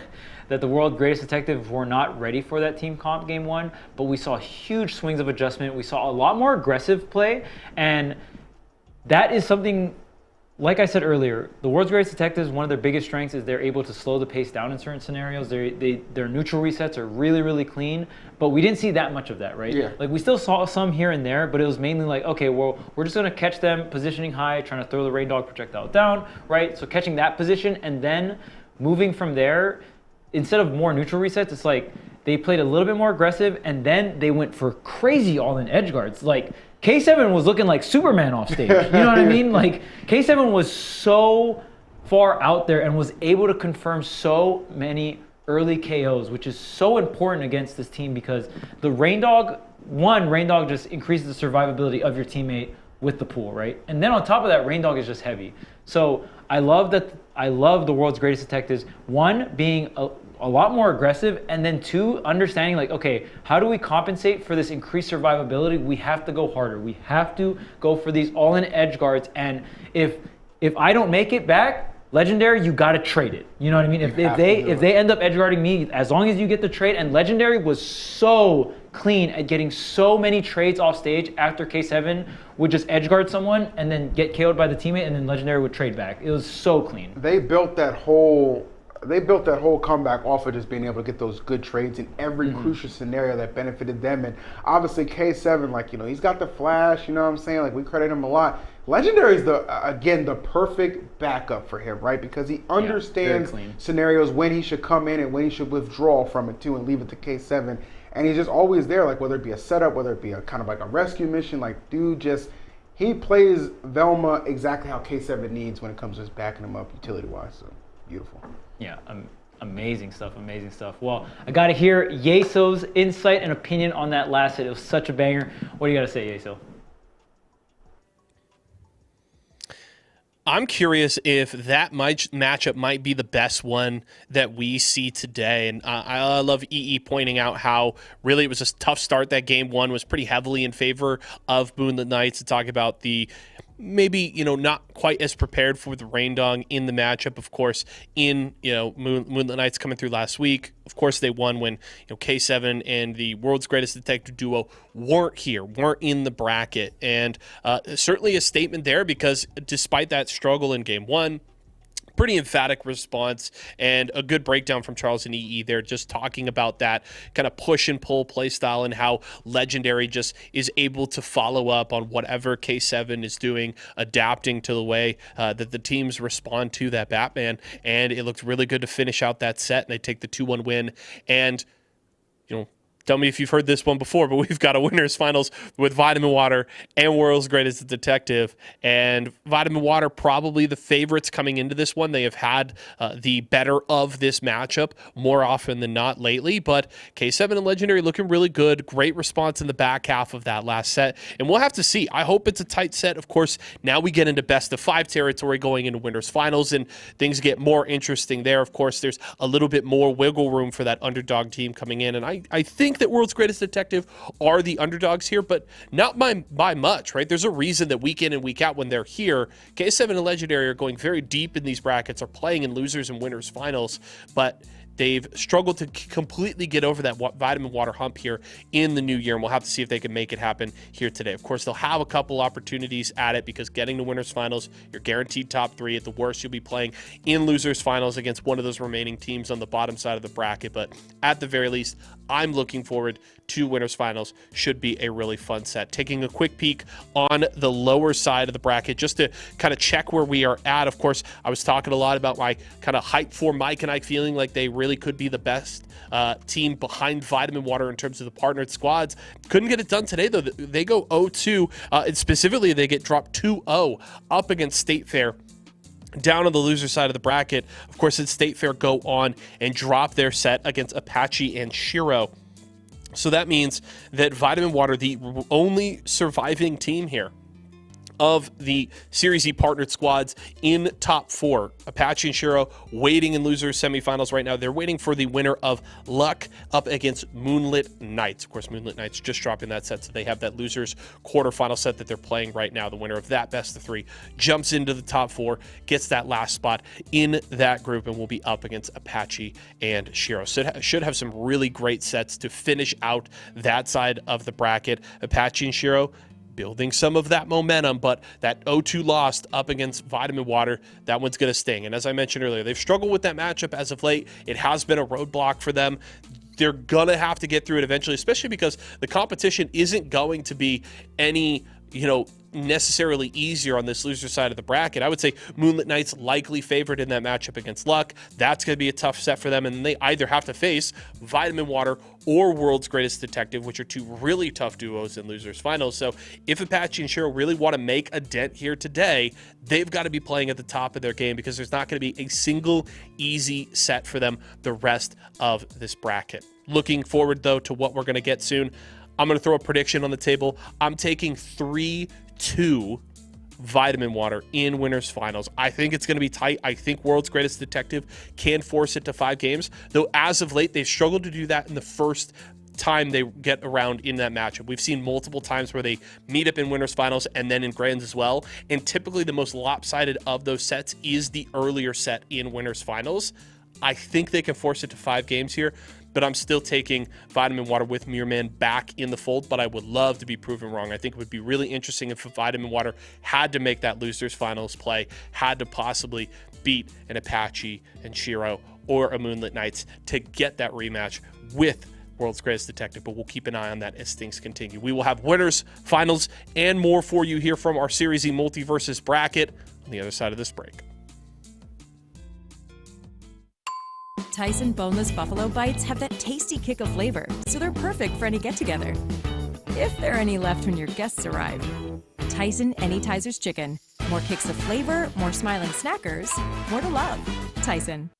that the World's Greatest Detectives were not ready for that team comp game 1, but we saw huge swings of adjustment. We saw a lot more aggressive play, and that is something. Like I said earlier, the World's Greatest Detectives, one of their biggest strengths is they're able to slow the pace down in certain scenarios. Their neutral resets are really, really clean, but we didn't see that much of that, right? Yeah. Like we still saw some here and there, but it was mainly like, okay, well, we're just gonna catch them positioning high, trying to throw the Raindog projectile down, right? So catching that position and then moving from there, instead of more neutral resets, it's like they played a little bit more aggressive and then they went for crazy all-in edge guards. Like, K7 was looking like Superman off stage. You know what I mean? Like, K7 was so far out there and was able to confirm so many early KOs, which is so important against this team because the Raindog just increases the survivability of your teammate with the pool, right? And then on top of that, Raindog is just heavy. So I love the World's Greatest Detectives, 1, being a lot more aggressive, and then 2, understanding like, okay, how do we compensate for this increased survivability? We have to go harder. We have to go for these all-in edge guards, and if I don't make it back, Legendary, you gotta trade it. You know what I mean? If they end up edge guarding me, as long as you get the trade, and Legendary was so clean at getting so many trades off stage after K7 would just edge guard someone and then get KO'd by the teammate, and then Legendary would trade back. It was so clean. They built that whole comeback off of just being able to get those good trades in every crucial scenario that benefited them. And obviously K7, like, he's got the flash, you know what I'm saying? Like, we credit him a lot. Legendary is the perfect backup for him, right? Because he understands scenarios when he should come in and when he should withdraw from it too and leave it to K7. And he's just always there, like whether it be a setup, whether it be a kind of like a rescue mission, like dude he plays Velma exactly how K7 needs when it comes to just backing him up utility-wise. So beautiful. Yeah, amazing stuff, amazing stuff. Well, I got to hear Yeso's insight and opinion on that last hit. It was such a banger. What do you got to say, Yeso? I'm curious if that matchup might be the best one that we see today. And I love EE pointing out how really it was a tough start. That game 1 was pretty heavily in favor of Moonlit Knights, to talk about the maybe, not quite as prepared for the Raindog in the matchup. Of course, in, Moonlit Knights coming through last week, of course they won when, K7 and the World's Greatest Detective duo weren't in the bracket. And certainly a statement there, because despite that struggle in game 1, pretty emphatic response and a good breakdown from Charles and EE there, just talking about that kind of push and pull play style and how Legendary just is able to follow up on whatever K7 is doing, adapting to the way that the teams respond to that Batman. And it looked really good to finish out that set, and they take the 2-1 win. And, tell me if you've heard this one before, but we've got a winners finals with Vitamin Water and World's Greatest Detective. And Vitamin Water probably the favorites coming into this one. They have had the better of this matchup more often than not lately. But K7 and Legendary looking really good. Great response in the back half of that last set. And we'll have to see. I hope it's a tight set. Of course, now we get into best of 5 territory going into winners finals, and things get more interesting there. Of course, there's a little bit more wiggle room for that underdog team coming in. And I think that World's Greatest Detective are the underdogs here, but not by much, right? There's a reason that week in and week out when they're here, K7 and Legendary are going very deep in these brackets, are playing in losers and winners finals, but they've struggled to completely get over that vitamin water hump here in the new year, and we'll have to see if they can make it happen here today. Of course, they'll have a couple opportunities at it because getting to winners finals, you're guaranteed top 3. At the worst, you'll be playing in losers finals against one of those remaining teams on the bottom side of the bracket. But at the very least, I'm looking forward to winners finals. Should be a really fun set. Taking a quick peek on the lower side of the bracket just to kind of check where we are at. Of course, I was talking a lot about my kind of hype for Mike and I feeling like they really could be the best team behind Vitamin Water in terms of the partnered squads. Couldn't get it done today, though. They go 0-2, and specifically they get dropped 2-0 up against State Fair. Down on the loser side of the bracket, of course, did State Fair go on and drop their set against Apache and Shiro. So that means that Vitamin Water, the only surviving team here of the Series E partnered squads in top 4. Apache and Shiro waiting in losers semifinals right now. They're waiting for the winner of Luck up against Moonlit Knights. Of course, Moonlit Knights just dropping that set, so they have that losers quarterfinal set that they're playing right now. The winner of that best of 3 jumps into the top 4, gets that last spot in that group, and will be up against Apache and Shiro. So it should have some really great sets to finish out that side of the bracket. Apache and Shiro building some of that momentum, but that 0-2 loss up against Vitamin Water, that one's going to sting. And as I mentioned earlier, they've struggled with that matchup as of late. It has been a roadblock for them. They're going to have to get through it eventually, especially because the competition isn't going to be any, necessarily easier on this loser side of the bracket. I would say Moonlit Knights likely favored in that matchup against Luck. That's going to be a tough set for them, and they either have to face Vitamin Water or World's Greatest Detective, which are 2 really tough duos in losers finals. So if Apache and Shiro really want to make a dent here today, they've got to be playing at the top of their game, because there's not going to be a single easy set for them the rest of this bracket. Looking forward, though, to what we're going to get soon. I'm going to throw a prediction on the table. I'm taking 3-2 Vitamin Water in winners finals. I think it's going to be tight. I think World's Greatest Detective can force it to 5 games, though as of late, they've struggled to do that in the first time they get around in that matchup. We've seen multiple times where they meet up in winners finals and then in grands as well, and typically the most lopsided of those sets is the earlier set in winners finals. I think they can force it to 5 games here, but I'm still taking Vitamin Water with Mirman back in the fold, but I would love to be proven wrong. I think it would be really interesting if Vitamin Water had to make that losers finals play, had to possibly beat an Apache and Shiro or a Moonlit Knights to get that rematch with World's Greatest Detective, but we'll keep an eye on that as things continue. We will have winners, finals, and more for you here from our Series E MultiVersus bracket on the other side of this break. Tyson boneless buffalo bites have that tasty kick of flavor, so they're perfect for any get-together. If there are any left when your guests arrive. Tyson Anytizers Chicken. More kicks of flavor, more smiling snackers, more to love. Tyson.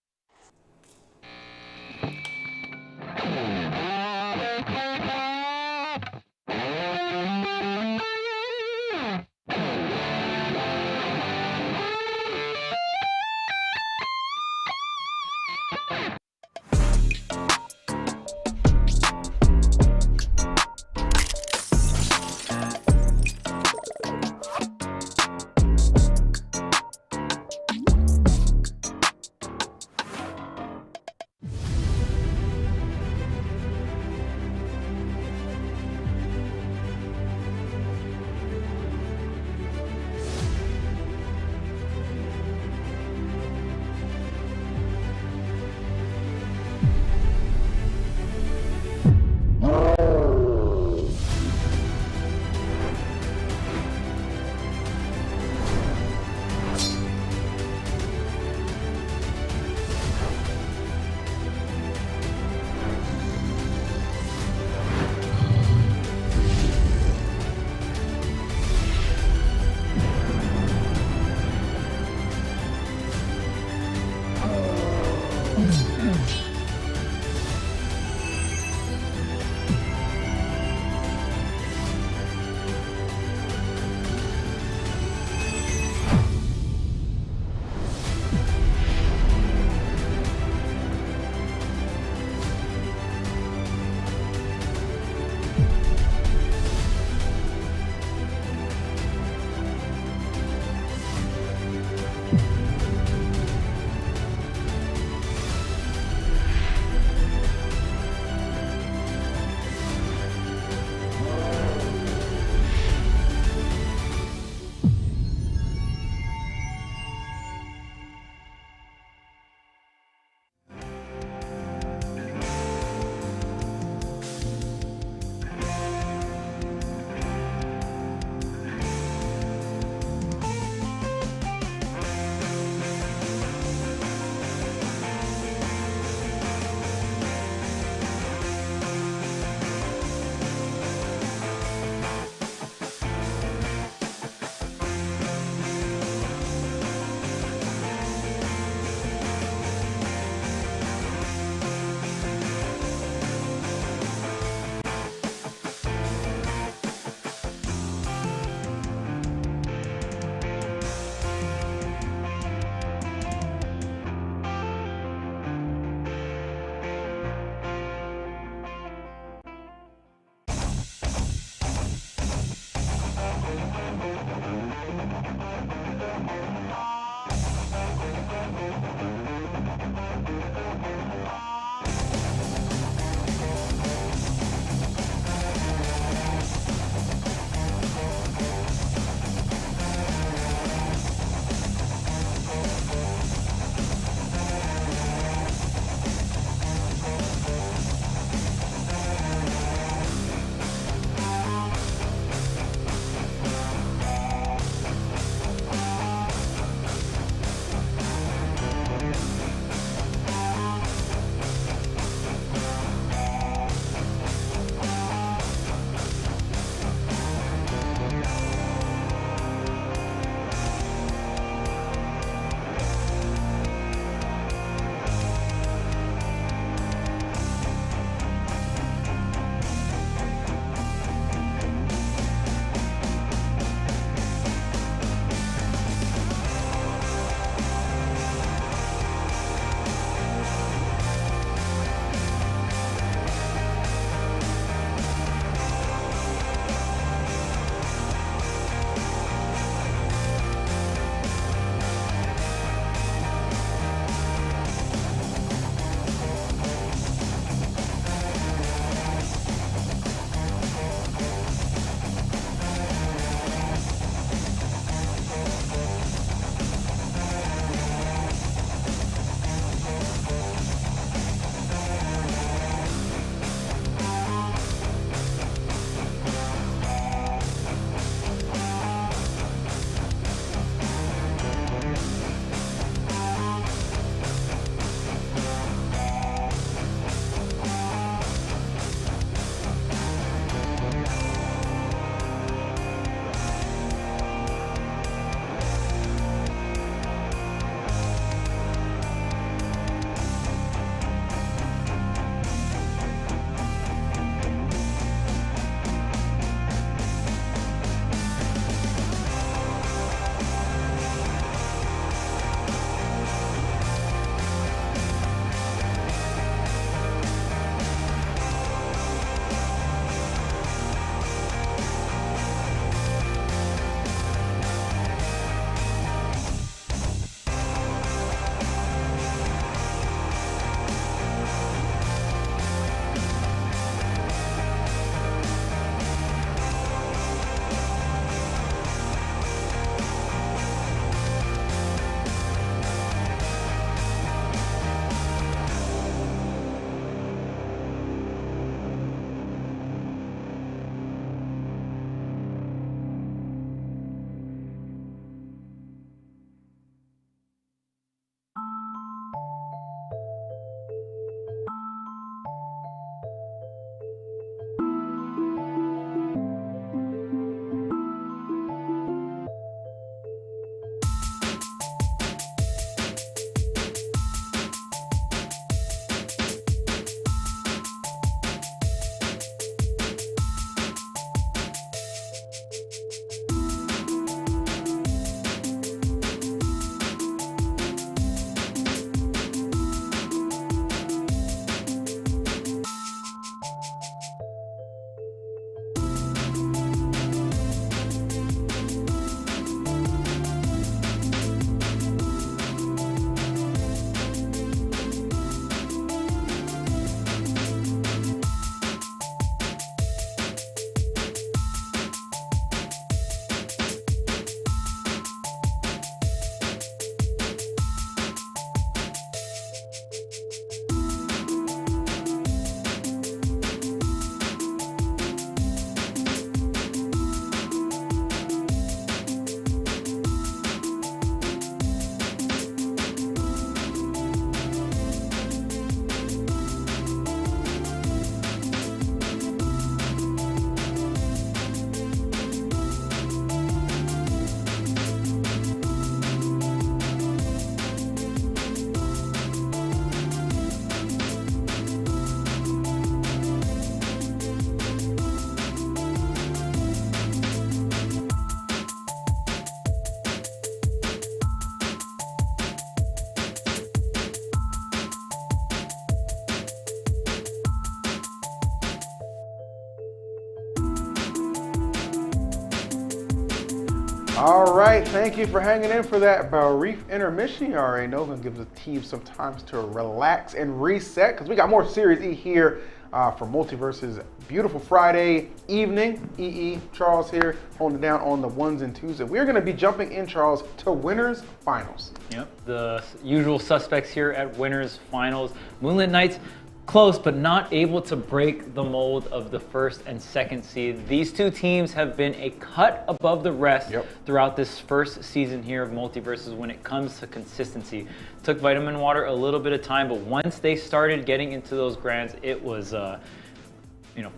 All right, thank you for hanging in for that brief intermission. You already know, gonna give the team some time to relax and reset because we got more Series E here for MultiVersus. Beautiful Friday evening. Charles here, holding it down on the ones and twos. And we're gonna be jumping in, Charles, to winners finals. Yep, the usual suspects here at winners finals. Moonlit Knights, close, but not able to break the mold of the first and second seed. These two teams have been a cut above the rest throughout this first season here of MultiVersus when it comes to consistency. Took Vitamin Water a little bit of time, but once they started getting into those grands, it was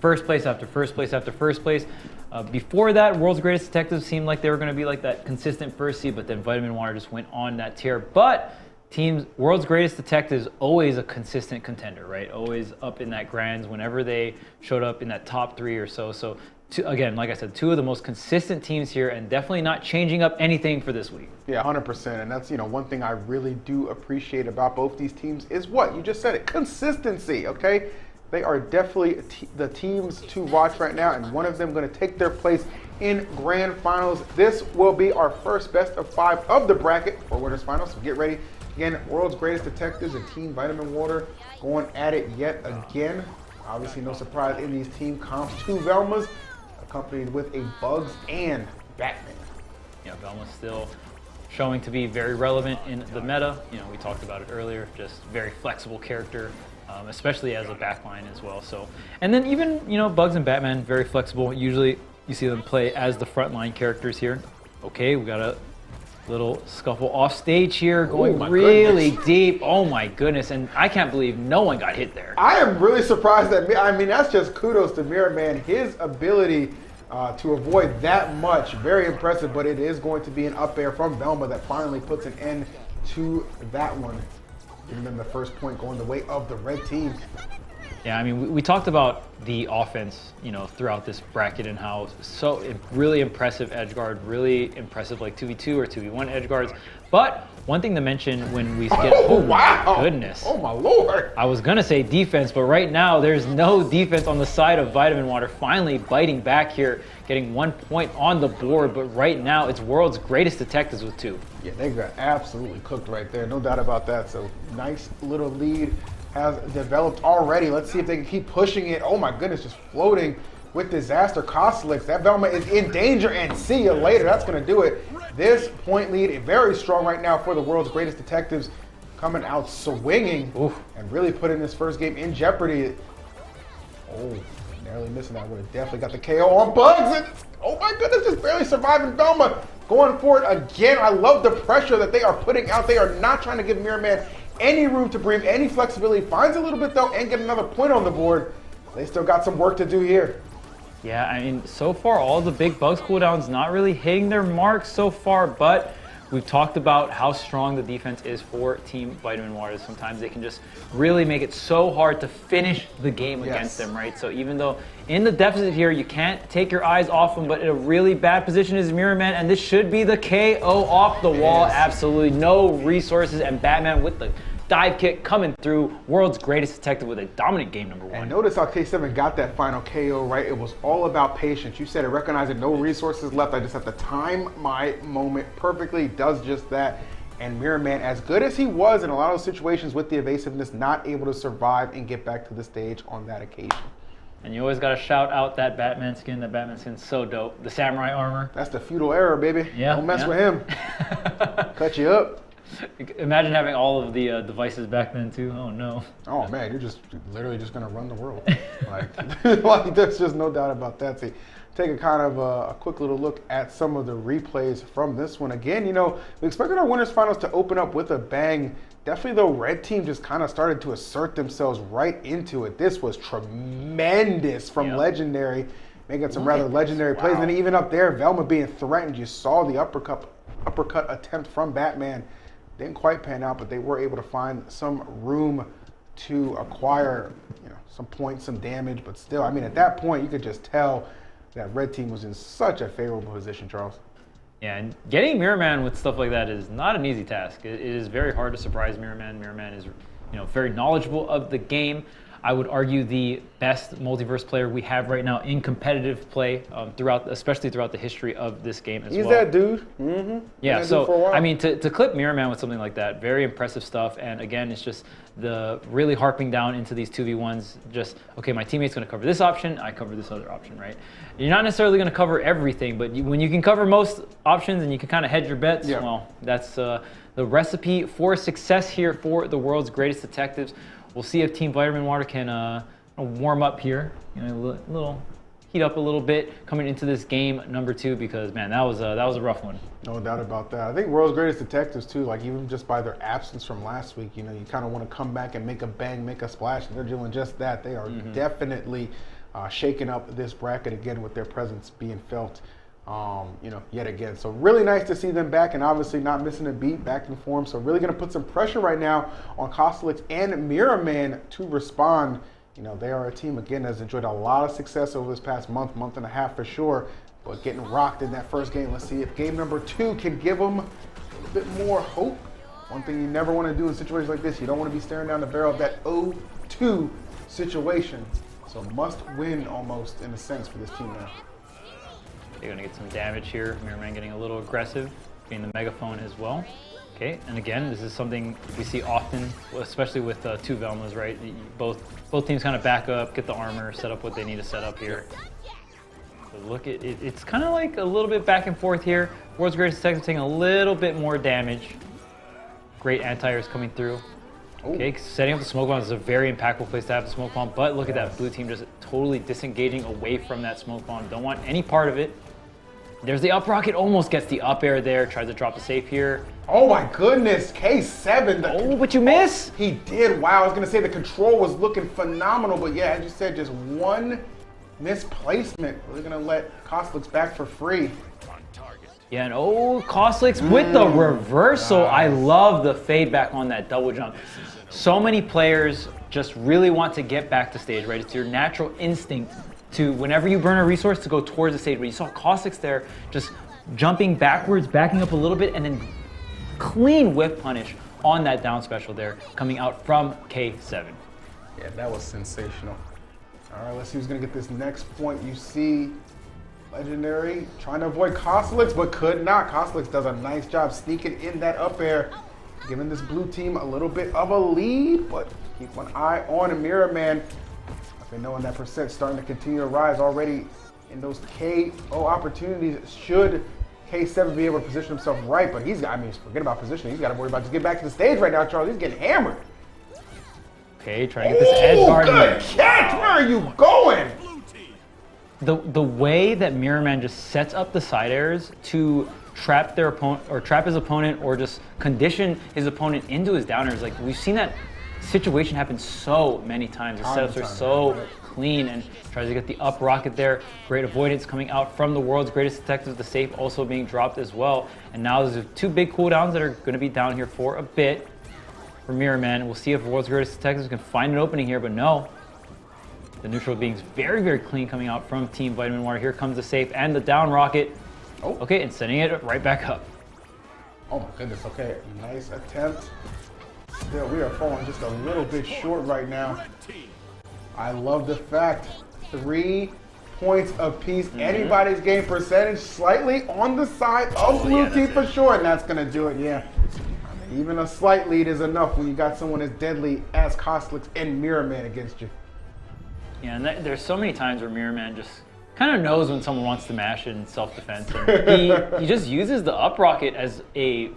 first place after first place after first place. Before that, World's Greatest Detectives seemed like they were going to be like that consistent first seed, but then Vitamin Water just went on that tear. But World's Greatest Detectives, always a consistent contender, right? Always up in that grands whenever they showed up in that top 3 or so. So, again, like I said, two of the most consistent teams here and definitely not changing up anything for this week. Yeah, 100%. And that's, one thing I really do appreciate about both these teams is what? You just said it, consistency, okay? They are definitely the teams to watch right now, and one of them going to take their place in grand finals. This will be our first best of 5 of the bracket for winners finals, so get ready. Again, World's Greatest Detectives and Team Vitamin Water going at it yet again. Obviously, no surprise in these team comps. 2 Velmas, accompanied with a Bugs and Batman. Yeah, Velma's still showing to be very relevant in the meta. We talked about it earlier, just very flexible character, especially as a backline as well. So, and then even, Bugs and Batman, very flexible. Usually you see them play as the frontline characters here. Okay, we got a little scuffle off stage here, going really deep. Oh my goodness, and I can't believe no one got hit there. I am really surprised that's just kudos to Mirror Man. His ability to avoid that much, very impressive, but it is going to be an up air from Velma that finally puts an end to that one, giving them the first point going the way of the red team. Yeah, we talked about the offense, throughout this bracket and how really impressive edge guard, really impressive like 2v2 or 2v1 edge guards. But one thing to mention when we get, wow, my goodness. Oh my Lord. I was gonna say defense, but right now there's no defense on the side of Vitamin Water, finally biting back here, getting 1 point on the board. But right now it's World's Greatest Detectives with 2. Yeah, they got absolutely cooked right there, no doubt about that. So nice little lead has developed already. Let's see if they can keep pushing it. Oh my goodness, just floating with Disaster Costelix. That Velma is in danger, and see you later. That's going to do it. This point lead, very strong right now for the World's Greatest Detectives, coming out swinging and really putting this first game in jeopardy. Oh, narrowly missing that. Would have definitely got the KO on Bugs. And, oh my goodness, just barely surviving Velma. Going for it again. I love the pressure that they are putting out. They are not trying to give Mirror Man any room to breathe, any flexibility. Finds a little bit though and get another point on the board. They still got some work to do here. Yeah, so far all the big Bugs cooldowns not really hitting their marks so far, but we've talked about how strong the defense is for Team Vitamin Water. Sometimes they can just really make it so hard to finish the game against them, right? So even though in the deficit here, you can't take your eyes off them, but in a really bad position is Mirror Man, and this should be the KO off the wall. Absolutely no resources, and Batman with the dive kick coming through. World's Greatest Detective with a dominant game number 1. And notice how K7 got that final KO, right? It was all about patience. You said it, recognizing no resources left. I just have to time my moment perfectly. Does just that. And Mirror Man, as good as he was in a lot of situations with the evasiveness, not able to survive and get back to the stage on that occasion. And you always got to shout out that Batman skin. That Batman skin's so dope. The samurai armor. That's the feudal era, baby. Yeah. Don't mess with him. Cut you up. Imagine having all of the devices back then too. Oh no. Oh man, you're literally just gonna run the world. like there's just no doubt about that. See, take a kind of a quick little look at some of the replays from this one. Again, we expected our winners finals to open up with a bang. Definitely though, red team just kind of started to assert themselves right into it. This was tremendous from Legendary, making some rather legendary plays. And then even up there, Velma being threatened. You saw the uppercut attempt from Batman. Didn't quite pan out, but they were able to find some room to acquire, some points, some damage. But still, at that point, you could just tell that red team was in such a favorable position, Charles. Yeah, and getting Mirror Man with stuff like that is not an easy task. It is very hard to surprise Mirror Man. Mirror Man is, very knowledgeable of the game. I would argue the best multiverse player we have right now in competitive play, especially throughout the history of this game as well. He's that dude. Mm-hmm. Yeah, so I mean, to clip Mirror Man with something like that, very impressive stuff. And again, it's just the really harping down into these 2v1s. Just, okay, my teammate's going to cover this option, I cover this other option, right? You're not necessarily going to cover everything, but when you can cover most options and you can kind of hedge your bets, well, that's the recipe for success here for the world's greatest detectives. We'll see if Team Vitamin Water can warm up here, heat up a little bit coming into this game number 2, because man, that was a rough one. No doubt about that. I think World's Greatest Detectives too, like even just by their absence from last week, you kind of want to come back and make a bang, make a splash, and they're doing just that. They are definitely shaking up this bracket again with their presence being felt, yet again. So really nice to see them back, and obviously not missing a beat, back in form. So really going to put some pressure right now on Kostelix and Mirror Man to respond. They are a team, again, that's enjoyed a lot of success over this past month and a half for sure, but getting rocked in that first game. Let's see if game number 2 can give them a bit more hope. One thing you never want to do in situations like this, you don't want to be staring down the barrel of that 0-2 situation. So must win almost, in a sense, for this team now. They're going to get some damage here. Mirror Man getting a little aggressive, being the megaphone as well. Okay, and again, this is something we see often, especially with 2 Velmas, right? Both teams kind of back up, get the armor, set up what they need to set up here. So look at it, it's kind of like a little bit back and forth here. World's Greatest Detective taking a little bit more damage. Great anti-airs coming through. Okay, setting up the smoke bomb is a very impactful place to have the smoke bomb, but look at that blue team just totally disengaging away from that smoke bomb. Don't want any part of it. There's the up rocket, almost gets the up air there, tries to drop the safe here. Oh my goodness, K7. Oh, but you miss? He did. Wow, I was going to say the control was looking phenomenal, but yeah, as you said, just one misplacement. We're going to let Kostelix back for free. Yeah, and Kostelix with the reversal. Nice. I love the fade back on that double jump. So many players just really want to get back to stage, right? It's your natural instinct to, whenever you burn a resource, to go towards the stage. But you saw Kostelix there just jumping backwards, backing up a little bit, and then clean whip punish on that down special there, coming out from K7. Yeah, that was sensational. All right, let's see who's gonna get this next point. You see Legendary trying to avoid Kostelix, but could not. Kostelix does a nice job sneaking in that up air, giving this blue team a little bit of a lead, but keep one eye on Mirror Man. Knowing that percent starting to continue to rise already in those KO opportunities, should K7 be able to position himself right, but forget about positioning. He's got to worry about just getting back to the stage right now, Charles. He's getting hammered. Okay, trying to get this edge guard. Good catch! Where are you going? The way that Mirror Man just sets up the side airs to trap their opponent, or trap his opponent, or just condition his opponent into his down airs, like we've seen that situation happens so many times. The setups are so clean, and tries to get the up rocket there. Great avoidance coming out from the World's Greatest Detective. The safe also being dropped as well. And now there's 2 big cooldowns that are going to be down here for a bit for Mirror Man. We'll see if World's Greatest Detectives can find an opening here, but no. The neutral being very, very clean coming out from Team Vitamin Water. Here comes the safe and the down rocket. Okay, and sending it right back up. Oh my goodness, okay, nice attempt. Still, we are falling just a little bit short right now. I love the fact 3 points apiece. Anybody's game percentage slightly on the side of blue team for sure, and that's gonna do it. Yeah, even a slight lead is enough when you got someone as deadly as Kostelix and Mirror Man against you. Yeah, and there's so many times where Mirror Man just kind of knows when someone wants to mash in self-defense, and he just uses the up rocket as a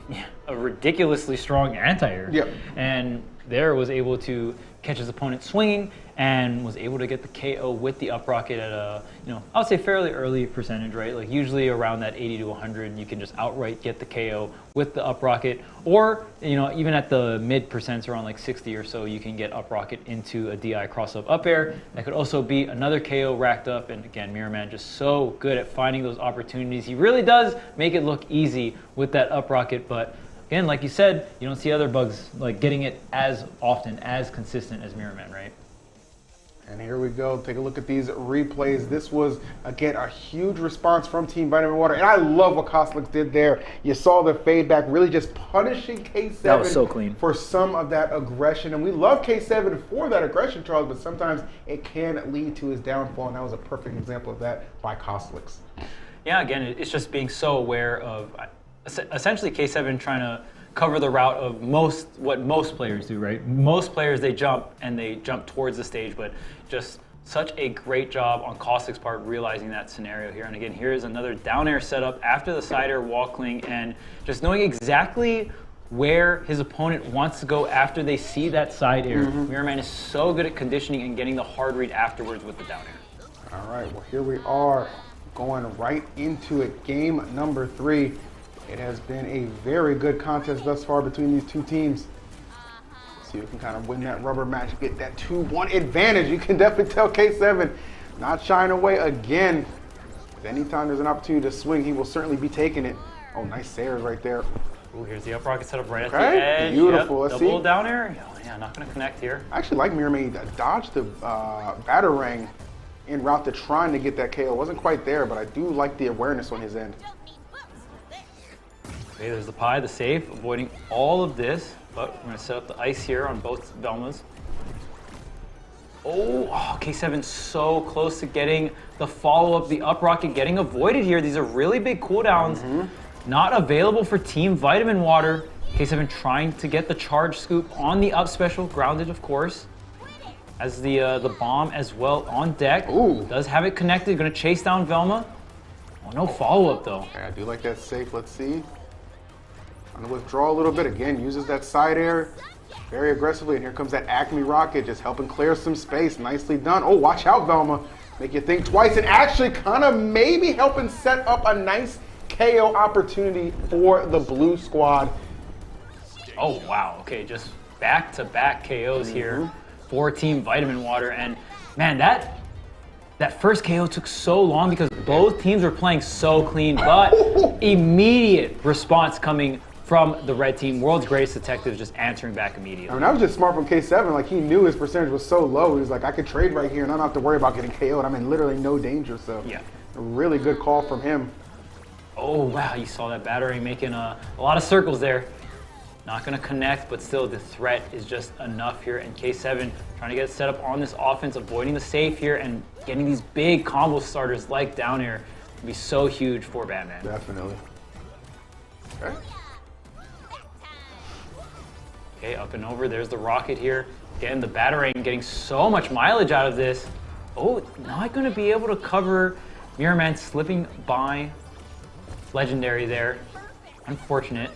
ridiculously strong anti-air. Yep. And there was able to catch his opponent swinging and was able to get the KO with the up rocket at a, I would say fairly early percentage, right? Like usually around that 80 to 100, you can just outright get the KO with the up rocket, or even at the mid percents around like 60 or so, you can get up rocket into a DI cross up air. That could also be another KO racked up. And again, Mirror Man just so good at finding those opportunities. He really does make it look easy with that up rocket, but again, like you said, you don't see other bugs like getting it as often, as consistent as Mirror Man, right? And here we go. Take a look at these replays. This was, again, a huge response from Team Vitamin Water. And I love what Koslik did there. You saw the fade back, really just punishing K7 That was so clean. for some of that aggression. And we love K7 for that aggression, Charles, but sometimes it can lead to his downfall. And that was a perfect example of that by Koslik. Yeah, again, it's just being so aware of essentially K7 trying to cover the route of what most players do, right? Most players, they jump towards the stage, but just such a great job on Koslik's part realizing that scenario here. And again, here's another down air setup after the side air walkling and just knowing exactly where his opponent wants to go after they see that side air. Mirrorman is so good at conditioning and getting the hard read afterwards with the down air. All right, well, here we are going right into it. Game number 3. It has been a very good contest thus far between these two teams. See who can kind of win that rubber match, get that 2-1 advantage. You can definitely tell K7 not shying away again. Anytime there's an opportunity to swing, he will certainly be taking it. Oh, nice Sayers right there. Ooh, here's the up rocket setup right at the Okay, edge. beautiful. Yep, Let's double see. down air. Oh, yeah, not going to connect here. I actually like Mirrorman dodged the Batarang en route to trying to get that KO. Wasn't quite there, but I do like the awareness on his end. Okay, there's the pie, the safe, avoiding all of this, but we're going to set up the ice here on both Velmas. Oh, K7 so close to getting the follow-up, the up rocket getting avoided here. These are really big cooldowns. Not available for Team Vitamin Water. K7 trying to get the charge scoop on the up special, grounded of course. As the bomb as well on deck. Ooh. Does have it connected, going to chase down Velma. Oh, no follow-up though. Okay, I do like that safe. Let's see. Trying to withdraw a little bit. Again, uses that side air very aggressively. And here comes that Acme rocket, just helping clear some space. Nicely done. Oh, watch out, Velma. Make you think twice. And actually kind of maybe helping set up a nice KO opportunity for the blue squad. Oh, wow. Okay, just back-to-back KOs here for Team Vitamin Water. And, man, that first KO took so long because both teams were playing so clean, but immediate response coming from the red team. World's Greatest Detective just answering back immediately. I mean, that was just smart from K7. Like, he knew his percentage was so low. He was like, I could trade right here and I don't have to worry about getting KO'd. I'm in literally no danger. So, Yeah. a really good call from him. Oh, wow, you saw that battery making a lot of circles there. Not going to connect, but still the threat is just enough here. And K7 trying to get set up on this offense, avoiding the safe here and getting these big combo starters like down air would be so huge for Batman. Definitely. Okay. Okay, up and over. There's the rocket here. Again, the Batarang getting so much mileage out of this. Oh, not going to be able to cover Mirrorman slipping by Legendary there. Unfortunate.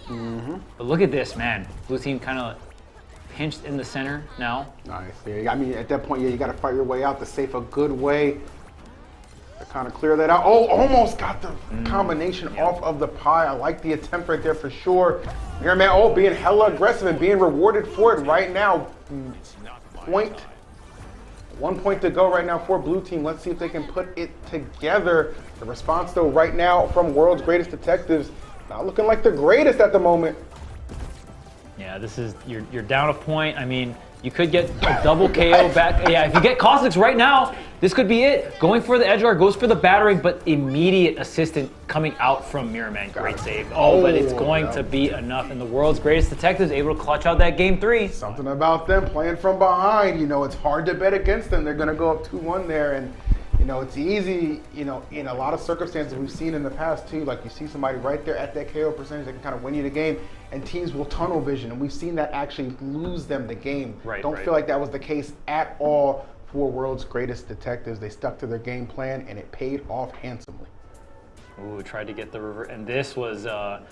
But look at this, man. Blue team kind of pinched in the center now. Nice. Yeah, I mean, at that point, yeah, you got to fight your way out to safe a good way to kind of clear that out. Oh, almost got the combination off of the pie. I like the attempt right there for sure. Mirrorman, oh, being hella aggressive and being rewarded for it right now. 1 point to go right now for blue team. Let's see if they can put it together. The response, though, right now from World's Greatest Detectives, not looking like the greatest at the moment. Yeah, this is, you're down a point. I mean, you could get a double KO back. Yeah, if you get Cossack's right now, this could be it. Going for the edge guard, goes for the Batarang, but immediate assistant coming out from Mirrorman. Great save. Oh, but it's going to be enough. And the World's Greatest Detectives able to clutch out that game 3. Something about them playing from behind. You know, it's hard to bet against them. They're going to go up 2-1 there. And, you know, it's easy, you know, in a lot of circumstances we've seen in the past, too. Like, you see somebody right there at that KO percentage that can kind of win you the game. And teams will tunnel vision. And we've seen that actually lose them the game. Don't feel like that was the case at all for World's Greatest Detectives. They stuck to their game plan, and it paid off handsomely. Ooh, tried to get the river, and this was a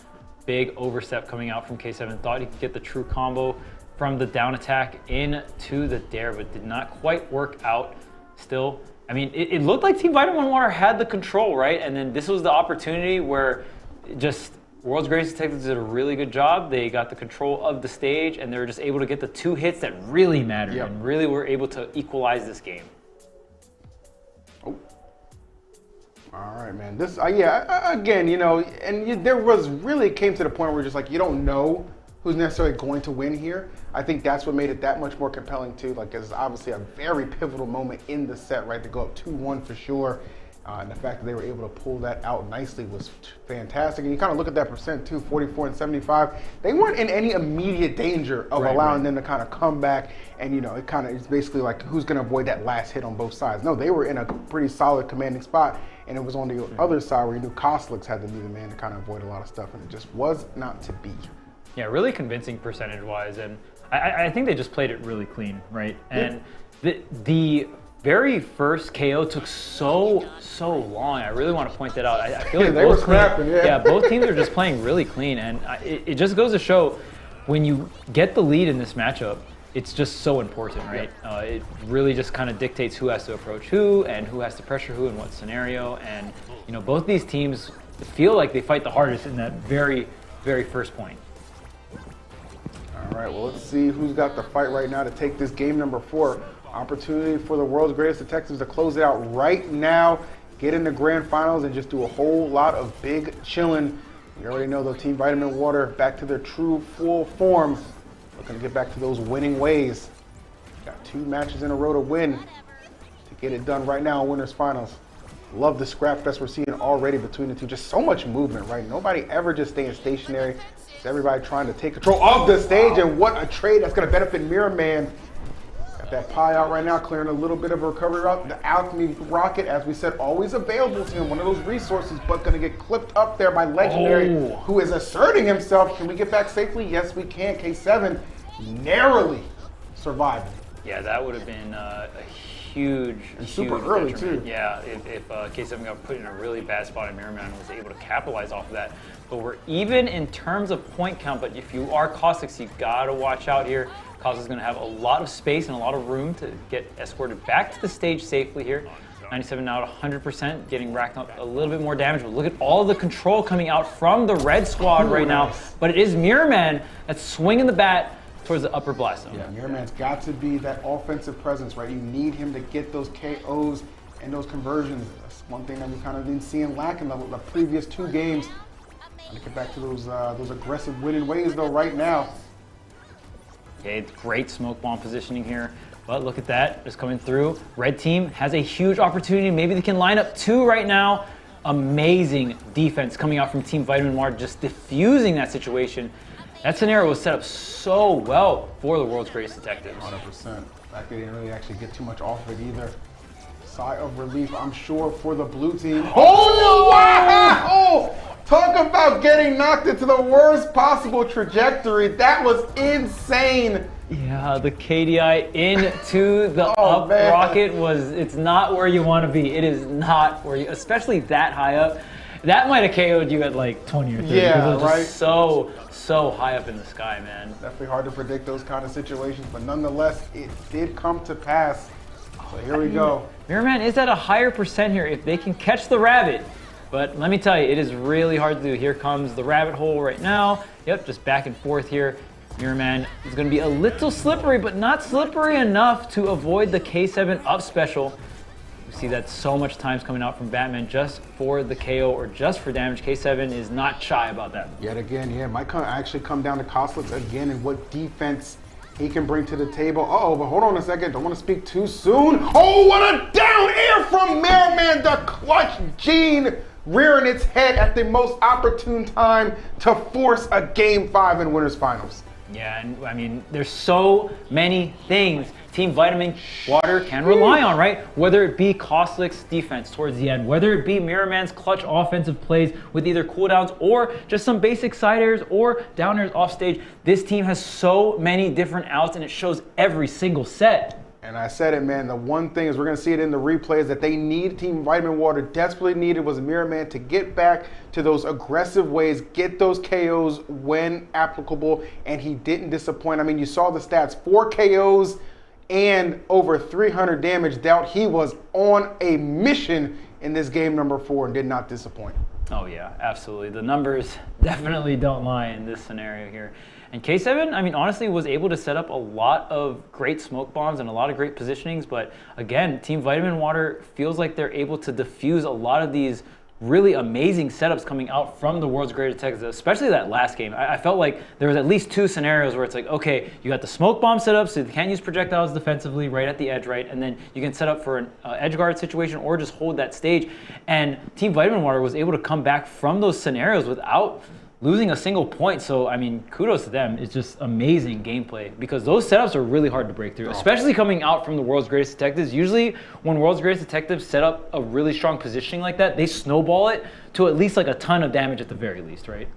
big overstep coming out from K7. Thought he could get the true combo from the down attack into the dare, but did not quite work out. Still, I mean, it looked like Team Vitamin Water had the control, right? And then this was the opportunity where just World's Greatest Detectives did a really good job. They got the control of the stage, and they were just able to get the 2 hits that really mattered and really were able to equalize this game. Oh. All right, man. This, yeah, again, you know, and there was really came to the point where just like you don't know who's necessarily going to win here. I think that's what made it that much more compelling too. Like, it's obviously a very pivotal moment in the set, right? To go up 2-1 for sure. And the fact that they were able to pull that out nicely was fantastic. And you kind of look at that percent too, 44 and 75. They weren't in any immediate danger of allowing them to kind of come back. And, you know, it kind of is basically like who's going to avoid that last hit on both sides. No, they were in a pretty solid commanding spot. And it was on the other side where you knew Kostelix had to be the man to kind of avoid a lot of stuff. And it just was not to be. Yeah, really convincing percentage-wise. And I think they just played it really clean, right? And the very first KO took so long. I really want to point that out. I feel like they were scrapping. Both teams are just playing really clean, and it just goes to show when you get the lead in this matchup, it's just so important, right? It really just kind of dictates who has to approach who and who has to pressure who in what scenario. And you know, both these teams feel like they fight the hardest in that very first point. All right, well, let's see who's got the fight right now to take this game number 4. Opportunity for the world's greatest detectives to close it out right now, get in the grand finals, and just do a whole lot of big chilling. You already know, though, Team Vitamin Water back to their true full form. Looking to get back to those winning ways. Got 2 matches in a row to win to get it done right now in winners finals. Love the scrap fest we're seeing already between the two. Just so much movement, right? Nobody ever just staying stationary. It's everybody trying to take control of the stage, and what a trade that's going to benefit Mirror Man. Got that pie out right now, clearing a little bit of a recovery route. The Alchemy Rocket, as we said, always available to him. One of those resources, but going to get clipped up there by Legendary, who is asserting himself. Can we get back safely? Yes, we can. K7 narrowly surviving. Yeah, that would have been a huge, super huge early detriment. too. Yeah, if K7 got put in a really bad spot and Mirror Man was able to capitalize off of that. But we're even in terms of point count, but if you are Kostelix, you gotta watch out here. Kostelix is gonna have a lot of space and a lot of room to get escorted back to the stage safely here. 97 now at 100%, getting racked up a little bit more damage. But look at all the control coming out from the red squad right now. But it is Mirror Man that's swinging the bat towards the upper blast zone. Yeah, Mirror Man's got to be that offensive presence, right? You need him to get those KOs and those conversions. That's one thing that we kind of been seeing lack in the previous 2 games. Trying to get back to those aggressive winning ways though right now. Okay, great smoke bomb positioning here. But look at that, just coming through. Red team has a huge opportunity. Maybe they can line up 2 right now. Amazing defense coming out from Team Vitamin Water, just diffusing that situation. That scenario was set up so well for the world's greatest detectives. 100%. In fact, they didn't really actually get too much off of it either. Sigh of relief, I'm sure, for the blue team. Oh, wow! Talk about getting knocked into the worst possible trajectory. That was insane. Yeah, the KDI into the up rocket it's not where you want to be. It is not where you, especially that high up. That might have KO'd you at like 20 or 30. Yeah, it was right. Just so high up in the sky, man. Definitely hard to predict those kind of situations, but nonetheless, it did come to pass. So here we go. Mirror Man is at a higher percent here if they can catch the rabbit. But let me tell you, it is really hard to do. Here comes the rabbit hole right now. Yep, just back and forth here. Mirror Man is going to be a little slippery, but not slippery enough to avoid the K7 up special. We see that so much times coming out from Batman just for the KO or just for damage. K7 is not shy about that. Yet again, yeah, might actually come down to Kostelix again and what defense he can bring to the table. Uh-oh, but hold on a second. Don't want to speak too soon. Oh, what a down air from Mirror Man. The clutch gene rearing its head at the most opportune time to force a Game 5 in winners finals. Yeah, and I mean, there's so many things Team Vitamin Water can rely on, right? Whether it be Kostelix's defense towards the end, whether it be Mirror Man's clutch offensive plays with either cooldowns or just some basic side airs or down airs off stage. This team has so many different outs, and it shows every single set. And I said it, man, the one thing is we're going to see it in the replays that they need, Team Vitamin Water desperately needed was Mirror Man to get back to those aggressive ways, get those KOs when applicable, and he didn't disappoint. I mean, you saw the stats, 4 KOs and over 300 damage. Doubt he was on a mission in this game number 4 and did not disappoint. Oh yeah, absolutely. The numbers definitely don't lie in this scenario here. And K7, I mean, honestly, was able to set up a lot of great smoke bombs and a lot of great positionings. But again, Team Vitamin Water feels like they're able to diffuse a lot of these really amazing setups coming out from the world's greatest detectives, especially that last game. I felt like there was at least 2 scenarios where it's like, okay, you got the smoke bomb set up so you can't use projectiles defensively right at the edge, right? And then you can set up for an edge guard situation or just hold that stage. And Team Vitamin Water was able to come back from those scenarios without losing a single point. So, I mean, kudos to them. It's just amazing gameplay because those setups are really hard to break through, especially coming out from the world's greatest detectives. Usually when world's greatest detectives set up a really strong positioning like that, they snowball it to at least like a ton of damage at the very least, right?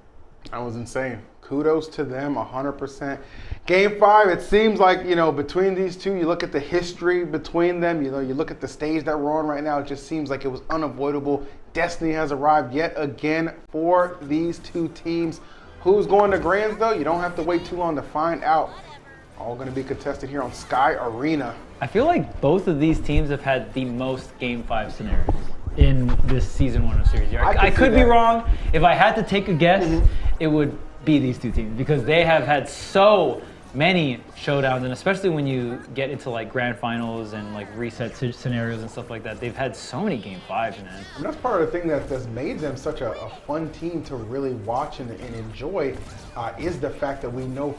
That was insane. Kudos to them, 100%. Game 5, it seems like, you know, between these two, you look at the history between them, you know, you look at the stage that we're on right now, it just seems like it was unavoidable. Destiny has arrived yet again for these two teams. Who's going to Grands, though? You don't have to wait too long to find out. All going to be contested here on Sky Arena. I feel like both of these teams have had the most Game 5 scenarios in this Season 1 of Series. I could be wrong. If I had to take a guess, it would be these two teams because they have had so many showdowns, and especially when you get into like grand finals and like reset scenarios and stuff like that, they've had so many Game 5s, man. And that's part of the thing that's made them such a fun team to really watch and enjoy is the fact that we know,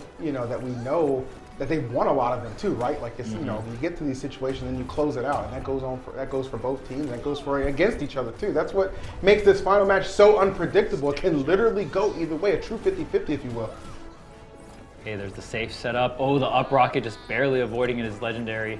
that they've won a lot of them too, right? Like it's, you know, when you get to these situations and you close it out, and that goes for both teams, that goes for against each other too. That's what makes this final match so unpredictable. It can literally go either way, a true 50-50, if you will. Okay, there's the safe setup. Oh, the up rocket just barely avoiding it is legendary.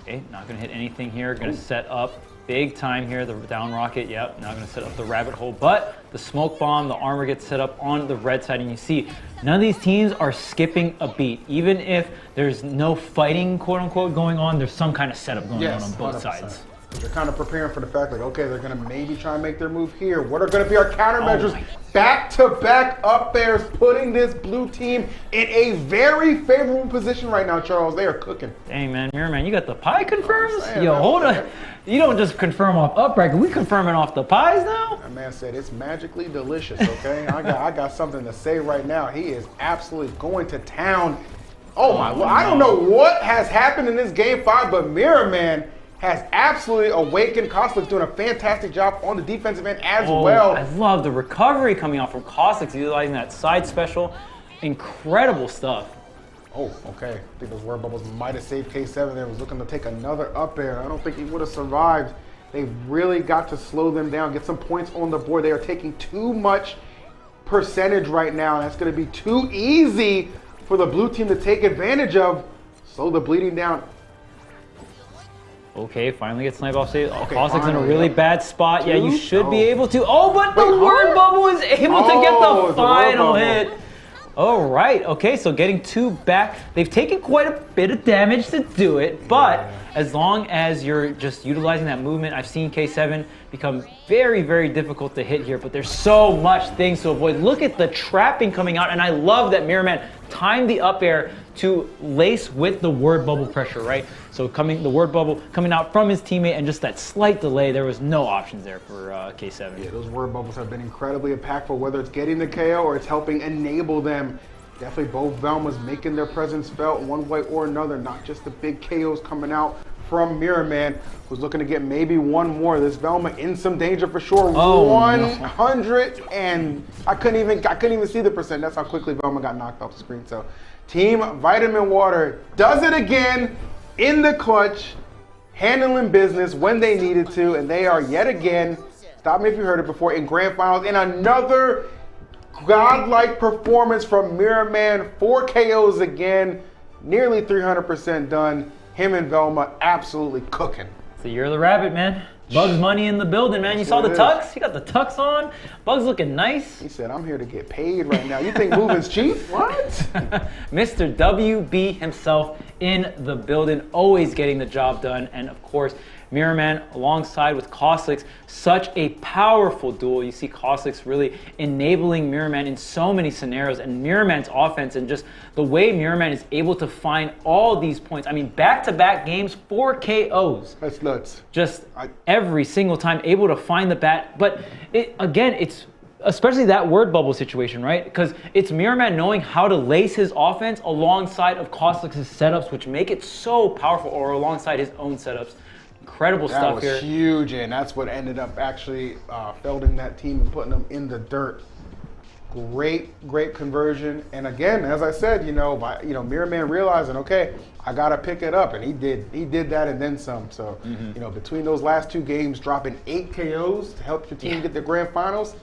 Okay, not gonna hit anything here. Gonna set up big time here. The down rocket, yep. Now gonna set up the rabbit hole, but the smoke bomb, the armor gets set up on the red side, and you see none of these teams are skipping a beat. Even if there's no fighting, quote unquote, going on, there's some kind of setup going on both 100%. Sides. They're kind of preparing for the fact like, okay, they're going to maybe try and make their move here. What are going to be our countermeasures? Back-to-back up airs, putting this blue team in a very favorable position right now, Charles. They are cooking. Dang, man, Mirror Man, you got the pie confirms? Yo, hold on. You don't just confirm off up bracket. We confirming off the pies now? That man said it's magically delicious, okay? I got something to say right now. He is absolutely going to town. Oh, my Lord. I don't know what has happened in this Game 5, but Mirror Man has absolutely awakened. Caustic's doing a fantastic job on the defensive end as well. I love the recovery coming out from Caustic, utilizing that side special. Incredible stuff. Oh, okay. I think those word bubbles might have saved K7 there. Was looking to take another up air. I don't think he would have survived. They've really got to slow them down, get some points on the board. They are taking too much percentage right now. That's going to be too easy for the blue team to take advantage of. Slow the bleeding down. Okay, finally gets sniped off stage. Caustic's in a really bad spot. Yeah, you should be able to. Oh, but the word bubble is able to get the final hit. All right, okay, so getting 2 back. They've taken quite a bit of damage to do it, but as long as you're just utilizing that movement, I've seen K7 become very, very difficult to hit here, but there's so much things to avoid. Look at the trapping coming out, and I love that Mirror Man timed the up air to lace with the word bubble pressure, right? So the word bubble coming out from his teammate, and just that slight delay, there was no options there for K7. Yeah, those word bubbles have been incredibly impactful, whether it's getting the KO or it's helping enable them. Definitely both Velmas making their presence felt one way or another, not just the big KOs coming out from Mirror Man, who's looking to get maybe one more. This Velma in some danger for sure. 100 and I couldn't even see the percent. That's how quickly Velma got knocked off the screen. So Team Vitamin Water does it again in the clutch, handling business when they needed to, and they are yet again, stop me if you heard it before, in grand finals in another godlike performance from Mirror Man. 4 KOs again, nearly 300% done. Him and Velma absolutely cooking. It's the year of the rabbit, man. Bugs Money in the building, man. You saw the tux? He got the tux on. Bugs looking nice. He said, I'm here to get paid right now. You think moving's cheap? What? Mr. WB himself in the building, always getting the job done. And of course, Mirror Man alongside with Caustic, such a powerful duel. You see Caustic really enabling Mirror Man in so many scenarios, and Mirror Man's offense and just the way Mirror Man is able to find all these points. I mean, back-to-back games, 4 KOs. That's nuts. Just every single time able to find the bat. But again, it's especially that word bubble situation, right? Because it's Mirror Man knowing how to lace his offense alongside of Caustic's setups, which make it so powerful, or alongside his own setups. Incredible That stuff was here. huge, and that's what ended up actually felding that team and putting them in the dirt. Great conversion. And again, as I said, Mirror Man realizing, okay, I gotta pick it up, and he did that and then some. So, between those last 2 games, dropping 8 KOs to help your team get the grand finals,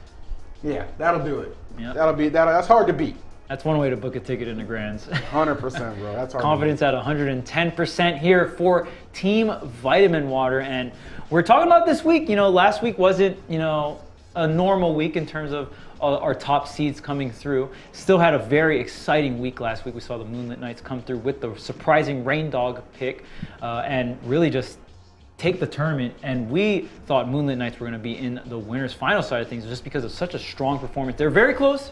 yeah, that'll do it. Yep. That's hard to beat. That's one way to book a ticket into Grands. 100%, bro. That's hard. Confidence at 110% here for Team Vitamin Water. And we're talking about this week. Last week wasn't, a normal week in terms of our top seeds coming through. Still had a very exciting week last week. We saw the Moonlit Knights come through with the surprising Rain Dog pick and really just take the tournament. And we thought Moonlit Knights were going to be in the winner's final side of things just because of such a strong performance. They're very close,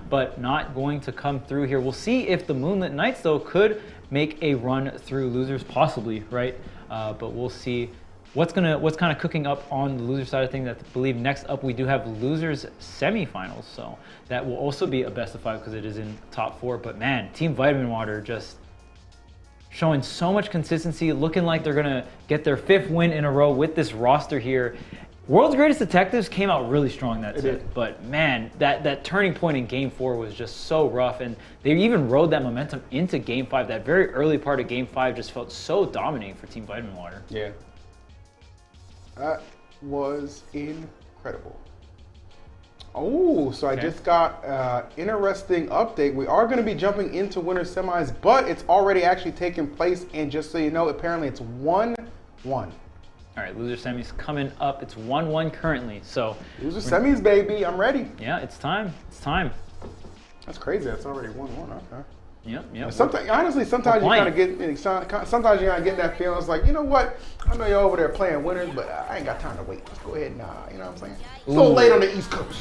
but not going to come through here. We'll see if the Moonlit Knights, though, could make a run through losers, possibly, right? But we'll see what's kind of cooking up on the loser side of things. I believe next up we do have losers semifinals, so that will also be a best of 5 because it is in top 4. But man, Team Vitamin Water just showing so much consistency, looking like they're gonna get their 5th win in a row with this roster here. World's Greatest Detectives came out really strong that set, but man, that turning point in Game 4 was just so rough, and they even rode that momentum into Game 5. That very early part of Game 5 just felt so dominating for Team Vitamin Water. Yeah. That was incredible. Oh, so I just got an interesting update. We are going to be jumping into winter semis, but it's already actually taken place. And just so you know, apparently it's 1-1. All right, loser semis coming up. It's 1-1 currently. So loser semis, baby. I'm ready. Yeah, it's time. It's time. That's crazy. It's already 1-1. Okay. Yep. Sometimes you kind of get. Sometimes you kind of get that feeling. It's like, you know what? I know you're over there playing winners, but I ain't got time to wait. Let's go ahead and, you know what I'm saying? So late on the East Coast.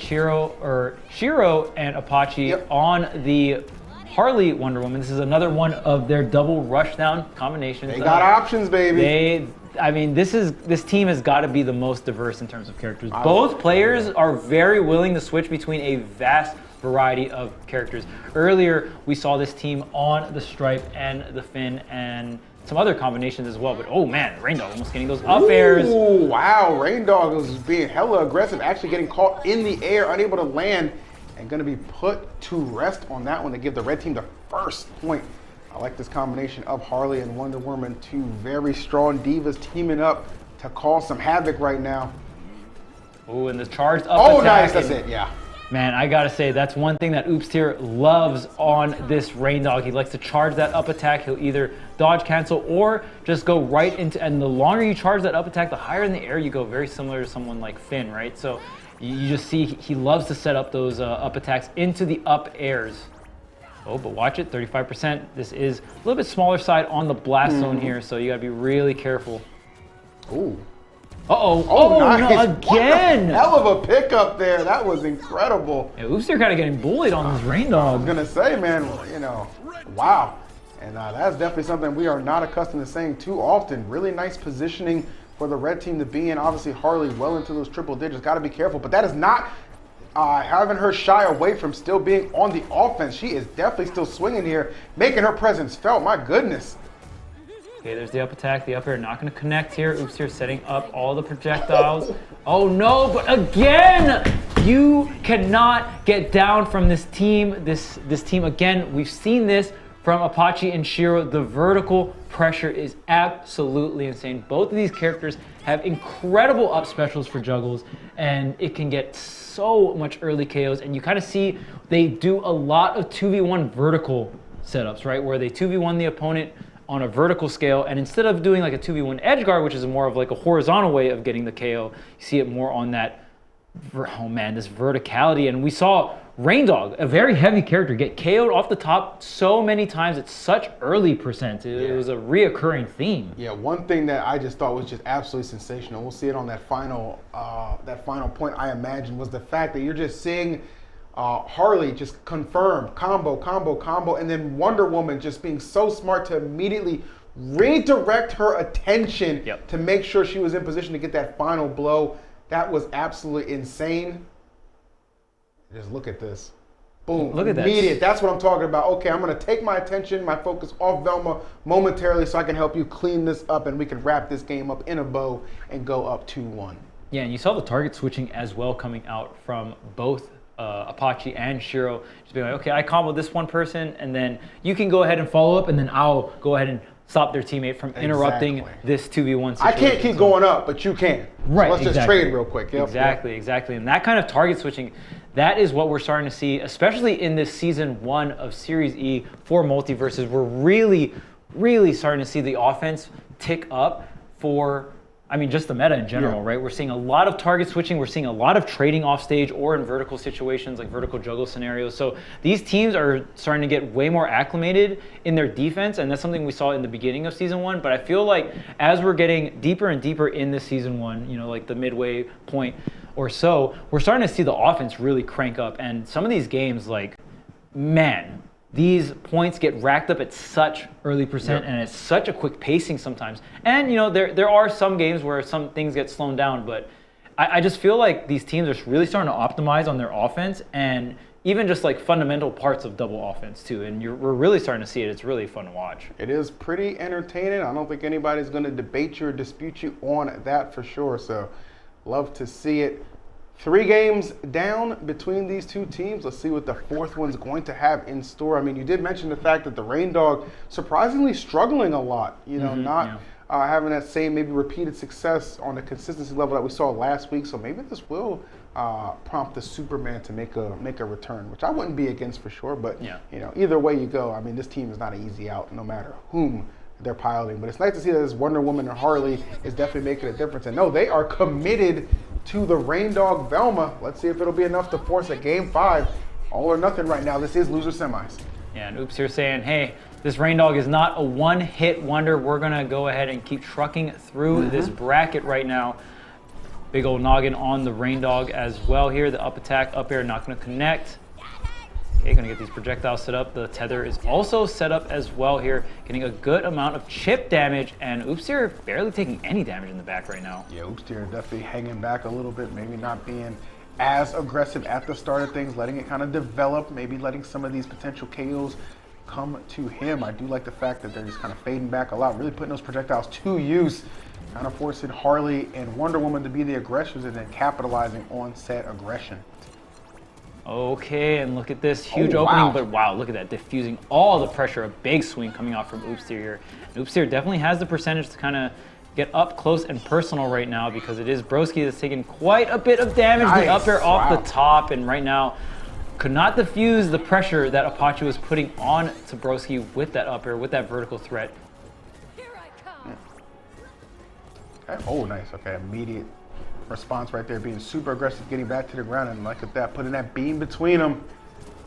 Shiro and Apache on the Harley Wonder Woman. This is another one of their double rushdown combinations. They got options, baby. This team has got to be the most diverse in terms of characters. Both players are very willing to switch between a vast variety of characters. Earlier, we saw this team on the Stripe and the Finn and some other combinations as well, but oh man, Rain Dog almost getting those up airs. Ooh, wow, Rain Dog was being hella aggressive, actually getting caught in the air, unable to land, and gonna be put to rest on that one to give the red team the first point. I like this combination of Harley and Wonder Woman, 2 very strong divas teaming up to cause some havoc right now. Ooh, and the charged up Oh, attack. nice, that's it, yeah. Man, I gotta say, that's one thing that Oops here loves on this Rain Dog. He likes to charge that up attack. He'll either dodge cancel or just go right into, and the longer you charge that up attack, the higher in the air you go, very similar to someone like Finn, right? So you just see he loves to set up those up attacks into the up airs. Oh, but watch it, 35%. This is a little bit smaller side on the blast zone here, so you gotta be really careful. Ooh. Uh-oh. Oh, nice. No, again. Hell of a pickup there. That was incredible. Yeah, Oops, they're kind of getting bullied on this Rain Dog. I was going to say, man, wow. And that's definitely something we are not accustomed to saying too often. Really nice positioning for the red team to be in. Obviously, Harley well into those triple digits. Got to be careful. But that is not having her shy away from still being on the offense. She is definitely still swinging here, making her presence felt. My goodness. Okay, there's the up attack. The up air not going to connect here. Oops here setting up all the projectiles. Oh no, but again, you cannot get down from this team. This team, again, we've seen this from Apache and Shiro. The vertical pressure is absolutely insane. Both of these characters have incredible up specials for juggles, and it can get so much early KOs. And you kind of see they do a lot of 2v1 vertical setups, right? Where they 2v1 the opponent on a vertical scale, and instead of doing like a 2v1 edge guard, which is more of like a horizontal way of getting the KO, you see it more on that, oh man, this verticality. And we saw Rain Dog, a very heavy character, get KO'd off the top so many times at such early percent. It was a reoccurring theme. Yeah, one thing that I just thought was just absolutely sensational, we'll see it on that final point, I imagine, was the fact that you're just seeing Harley just confirm combo, and then Wonder Woman just being so smart to immediately redirect her attention to make sure she was in position to get that final blow. That was absolutely insane. Just look at this. Boom. Look at that. Immediate. That's what I'm talking about. Okay, I'm going to take my attention, my focus off Velma momentarily so I can help you clean this up and we can wrap this game up in a bow and go up 2-1. Yeah, and you saw the target switching as well coming out from both Apache and Shiro. Just being like, okay, I combo this one person, and then you can go ahead and follow up, and then I'll go ahead and stop their teammate from interrupting this 2v1 situation. I can't keep going up, but you can. Right, So let's just trade real quick. Yep, Exactly. And that kind of target switching, that is what we're starting to see, especially in this season 1 of Series E for MultiVersus. We're really starting to see the offense tick up for, I mean, just the meta in general, right? We're seeing a lot of target switching. We're seeing a lot of trading off stage or in vertical situations like vertical juggle scenarios. So these teams are starting to get way more acclimated in their defense, and that's something we saw in the beginning of season 1. But I feel like as we're getting deeper and deeper in this season 1, you know, like the midway point or so, we're starting to see the offense really crank up. And some of these games, like, man, these points get racked up at such early percent, and it's such a quick pacing sometimes. And, you know, there are some games where some things get slowed down, but I just feel like these teams are really starting to optimize on their offense and even just like fundamental parts of double offense too. And we're really starting to see it. It's really fun to watch. It is pretty entertaining. I don't think anybody's going to debate you or dispute you on that for sure. So love to see it. 3 games down between these two teams. Let's see what the 4th one's going to have in store. I mean, you did mention the fact that the Rain Dog surprisingly struggling a lot, you know, having that same maybe repeated success on the consistency level that we saw last week. So maybe this will prompt the Superman to make a return, which I wouldn't be against for sure. But, you know, either way you go, I mean, this team is not an easy out no matter whom they're piloting. But it's nice to see that this Wonder Woman and Harley is definitely making a difference. And no, they are committed to the Rain Dog Velma. Let's see if it'll be enough to force a game 5. All or nothing right now. This is loser semis. Yeah, and Oops here saying, hey, this Rain Dog is not a one-hit wonder. We're going to go ahead and keep trucking through this bracket right now. Big old noggin on the Rain Dog as well here. The up attack, up air, not going to connect. Okay, going to get these projectiles set up. The tether is also set up as well here, getting a good amount of chip damage, and Oopster barely taking any damage in the back right now. Yeah, Oopster definitely hanging back a little bit, maybe not being as aggressive at the start of things, letting it kind of develop, maybe letting some of these potential KOs come to him. I do like the fact that they're just kind of fading back a lot, really putting those projectiles to use, kind of forcing Harley and Wonder Woman to be the aggressors and then capitalizing on said aggression. Okay, and look at this huge opening, but wow, look at that, diffusing all the pressure. A big swing coming off from Oopster here. And Oopster definitely has the percentage to kind of get up close and personal right now, because it is Broski that's taking quite a bit of damage. The up air off the top, and right now could not diffuse the pressure that Apache was putting on to Broski with that up air, with that vertical threat. Here I come. Okay. Oh, nice. Okay, immediate response right there, being super aggressive, getting back to the ground, and look at that, putting that beam between them.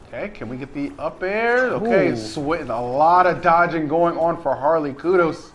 Okay, can we get the up air? Okay, a lot of dodging going on for Harley. Kudos.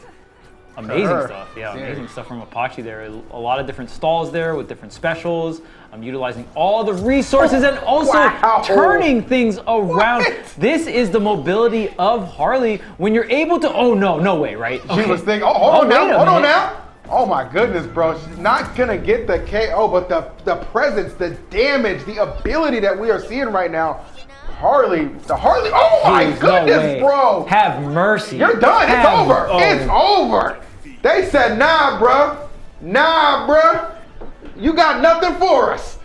Amazing stuff, yeah, amazing stuff from Apache there. A lot of different stalls there with different specials. I'm utilizing all the resources and also turning things around. This is the mobility of Harley when you're able to, oh no, no way, right? Okay. She was thinking, hold on now. Oh my goodness, bro. She's not gonna get the KO, but the presence, the damage, the ability that we are seeing right now. Harley, oh my goodness, bro. Have mercy. You're done, it's over. It's over. They said, nah, bruh. You got nothing for us.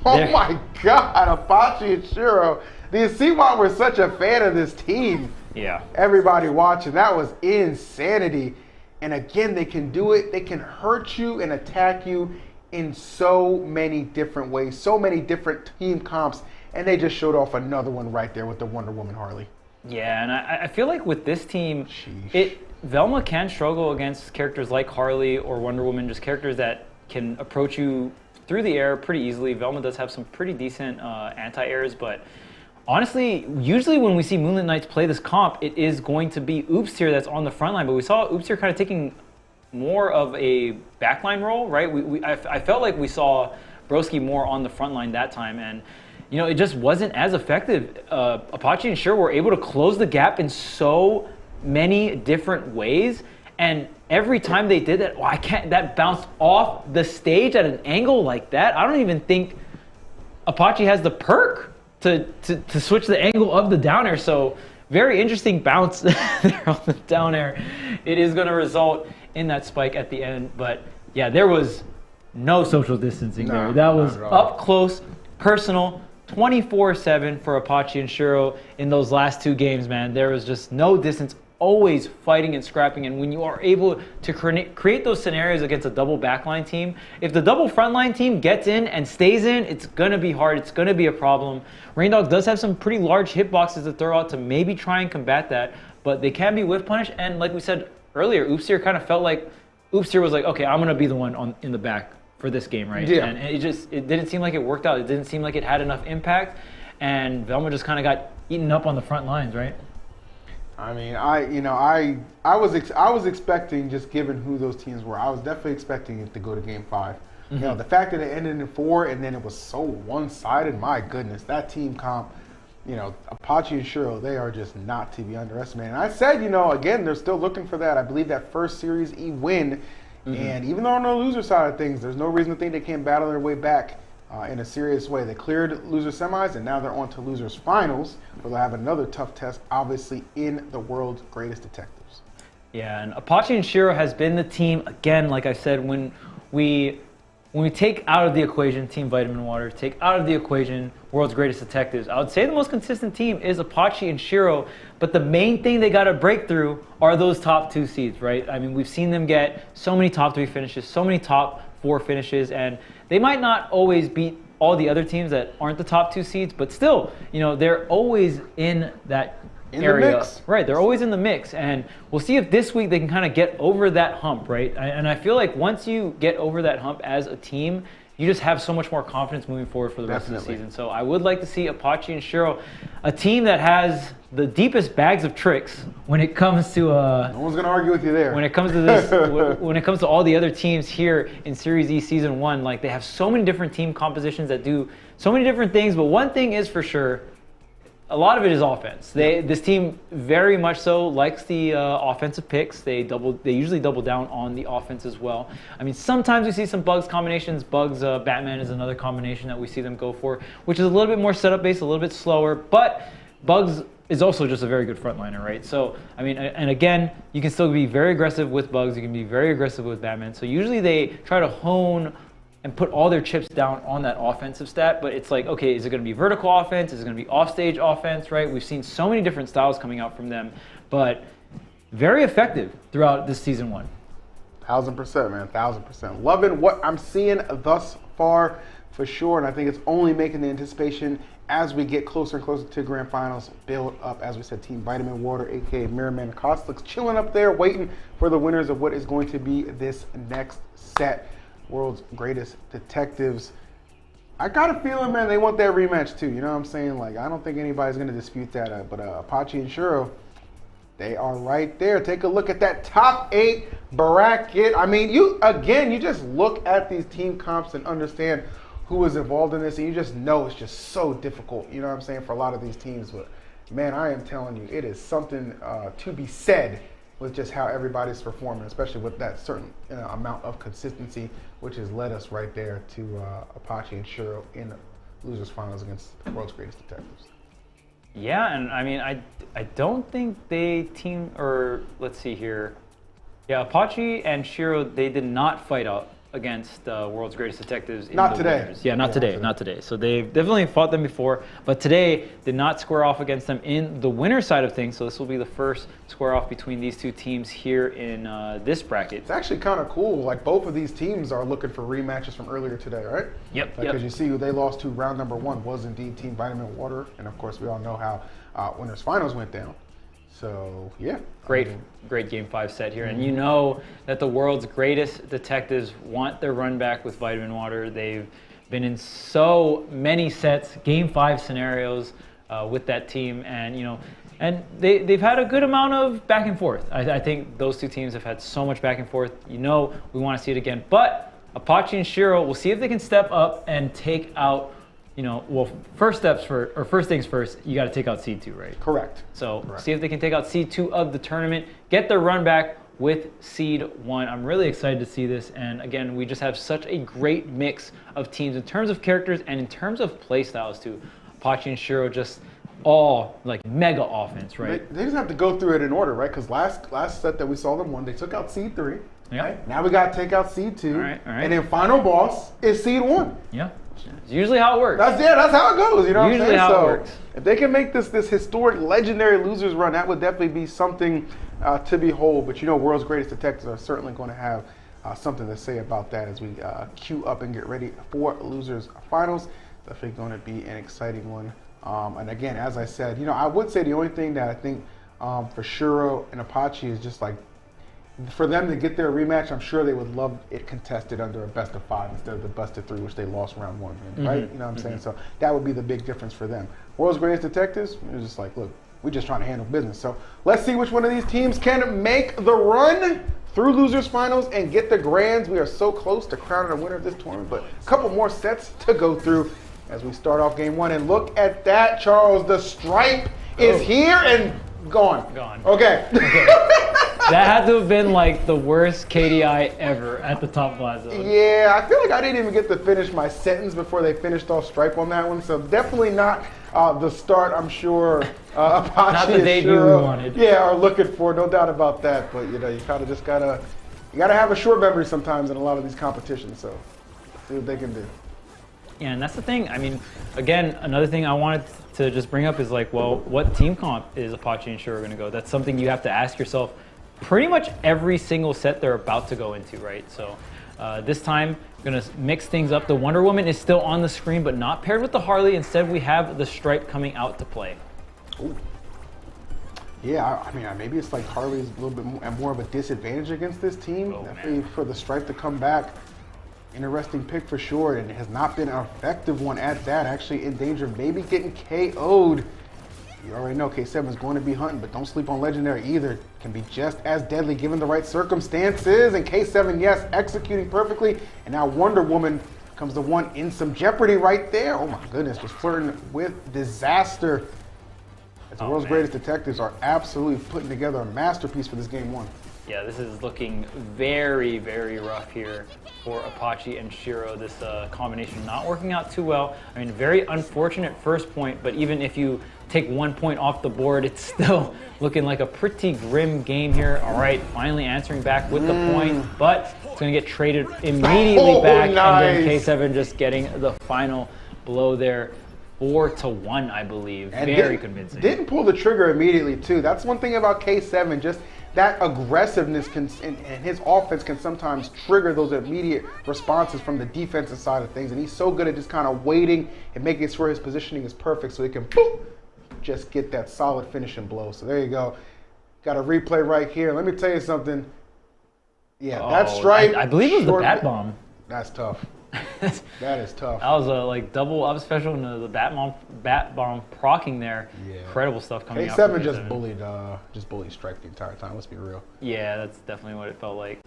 Oh my God, Apache and Shiro. Do you see why we're such a fan of this team? Yeah. Everybody watching, that was insanity. And again, they can do it. They can hurt you and attack you in so many different ways, so many different team comps. And they just showed off another one right there with the Wonder Woman Harley. Yeah, and I feel like with this team, Velma can struggle against characters like Harley or Wonder Woman, just characters that can approach you through the air pretty easily. Velma does have some pretty decent anti-airs, but honestly, usually when we see Moonlit Knights play this comp, it is going to be Oops here that's on the front line, but we saw Oops here kind of taking more of a backline role, right? I felt like we saw Broski more on the front line that time, and you know, it just wasn't as effective. Apache and Shiro were able to close the gap in so many different ways, and every time they did that, that bounced off the stage at an angle like that. I don't even think Apache has the perk to switch the angle of the down air. So very interesting bounce there on the down air. It is going to result in that spike at the end. But yeah, there was no social distancing there. That was up close, personal, 24/7 for Apache and Shiro in those last two games, man. There was just no distance, always fighting and scrapping. And when you are able to create those scenarios against a double backline team, if the double frontline team gets in and stays in, it's going to be hard. It's going to be a problem. Raindog does have some pretty large hitboxes to throw out to maybe try and combat that, but they can be whiff punished. And like we said earlier, Oopsier kind of felt like Oopsier was like, okay, I'm going to be the one in the back for this game, right? Yeah. And it didn't seem like it worked out. It didn't seem like it had enough impact, and Velma just kind of got eaten up on the front lines, right? I mean, I was expecting, just given who those teams were, I was definitely expecting it to go to Game 5. You know, the fact that it ended in 4 and then it was so one-sided, my goodness, that team comp, you know, Apache and Shiro, they are just not to be underestimated. And I said, you know, again, they're still looking for that. I believe that first Series E win. And even though on the loser side of things, there's no reason to think they can't battle their way back in a serious way. They cleared loser semis, and now they're on to losers finals, where they'll have another tough test, obviously, in the world's greatest detectives. Yeah, and Apache and Shiro has been the team, again, like I said, when we take out of the equation Team Vitamin Water, take out of the equation World's Greatest Detectives, I would say the most consistent team is Apache and Shiro, but the main thing they got to break through are those top 2 seeds, right? I mean, we've seen them get so many top 3 finishes, so many top 4 finishes, and they might not always beat all the other teams that aren't the top 2 seeds, but still, you know, they're always in that area. The mix. Right, they're always in the mix, and we'll see if this week they can kind of get over that hump, right? And I feel like once you get over that hump as a team, you just have so much more confidence moving forward for the rest of the season. So I would like to see Apache and Shiro, a team that has the deepest bags of tricks when it comes to no one's gonna argue with you there. when it comes to this when it comes to all the other teams here in Series E Season 1. Like, they have so many different team compositions that do so many different things, but one thing is for sure, a lot of it is offense. This team very much so likes the offensive picks. They usually double down on the offense as well. I mean, sometimes we see some Bugs combinations. Bugs Batman is another combination that we see them go for, which is a little bit more setup based, a little bit slower. But Bugs is also just a very good frontliner, right? So I mean, and again, you can still be very aggressive with Bugs. You can be very aggressive with Batman. So usually they try to hone and put all their chips down on that offensive stat, but it's like, okay, is it going to be vertical offense? Is it going to be offstage offense, right? We've seen so many different styles coming out from them, but very effective throughout this Season 1. 1000%, man, 1000%. Loving what I'm seeing thus far, for sure, and I think it's only making the anticipation as we get closer and closer to Grand Finals build up. As we said, Team Vitamin Water, aka Mirrorman Costlix, chilling up there, waiting for the winners of what is going to be this next set. World's Greatest Detectives. I got a feeling, man, they want that rematch too. You know what I'm saying? Like, I don't think anybody's going to dispute that. But Apache and Shiro, they are right there. Take a look at that top 8 bracket. I mean, you just look at these team comps and understand who was involved in this, and you just know it's just so difficult. You know what I'm saying, for a lot of these teams. But man, I am telling you, it is something to be said with just how everybody's performing, especially with that certain amount of consistency, which has led us right there to Apache and Shiro in losers finals against the World's Greatest Detectives. Yeah, and I mean, I don't think they team, or let's see here. Yeah, Apache and Shiro, they did not fight out against World's Greatest Detectives. Not today. Winners. Yeah, not today. So they've definitely fought them before, but today did not square off against them in the winner side of things. So this will be the first square off between these two teams here in this bracket. It's actually kind of cool. Like, both of these teams are looking for rematches from earlier today, right? Yep. Because you see who they lost to round number 1 was indeed Team Vitamin Water, and of course we all know how winners finals went down. So yeah, great Game 5 set here, and you know that the world's greatest detectives want their run back with Vitamin Water. They've been in so many sets, Game 5 scenarios with that team, and you know, and they've had a good amount of back and forth. I think those two teams have had so much back and forth. You know, we want to see it again, but Apache and Shiro, we'll see if they can step up and take out. You know, well, first things first, you got to take out seed 2, right? Correct. So see if they can take out seed 2 of the tournament, get their run back with seed 1. I'm really excited to see this. And again, we just have such a great mix of teams in terms of characters and in terms of play styles too. Apache and Shiro just all like mega offense, right? They just have to go through it in order, right? Because last set that we saw them won, they took out seed 3. Yeah. Right? Now we got to take out seed 2. All right. And then final boss is seed 1. Yeah. It's usually how it works. That's how it goes. You know what I'm saying? Usually how it So works. if they can make this historic, legendary losers run, that would definitely be something to behold. But World's Greatest Detectives are certainly going to have something to say about that as we queue up and get ready for losers finals. Definitely going to be an exciting one. And again, as I said, I would say the only thing that I think for Shuro and Apache is just like, for them to get their rematch, I'm sure they would love it contested under a best of 5 instead of the best of 3, which they lost round 1 in, right? You know what I'm saying? So that would be the big difference for them. World's Greatest Detectives, it was just like, look, we're just trying to handle business. So let's see which one of these teams can make the run through losers finals and get the grands. We are so close to crowning a winner of this tournament, but a couple more sets to go through as we start off game 1. And look at that, Charles, the stripe is here and gone. Okay. That had to have been like the worst KDI ever at the top plaza. Yeah, I feel like I didn't even get to finish my sentence before they finished off stripe on that one. So definitely not the start I'm sure Apache Not the debut we wanted. Yeah, are looking for, no doubt about that. But you kind of just gotta have a short memory sometimes in a lot of these competitions. So see what they can do. Yeah, and that's the thing. I mean, again, another thing I wanted to just bring up is like, well, what team comp is Apache and Shuro going to go? That's something you have to ask yourself pretty much every single set they're about to go into, right? So this time, going to mix things up. The Wonder Woman is still on the screen, but not paired with the Harley. Instead, we have the Stripe coming out to play. Ooh. Yeah, I mean, maybe it's like Harley's a little bit more of a disadvantage against this team. Definitely for the Stripe to come back. Interesting pick for sure, and it has not been an effective one at that. Actually in danger of maybe getting KO'd. You already know K7 is going to be hunting, but don't sleep on Legendary either. Can be just as deadly given the right circumstances. And K7, yes, executing perfectly. And now Wonder Woman comes the one in some jeopardy right there. Oh my goodness, just flirting with disaster. As the world's greatest detectives are absolutely putting together a masterpiece for this game 1. Yeah, this is looking very, very rough here for Apache and Shuro. This combination not working out too well. I mean, very unfortunate first point, but even if you take 1 point off the board, it's still looking like a pretty grim game here. All right, finally answering back with the point, but it's going to get traded immediately back. Nice. And then K7 just getting the final blow there. 4-1, I believe. And very convincing. Didn't pull the trigger immediately, too. That's one thing about K7, just that aggressiveness and his offense can sometimes trigger those immediate responses from the defensive side of things. And he's so good at just kind of waiting and making sure his positioning is perfect so he can boop, just get that solid finishing blow. So there you go. Got a replay right here. Let me tell you something. Yeah, that stripe. I believe it was the Bat Bomb. That's tough. That is tough. That was a like double up special into the bat bomb procking there. Yeah. Incredible stuff coming out. K7 just bullied Stripe the entire time. Let's be real. Yeah, that's definitely what it felt like.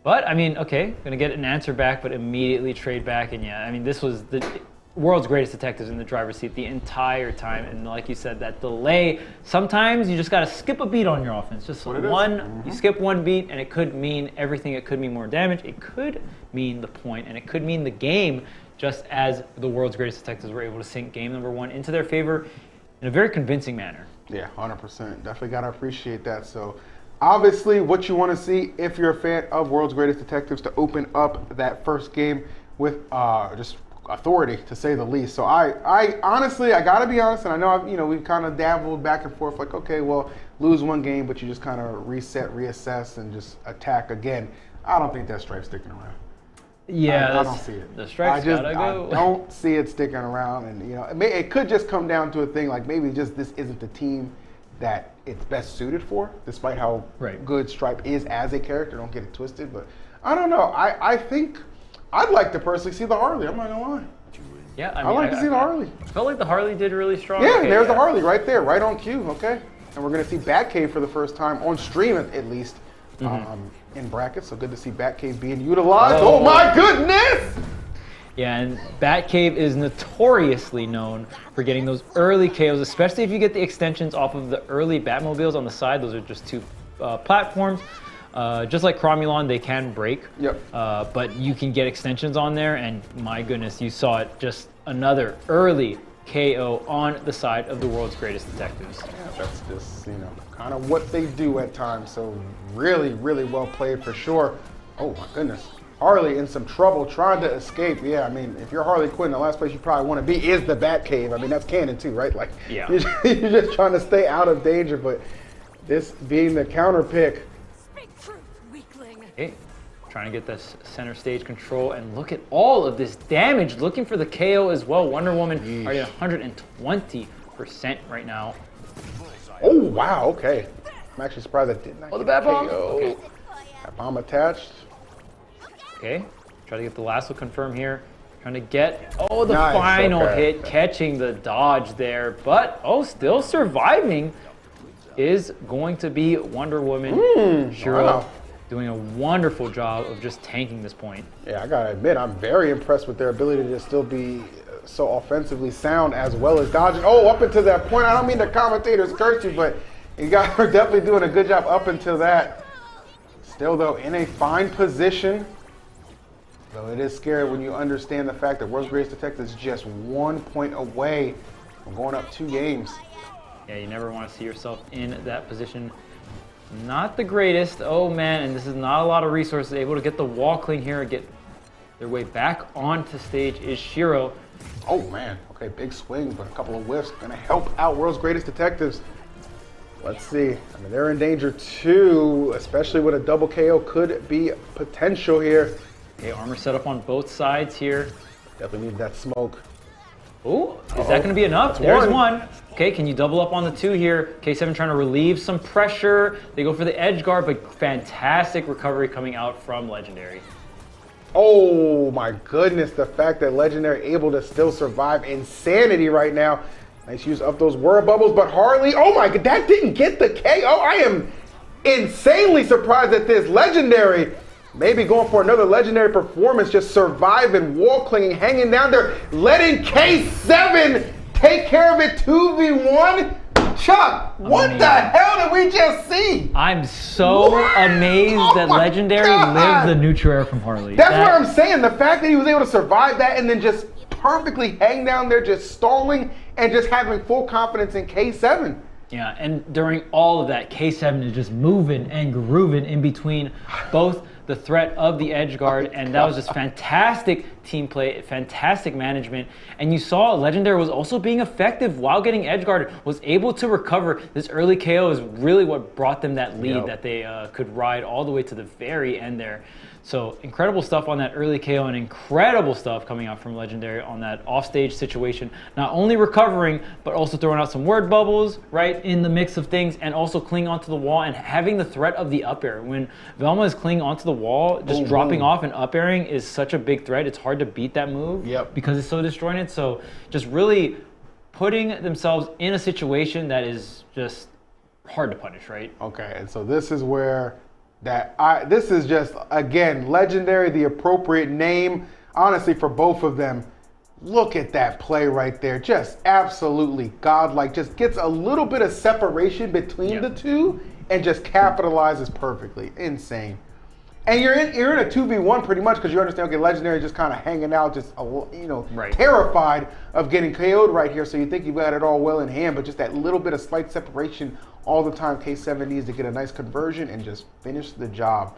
But I mean, okay, gonna get an answer back, but immediately trade back, and yeah, I mean, this was the world's greatest detectives in the driver's seat the entire time, and like you said, that delay. Sometimes you just gotta skip a beat on your offense. Just one, you skip one beat, and it could mean everything. It could mean more damage. It could mean the point, and it could mean the game. Just as the world's greatest detectives were able to sink game number 1 into their favor in a very convincing manner. Yeah, 100%. Definitely gotta appreciate that. So, obviously, what you want to see if you're a fan of World's Greatest Detectives to open up that first game with just authority, to say the least. So I honestly, I gotta be honest, and I know we've kind of dabbled back and forth, like, okay, well, lose one game, but you just kind of reset, reassess, and just attack again. I don't think that Stripe's sticking around. Yeah, I don't see it. The Stripe's gotta go. I don't see it sticking around, and it could just come down to a thing like maybe just this isn't the team that it's best suited for, despite how good Stripe is as a character. Don't get it twisted, but I don't know. I think I'd like to personally see the Harley. I'm not gonna lie. Yeah, I like to see the Harley. I felt like the Harley did really strong. Yeah, okay, there's the Harley right there, right on cue. Okay, and we're gonna see Batcave for the first time on stream at least in brackets. So good to see Batcave being utilized. Oh my goodness! Yeah, and Batcave is notoriously known for getting those early KOs, especially if you get the extensions off of the early Batmobiles on the side. Those are just 2 platforms. Just like Cromulon, they can break. Yep. But you can get extensions on there, and my goodness, you saw it. Just another early KO on the side of the world's greatest detectives. Yeah, that's just, kind of what they do at times. So really, really well played for sure. Oh my goodness. Harley in some trouble trying to escape. Yeah, I mean, if you're Harley Quinn, the last place you probably want to be is the Batcave. I mean, that's canon too, right? Like, yeah. You're just trying to stay out of danger, but this being the counter pick. Okay, trying to get this center stage control, and look at all of this damage. Looking for the KO as well. Wonder Woman already at 120% right now. Oh, wow, okay. I'm actually surprised I did not Oh, the get bat bomb? KO. Okay. That bomb attached. Okay, try to get the lasso confirmed here. Trying to get, the Nice, final okay. hit, catching the dodge there. But, still surviving is going to be Wonder Woman. Shiro wow. doing a wonderful job of just tanking this point. Yeah, I gotta admit, I'm very impressed with their ability to still be so offensively sound as well as dodging. Oh, up until that point, I don't mean the commentators curse you, but you guys are definitely doing a good job up until that. Still, though, in a fine position. Though it is scary when you understand the fact that World's Greatest Detective is just 1 point away from going up 2 games. Yeah, you never want to see yourself in that position. Not the greatest. Oh, man, and this is not a lot of resources. Able to get the wall clean here and get their way back onto stage is Shiro. Oh, man. Okay, big swings, but a couple of whiffs. Going to help out World's Greatest Detectives. Let's see. I mean, they're in danger, too, especially with a double KO. Could be potential here. Okay, armor set up on both sides here. Definitely need that smoke. Oh, is that going to be enough? There's one. Okay, can you double up on the 2 here? K7 trying to relieve some pressure. They go for the edge guard, but fantastic recovery coming out from Legendary. Oh my goodness, the fact that Legendary able to still survive insanity right now. Nice use of those word bubbles, but Harley, oh my god, that didn't get the KO. I am insanely surprised at this. Legendary maybe going for another legendary performance, just surviving, wall clinging, hanging down there, letting K7 take care of it 2v1. Chuck, what the hell did we just see? I'm so amazed that Legendary lived the neutral air from Harley. That's what I'm saying. The fact that he was able to survive that and then just perfectly hang down there, just stalling and just having full confidence in K7. Yeah, and during all of that, K7 is just moving and grooving in between both the threat of the edge guard, and that was just fantastic team play, fantastic management. And you saw Legendary was also being effective while getting edge guarded, was able to recover. This early KO is really what brought them that lead that they could ride all the way to the very end there. So incredible stuff on that early KO and incredible stuff coming out from Legendary on that offstage situation. Not only recovering, but also throwing out some word bubbles right in the mix of things and also clinging onto the wall and having the threat of the up air. When Velma is clinging onto the wall, just dropping off and up airing is such a big threat. It's hard to beat that move because it's so disjointed. So just really putting themselves in a situation that is just hard to punish, right? Okay, and so this is where this is just, again, Legendary, the appropriate name, honestly, for both of them. Look at that play right there. Just absolutely godlike. Just gets a little bit of separation between the two and just capitalizes perfectly. Insane. And you're in a 2v1 pretty much because you understand, okay, Legendary just kind of hanging out, just, terrified of getting KO'd right here. So you think you've got it all well in hand, but just that little bit of slight separation all the time. K7 needs to get a nice conversion and just finish the job.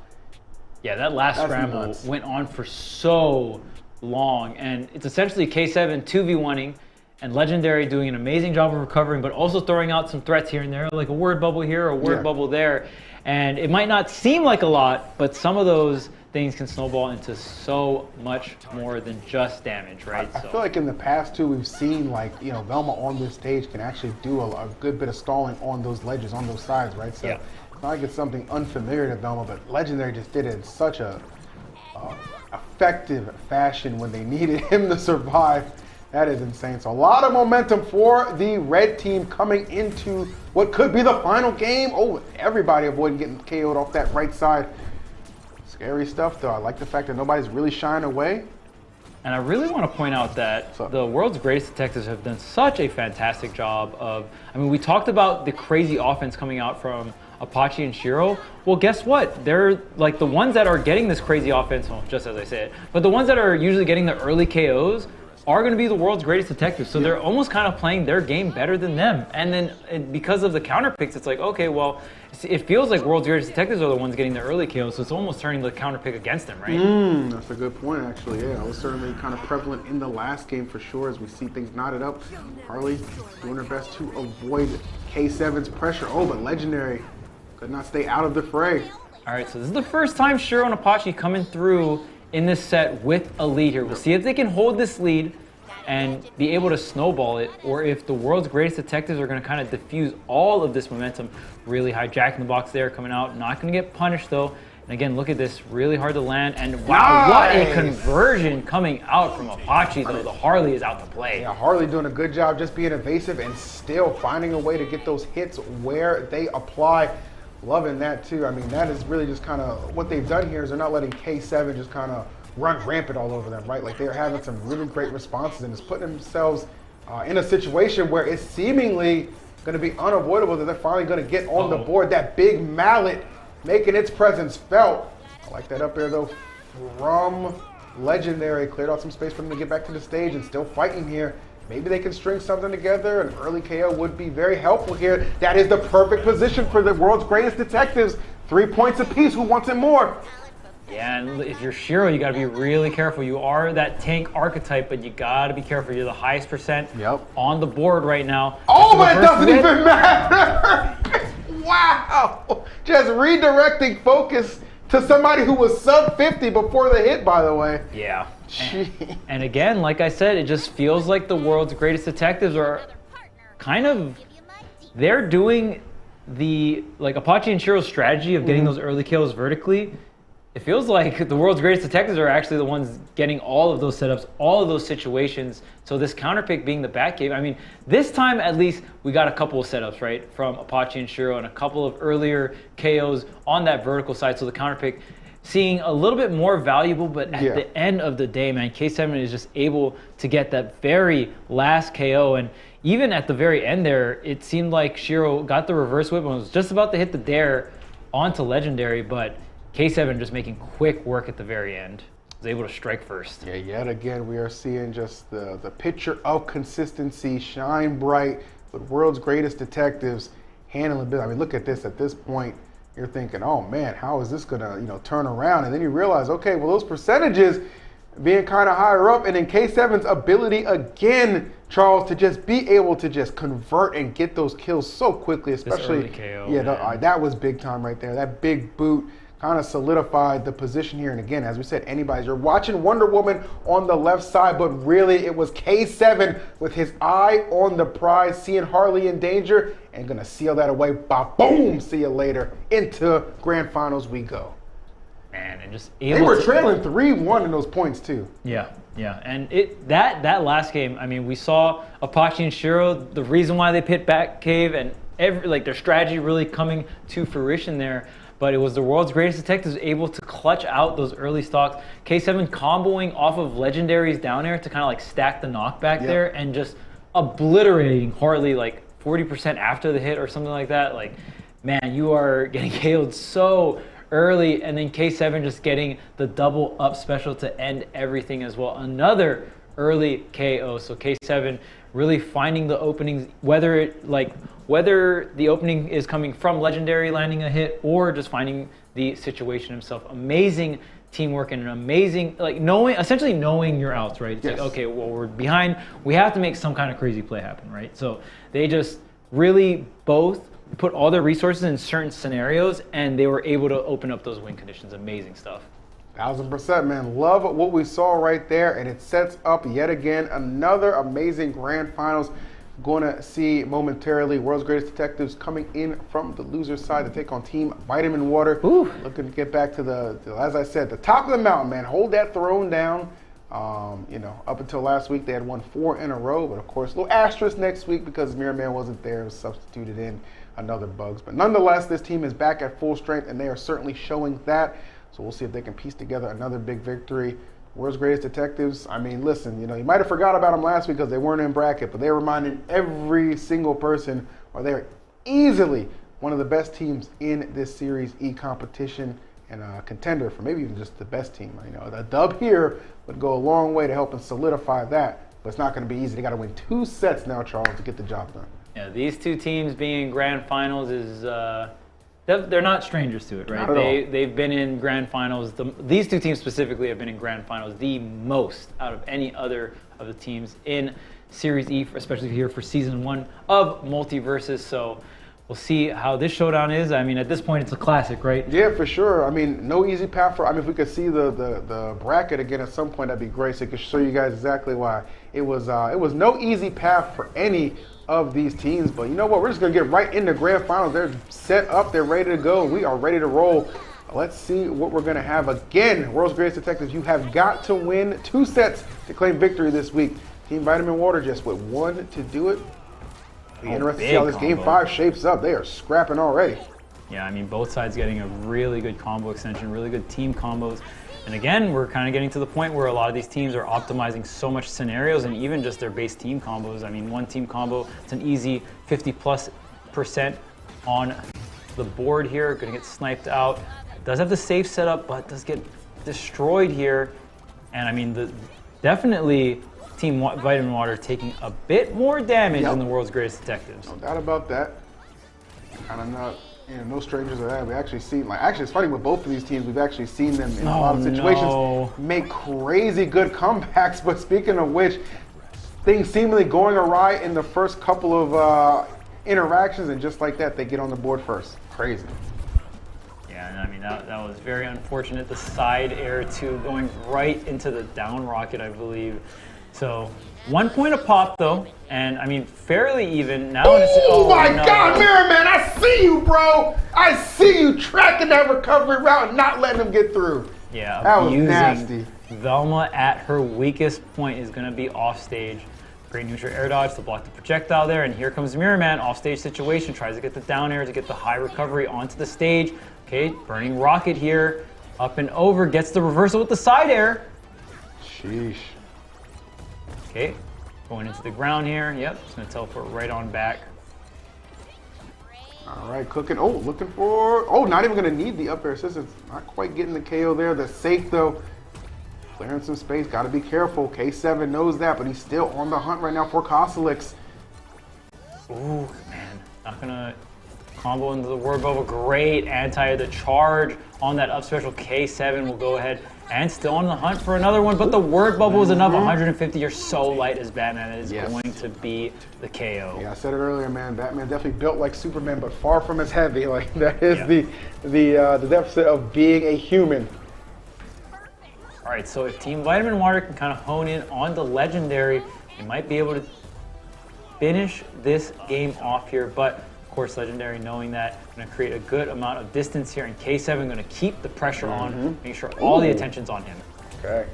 Yeah, that last scramble went on for so long, and it's essentially K7 2v1ing and Legendary doing an amazing job of recovering, but also throwing out some threats here and there, like a word bubble here, a word bubble there. And it might not seem like a lot, but some of those things can snowball into so much more than just damage, right? I feel like in the past too, we've seen Velma on this stage can actually do a good bit of stalling on those ledges, on those sides, right? So it's not like it's something unfamiliar to Velma, but Legendary just did it in such a effective fashion when they needed him to survive. That is insane. So a lot of momentum for the red team coming into what could be the final game. Oh, everybody avoiding getting KO'd off that right side. Scary stuff, though. I like the fact that nobody's really shying away. And I really want to point out that the world's greatest detectives have done such a fantastic job of, we talked about the crazy offense coming out from Apache and Shiro. Well, guess what? They're like the ones that are getting this crazy offense, well, just as I said, but the ones that are usually getting the early KOs are going to be the world's greatest detectives. So they're almost kind of playing their game better than them. And then because of the counter picks, it's like, okay, well, it feels like world's greatest detectives are the ones getting the early KO. So it's almost turning the counter pick against them, right? That's a good point, actually. Yeah, it was certainly kind of prevalent in the last game for sure as we see things knotted up. Harley doing her best to avoid K7's pressure. Oh, but Legendary could not stay out of the fray. All right, so this is the first time Shiro and Apache coming through in this set with a lead here. We'll see if they can hold this lead and be able to snowball it, or if the world's greatest detectives are going to kind of diffuse all of this momentum. Really high jack in the box there coming out. Not going to get punished though. And again, look at this, really hard to land. And wow, what a conversion coming out from Apache though. The Harley is out to play. Yeah, Harley doing a good job just being evasive and still finding a way to get those hits where they apply. Loving that too. I mean, that is really just kind of what they've done here is they're not letting K7 just kind of run rampant all over them, right? Like they're having some really great responses and it's putting themselves in a situation where it's seemingly going to be unavoidable that they're finally going to get on the board. That big mallet making its presence felt. I like that up there though from Legendary. Cleared out some space for them to get back to the stage and still fighting here. Maybe they can string something together. An early KO would be very helpful here. That is the perfect position for the world's greatest detectives. 3 points apiece. Who wants it more? Yeah, and if you're Shiro, you got to be really careful. You are that tank archetype, but you got to be careful. You're the highest percent on the board right now. Oh, but it doesn't even matter. Wow. Just redirecting focus to somebody who was sub 50 before the hit, by the way. Yeah. And again, like I said, it just feels like the world's greatest detectives are kind of, they're doing the, like Apache and Shiro's strategy of getting those early kills vertically. It feels like the world's greatest detectives are actually the ones getting all of those setups, all of those situations. So this counter pick being the back cave, I mean, this time at least we got a couple of setups, right? From Apache and Shiro and a couple of earlier KOs on that vertical side. So the counter pick seeing a little bit more valuable, but at the end of the day, man, K7 is just able to get that very last KO. And even at the very end there, it seemed like Shiro got the reverse whip and was just about to hit the dare onto Legendary, but K7 just making quick work at the very end. Was able to strike first. Yeah, yet again, we are seeing just the picture of consistency shine bright with world's greatest detectives handling business. I mean, look at this. At this point, you're thinking, oh man, how is this gonna, turn around? And then you realize, okay, well, those percentages being kind of higher up, and then K7's ability again, Charles, to just be able to just convert and get those kills so quickly, especially this early KO, that was big time right there. That big boot kind of solidified the position here. And again, as we said, you're watching Wonder Woman on the left side, but really it was K7 with his eye on the prize, seeing Harley in danger and gonna seal that away. Boom, see you later. Into grand finals we go. Man, and just they were trailing 3-1 in those points too. Yeah, and that last game, I mean, we saw Apache and Shiro, the reason why they pit back cave and their strategy really coming to fruition there. But it was the world's greatest detectives able to clutch out those early stocks. K7 comboing off of Legendary's down air to kind of like stack the knockback there and just obliterating Harley like 40% after the hit or something like that. Like, man, you are getting KO'd so early, and then K7 just getting the double up special to end everything as well. Another early KO. So K7 really finding the openings, whether the opening is coming from Legendary landing a hit or just finding the situation himself. Amazing teamwork and an amazing, essentially knowing your outs, right? It's like, okay, well, we're behind. We have to make some kind of crazy play happen, right? So they just really both put all their resources in certain scenarios and they were able to open up those win conditions. Amazing stuff. 1000%, man. Love what we saw right there, and it sets up yet again another amazing grand finals. Going to see momentarily world's greatest detectives coming in from the loser side to take on Team Vitamin Water. Looking to get back to as I said, the top of the mountain, man. Hold that throne down. Up until last week they had won 4 in a row, but of course, a little asterisk next week because Mirror Man wasn't there. It was substituted in another bugs. But nonetheless, this team is back at full strength, and they are certainly showing that. So we'll see if they can piece together another big victory. World's greatest detectives, I mean, listen, you might have forgot about them last week because they weren't in bracket, but they're reminding every single person, or they're easily one of the best teams in this Series E competition and a contender for maybe even just the best team. A dub here would go a long way to helping solidify that. but it's not going to be easy. They got to win 2 sets now, Charles, to get the job done. Yeah, these two teams being in grand finals is they're not strangers to it, right? Not at all. They've been in grand finals. These two teams specifically have been in grand finals the most out of any other of the teams in Series E, especially here for Season 1 of MultiVersus. So we'll see how this showdown is. I mean, at this point, it's a classic, right? Yeah, for sure. I mean, no easy path for. I mean, if we could see the bracket again at some point, that'd be great. So I could show you guys exactly why it was no easy path for any of these teams. But you know what? We're just gonna get right into grand finals. They're set up. They're ready to go. We are ready to roll. Let's see what we're gonna have again. World's Greatest Detectives. You have got to win 2 sets to claim victory this week. Team Vitamin Water just with 1 to do it. Be interested to see how this combo. game 5 shapes up. They are scrapping already. Yeah, I mean, both sides getting a really good combo extension, really good team combos. And again, we're kind of getting to the point where a lot of these teams are optimizing so much scenarios and even just their base team combos. I mean, one team combo, it's an easy 50+% on the board here. Gonna get sniped out. Does have the safe setup, but does get destroyed here. And I mean, definitely Team Vitamin Water taking a bit more damage than the World's Greatest Detectives. No doubt about that. Kind of not, no strangers to that. We actually seen, actually it's funny with both of these teams, we've actually seen them in a lot of situations make crazy good comebacks. But speaking of which, things seemingly going awry in the first couple of interactions, and just like that, they get on the board first. Crazy. Yeah, and I mean, that was very unfortunate. The side air too, going right into the down rocket, I believe. So 1 point a pop though, and I mean fairly even now. Oh my God, Mirror Man! I see you, bro. I see you tracking that recovery route and not letting them get through. Yeah, that was nasty. Velma at her weakest point is going to be off stage. Great neutral air dodge to block the projectile there, and here comes Mirror Man. Off stage situation, tries to get the down air to get the high recovery onto the stage. Okay, burning rocket here, up and over, gets the reversal with the side air. Sheesh. Okay, going into the ground here. Yep, it's going to teleport right on back. All right, cooking. Oh, looking for. Oh, not even going to need the up air assistance. Not quite getting the KO there. The safe, though. Clearing some space. Got to be careful. K7 knows that, but he's still on the hunt right now for Kosalix. Ooh, man. Not going to combo into the word bubble. Great anti. The charge on that up special. K7 will go ahead and still on the hunt for another one, but the word bubble is enough. 150, you're so light as Batman. It is going to be the KO. Yeah, I said it earlier, man. Batman definitely built like Superman, but far from as heavy. Like that is the deficit of being a human. All right, so if Team Vitamin Water can kind of hone in on the Legendary, they might be able to finish this game off here, but of course, Legendary knowing that, going to create a good amount of distance here, and K7 going to keep the pressure on, making sure all the attention's on him. Okay.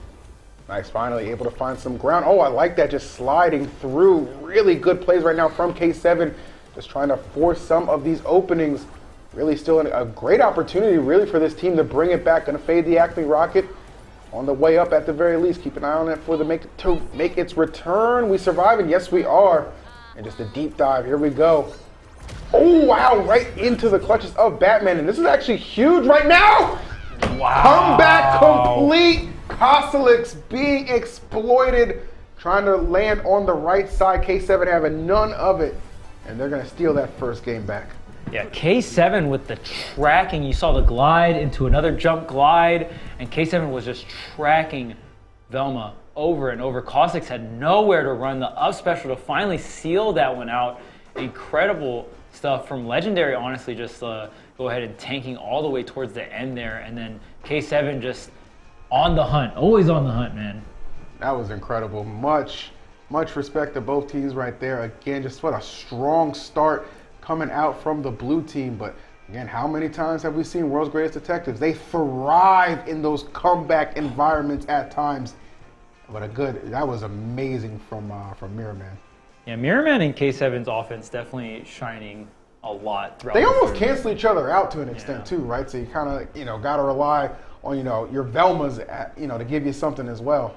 Nice, finally able to find some ground. Oh, I like that, just sliding through. Really good plays right now from K7, just trying to force some of these openings. Really still a great opportunity, really, for this team to bring it back. Going to fade the Acme Rocket on the way up at the very least. Keep an eye on it for the make its return. We surviving, yes we are. And just a deep dive, here we go. Oh, wow, right into the clutches of Batman. And this is actually huge right now. Wow. Comeback complete. Kosalix being exploited. Trying to land on the right side. K7 having none of it. And they're going to steal that first game back. Yeah, K7 with the tracking. You saw the glide into another jump glide. And K7 was just tracking Velma over and over. Kosalix had nowhere to run. The up special to finally seal that one out. Incredible stuff from Legendary, honestly, just go ahead and tanking all the way towards the end there, and then K7 just on the hunt, always on the hunt, man. That was incredible. Much respect to both teams right there. Again, just what a strong start coming out from the blue team. But again, how many times have we seen World's Greatest Detectives? They thrive in those comeback environments at times. But that was amazing from Mirror Man. Yeah, Mirror Man and K7's offense definitely shining a lot throughout. They almost cancel each other out to an extent too, right? So you kind of, got to rely on, your Velmas, to give you something as well.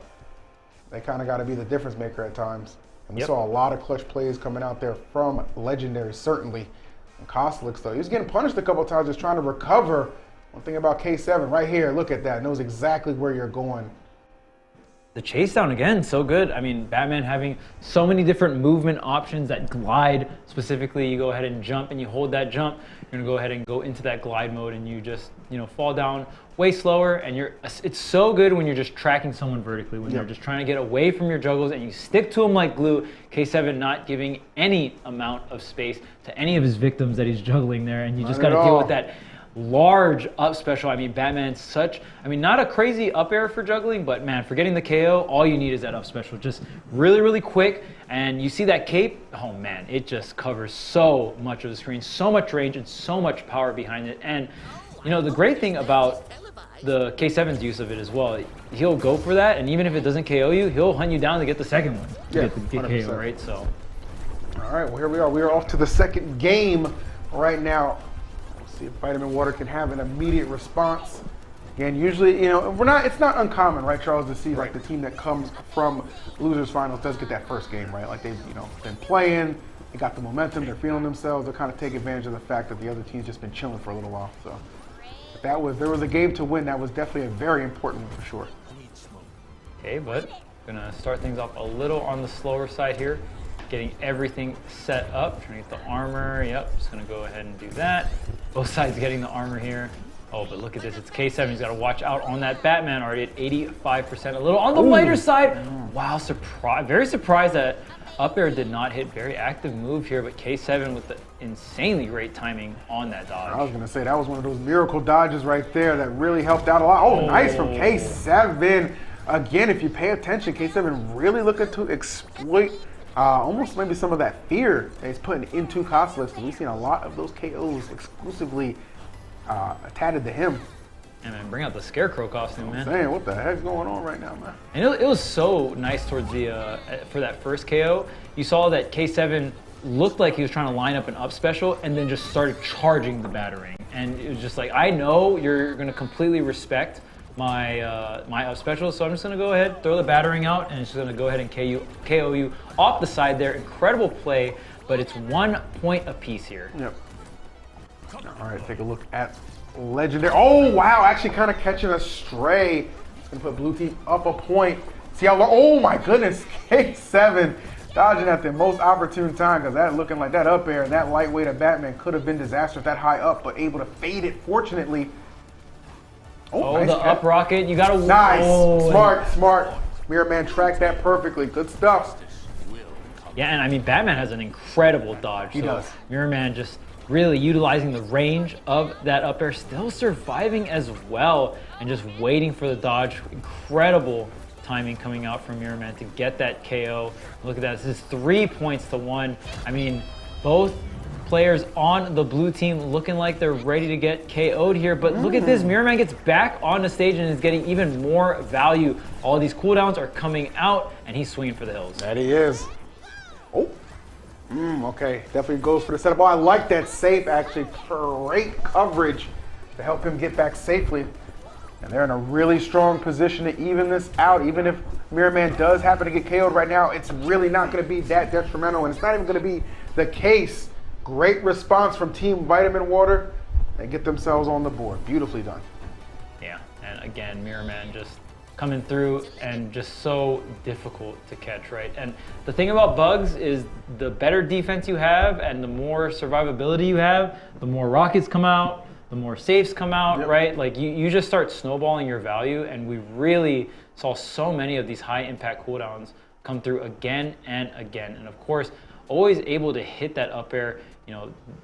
They kind of got to be the difference maker at times. And we saw a lot of clutch plays coming out there from Legendary, certainly. And Kosalix, though, he was getting punished a couple of times just trying to recover. One thing about K7 right here, look at that, knows exactly where you're going. The chase down again, so good. I mean, Batman having so many different movement options. That glide specifically, you go ahead and jump and you hold that jump. You're gonna go ahead and go into that glide mode and you just, fall down way slower. And it's so good when you're just tracking someone vertically, when you're just trying to get away from your juggles and you stick to them like glue. K7 not giving any amount of space to any of his victims that he's juggling there. And you just gotta deal with that large up special. I mean, Batman's not a crazy up air for juggling, but man, for getting the KO, all you need is that up special. Just really, really quick. And you see that cape, oh man, it just covers so much of the screen, so much range and so much power behind it. And the great thing about the K7's use of it as well, he'll go for that, and even if it doesn't KO you, he'll hunt you down to get the second one. Get KO, right? So. All right, well, here we are. We are off to the second game right now. See if Vitamin Water can have an immediate response. Again, usually, it's not uncommon, right, Charles, to see like the team that comes from losers finals does get that first game, right? Like they've, been playing, they got the momentum, they're feeling themselves, they kind of take advantage of the fact that the other team's just been chilling for a little while. So there was a game to win. That was definitely a very important one for sure. Okay, but gonna start things off a little on the slower side here. Getting everything set up, trying to get the armor. Yep, just gonna go ahead and do that. Both sides getting the armor here. Oh, but look at this, it's K7. He's gotta watch out on that Batman, already at 85%. A little on the lighter side. Wow, very surprised that up air did not hit. Very active move here, but K7 with the insanely great timing on that dodge. I was gonna say, that was one of those miracle dodges right there that really helped out a lot. Oh, nice from K7. Again, if you pay attention, K7 really looking to exploit almost maybe some of that fear that he's putting into Costless. We've seen a lot of those KOs exclusively attached to him. And man, bring out the Scarecrow costume, man. Saying, what the heck's going on right now, man? And it was so nice towards the for that first KO. You saw that K7 looked like he was trying to line up an up special and then just started charging the battering. And it was just like, I know you're going to completely respect my my up special, so I'm just gonna go ahead, throw the battering out, and it's just gonna go ahead and KO you off the side there. Incredible play, but it's 1 point apiece here. Yep. All right, take a look at Legendary. Oh wow, actually kind of catching a stray. Gonna put blue team up a point. See how long? Oh my goodness, K7 dodging at the most opportune time, because that looking like that up air and that lightweight of Batman could have been disastrous that high up, but able to fade it fortunately. Oh, nice the catch. Up rocket, you gotta... Nice, smart. Mirror Man tracked that perfectly, good stuff. Yeah, and I mean, Batman has an incredible dodge. He does. Mirror Man just really utilizing the range of that up air, still surviving as well, and just waiting for the dodge. Incredible timing coming out from Mirror Man to get that KO. Look at that, this is 3 points to 1. I mean, both players on the blue team looking like they're ready to get KO'd here, but look at this, Mirror Man gets back on the stage and is getting even more value. All these cooldowns are coming out and he's swinging for the hills. That he is. Oh, okay, definitely goes for the setup. Oh, I like that safe, actually. Great coverage to help him get back safely. And they're in a really strong position to even this out. Even if Mirror Man does happen to get KO'd right now, it's really not going to be that detrimental, and it's not even going to be the case. Great response from Team Vitamin Water. They get themselves on the board. Beautifully done. Yeah, and again, Mirror Man just coming through and just so difficult to catch, right? And the thing about bugs is the better defense you have and the more survivability you have, the more rockets come out, the more safes come out, right? Like you just start snowballing your value, and we really saw so many of these high impact cooldowns come through again and again. And of course, always able to hit that up air,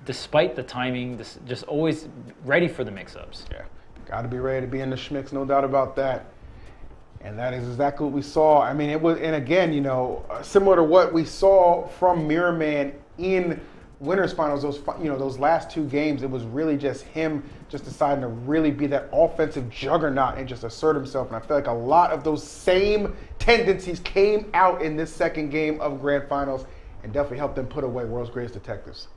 despite the timing, just always ready for the mix-ups. Yeah, got to be ready to be in the schmicks, no doubt about that. And that is exactly what we saw. I mean, it was, and again, similar to what we saw from Mirror Man in winners finals, those last 2 games, it was really just him just deciding to really be that offensive juggernaut and just assert himself. And I feel like a lot of those same tendencies came out in this second game of Grand Finals and definitely helped them put away World's Greatest Detectives.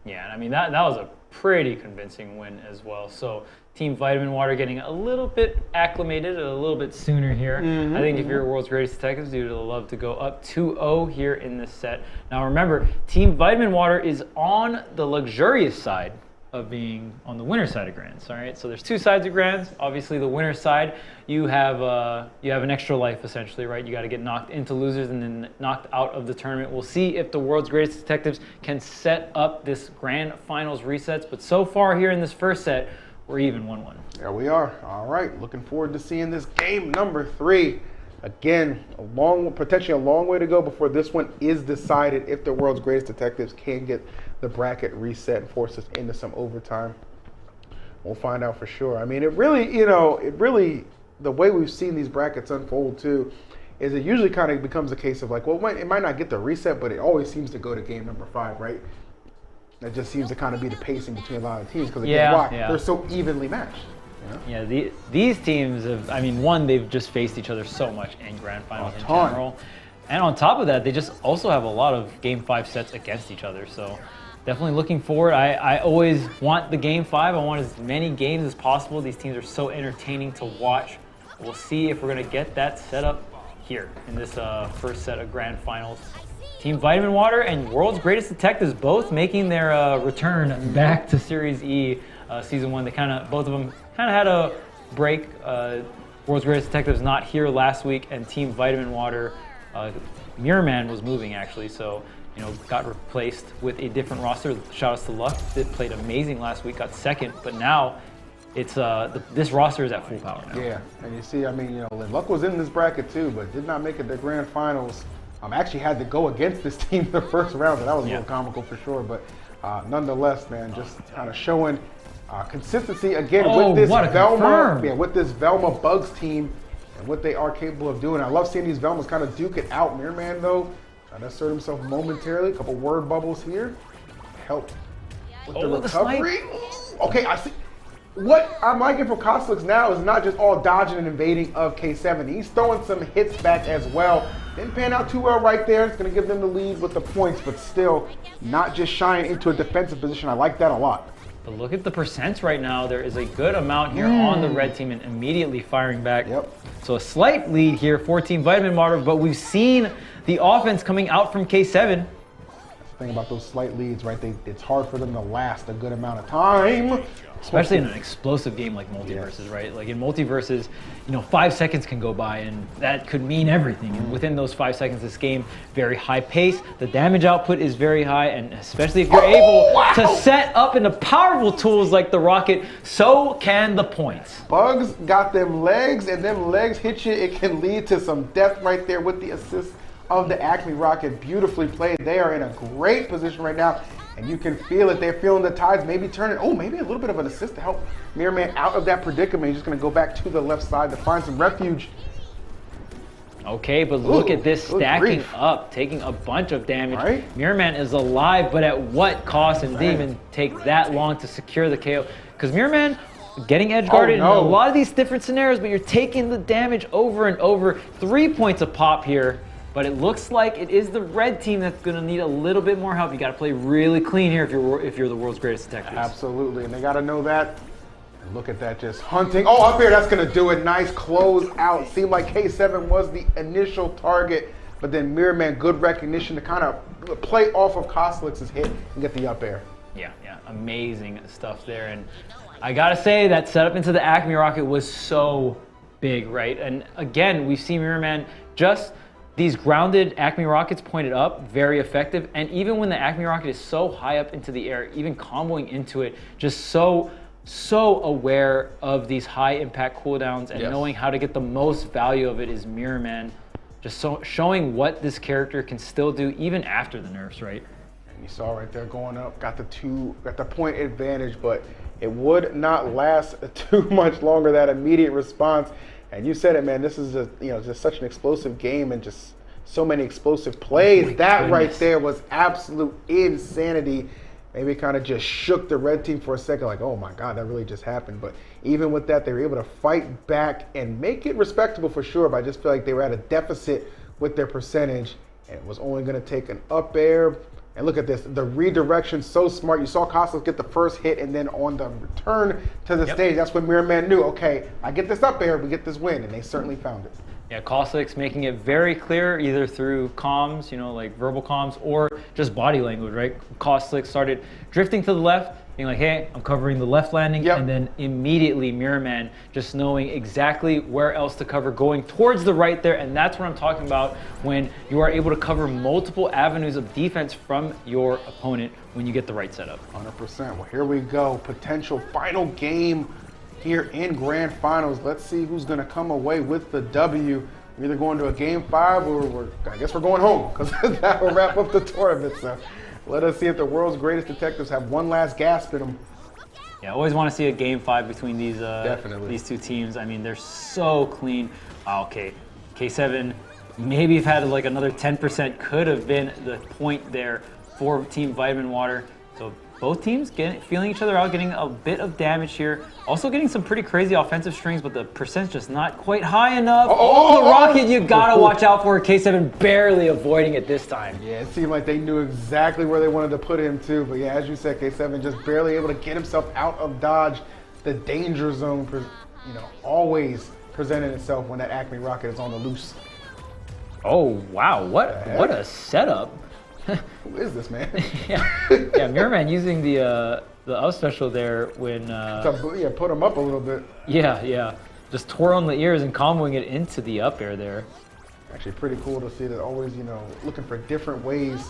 Yeah, I mean, that was a pretty convincing win as well. So Team Vitamin Water getting a little bit acclimated a little bit sooner here. I think if you're World's Greatest Detectives, you'd love to go up 2-0 here in this set. Now remember, Team Vitamin Water is on the luxurious side of being on the winner side of Grands. All right, so there's two sides of Grands. Obviously, the winner side, you have an extra life essentially, right? You got to get knocked into losers and then knocked out of the tournament. We'll see if the world's greatest detectives can set up this grand finals resets. But so far here in this first set, we're even 1-1. There we are. All right, looking forward to seeing this game number 3. Again, potentially a long way to go before this one is decided if the world's greatest detectives can get the bracket reset and force us into some overtime. We'll find out for sure. I mean, it really, the way we've seen these brackets unfold too, is it usually kind of becomes a case of like, well, it might not get the reset, but it always seems to go to game number 5, right? That just seems to kind of be the pacing between a lot of teams because they're so evenly matched. Yeah, these teams have, I mean, one, they've just faced each other so much in grand finals in general. And on top of that, they just also have a lot of game 5 sets against each other. So definitely looking forward. I always want the game 5. I want as many games as possible. These teams are so entertaining to watch. We'll see if we're going to get that set up here in this first set of grand finals. Team Vitamin Water and World's Greatest Detectives both making their return back to Series E Season 1. They both of them kind of had a break. World's Greatest Detectives not here last week, and Team Vitamin Water, Mirror Man was moving actually, so got replaced with a different roster. Shout outs to Luck, that played amazing last week, got second, but now it's this roster is at full power now. Yeah, and you see, I mean, Luck was in this bracket too, but did not make it to grand finals. Actually had to go against this team the first round, so that was a little comical for sure. But nonetheless, man, just kind of showing consistency again with this Velma Bugs team and what they are capable of doing. I love seeing these Velmas kind of duke it out. Mirror Man though, trying to assert himself momentarily. A couple word bubbles here, help with the recovery. Okay, I see. What I'm liking from Kostelix now is not just all dodging and invading of K7. He's throwing some hits back as well. Didn't pan out too well right there. It's going to give them the lead with the points, but still not just shying into a defensive position. I like that a lot. But look at the percents right now. There is a good amount here on the red team and immediately firing back. Yep. So a slight lead here for Team Vitamin Water, but we've seen the offense coming out from K7. Thing about those slight leads, right? It's hard for them to last a good amount of time. Especially in an explosive game like MultiVersus, right? Like in MultiVersus, 5 seconds can go by and that could mean everything. And within those 5 seconds, this game, very high pace. The damage output is very high, and especially if you're able to set up into powerful tools like the rocket, so can the points. Bugs got them legs, and them legs hit you. It can lead to some death right there with the assist of the Acme Rocket. Beautifully played. They are in a great position right now, and you can feel it. They're feeling the tides maybe turning. Oh, maybe a little bit of an assist to help Mirror Man out of that predicament. He's just going to go back to the left side to find some refuge. Okay, but look at this stacking up, taking a bunch of damage. Right? Mirror Man is alive, but at what cost? And didn't even take that long to secure the KO. Because Mirror Man getting edge guarded in a lot of these different scenarios, but you're taking the damage over and over. 3 points a pop here. But it looks like it is the red team that's going to need a little bit more help. You got to play really clean here if you're the world's greatest detectives. Absolutely, and they got to know that. And look at that, just hunting. Oh, up here, that's going to do it. Nice close out. Seemed like K7 was the initial target, but then Mirror Man, good recognition to kind of play off of Kostelix's hit and get the up air. Yeah, amazing stuff there. And I got to say that setup into the Acme Rocket was so big, right? And again, we've seen Mirror Man just these grounded Acme Rockets pointed up, very effective. And even when the Acme Rocket is so high up into the air, even comboing into it, just so aware of these high impact cooldowns and knowing how to get the most value of it is Mirror Man. Just showing what this character can still do even after the nerfs, right? And you saw right there going up, got the point advantage, but it would not last too much longer, that immediate response. And you said it, man. This is just such an explosive game and just so many explosive plays. That right there was absolute insanity. Maybe kind of just shook the red team for a second, like, oh my God, that really just happened. But even with that, they were able to fight back and make it respectable for sure. But I just feel like they were at a deficit with their percentage, and it was only going to take an up air. And look at this, the redirection, so smart. You saw Kostelix get the first hit, and then on the return to the stage, that's when Mirror Man knew, okay, I get this up air, we get this win, and they certainly found it. Yeah, Kostelix making it very clear, either through comms, like verbal comms, or just body language, right? Kostelix started drifting to the left, being like, hey, I'm covering the left landing, and then immediately Mirrorman just knowing exactly where else to cover, going towards the right there, and that's what I'm talking about when you are able to cover multiple avenues of defense from your opponent when you get the right setup. 100%. Well, here we go. Potential final game here in Grand Finals. Let's see who's going to come away with the W. We're either going to a Game 5 or I guess we're going home, because that will wrap up the tournament. So let us see if the world's greatest detectives have one last gasp in them. Yeah, I always want to see a Game 5 between these two teams. I mean, they're so clean. Okay, K7 maybe have had like another 10%, could have been the point there for Team Vitamin Water. So both teams feeling each other out, getting a bit of damage here. Also getting some pretty crazy offensive strings, but the percent's just not quite high enough. The rocket you gotta watch out for. K7 barely avoiding it this time. Yeah, it seemed like they knew exactly where they wanted to put him too. But yeah, as you said, K7 just barely able to get himself out of dodge. The danger zone, always presenting itself when that Acme rocket is on the loose. Oh wow, what a setup. Who is this man? yeah, Mirrorman using the up special there when put him up a little bit. Yeah, just tore on the ears and comboing it into the up air there. Actually, pretty cool to see that. Always, looking for different ways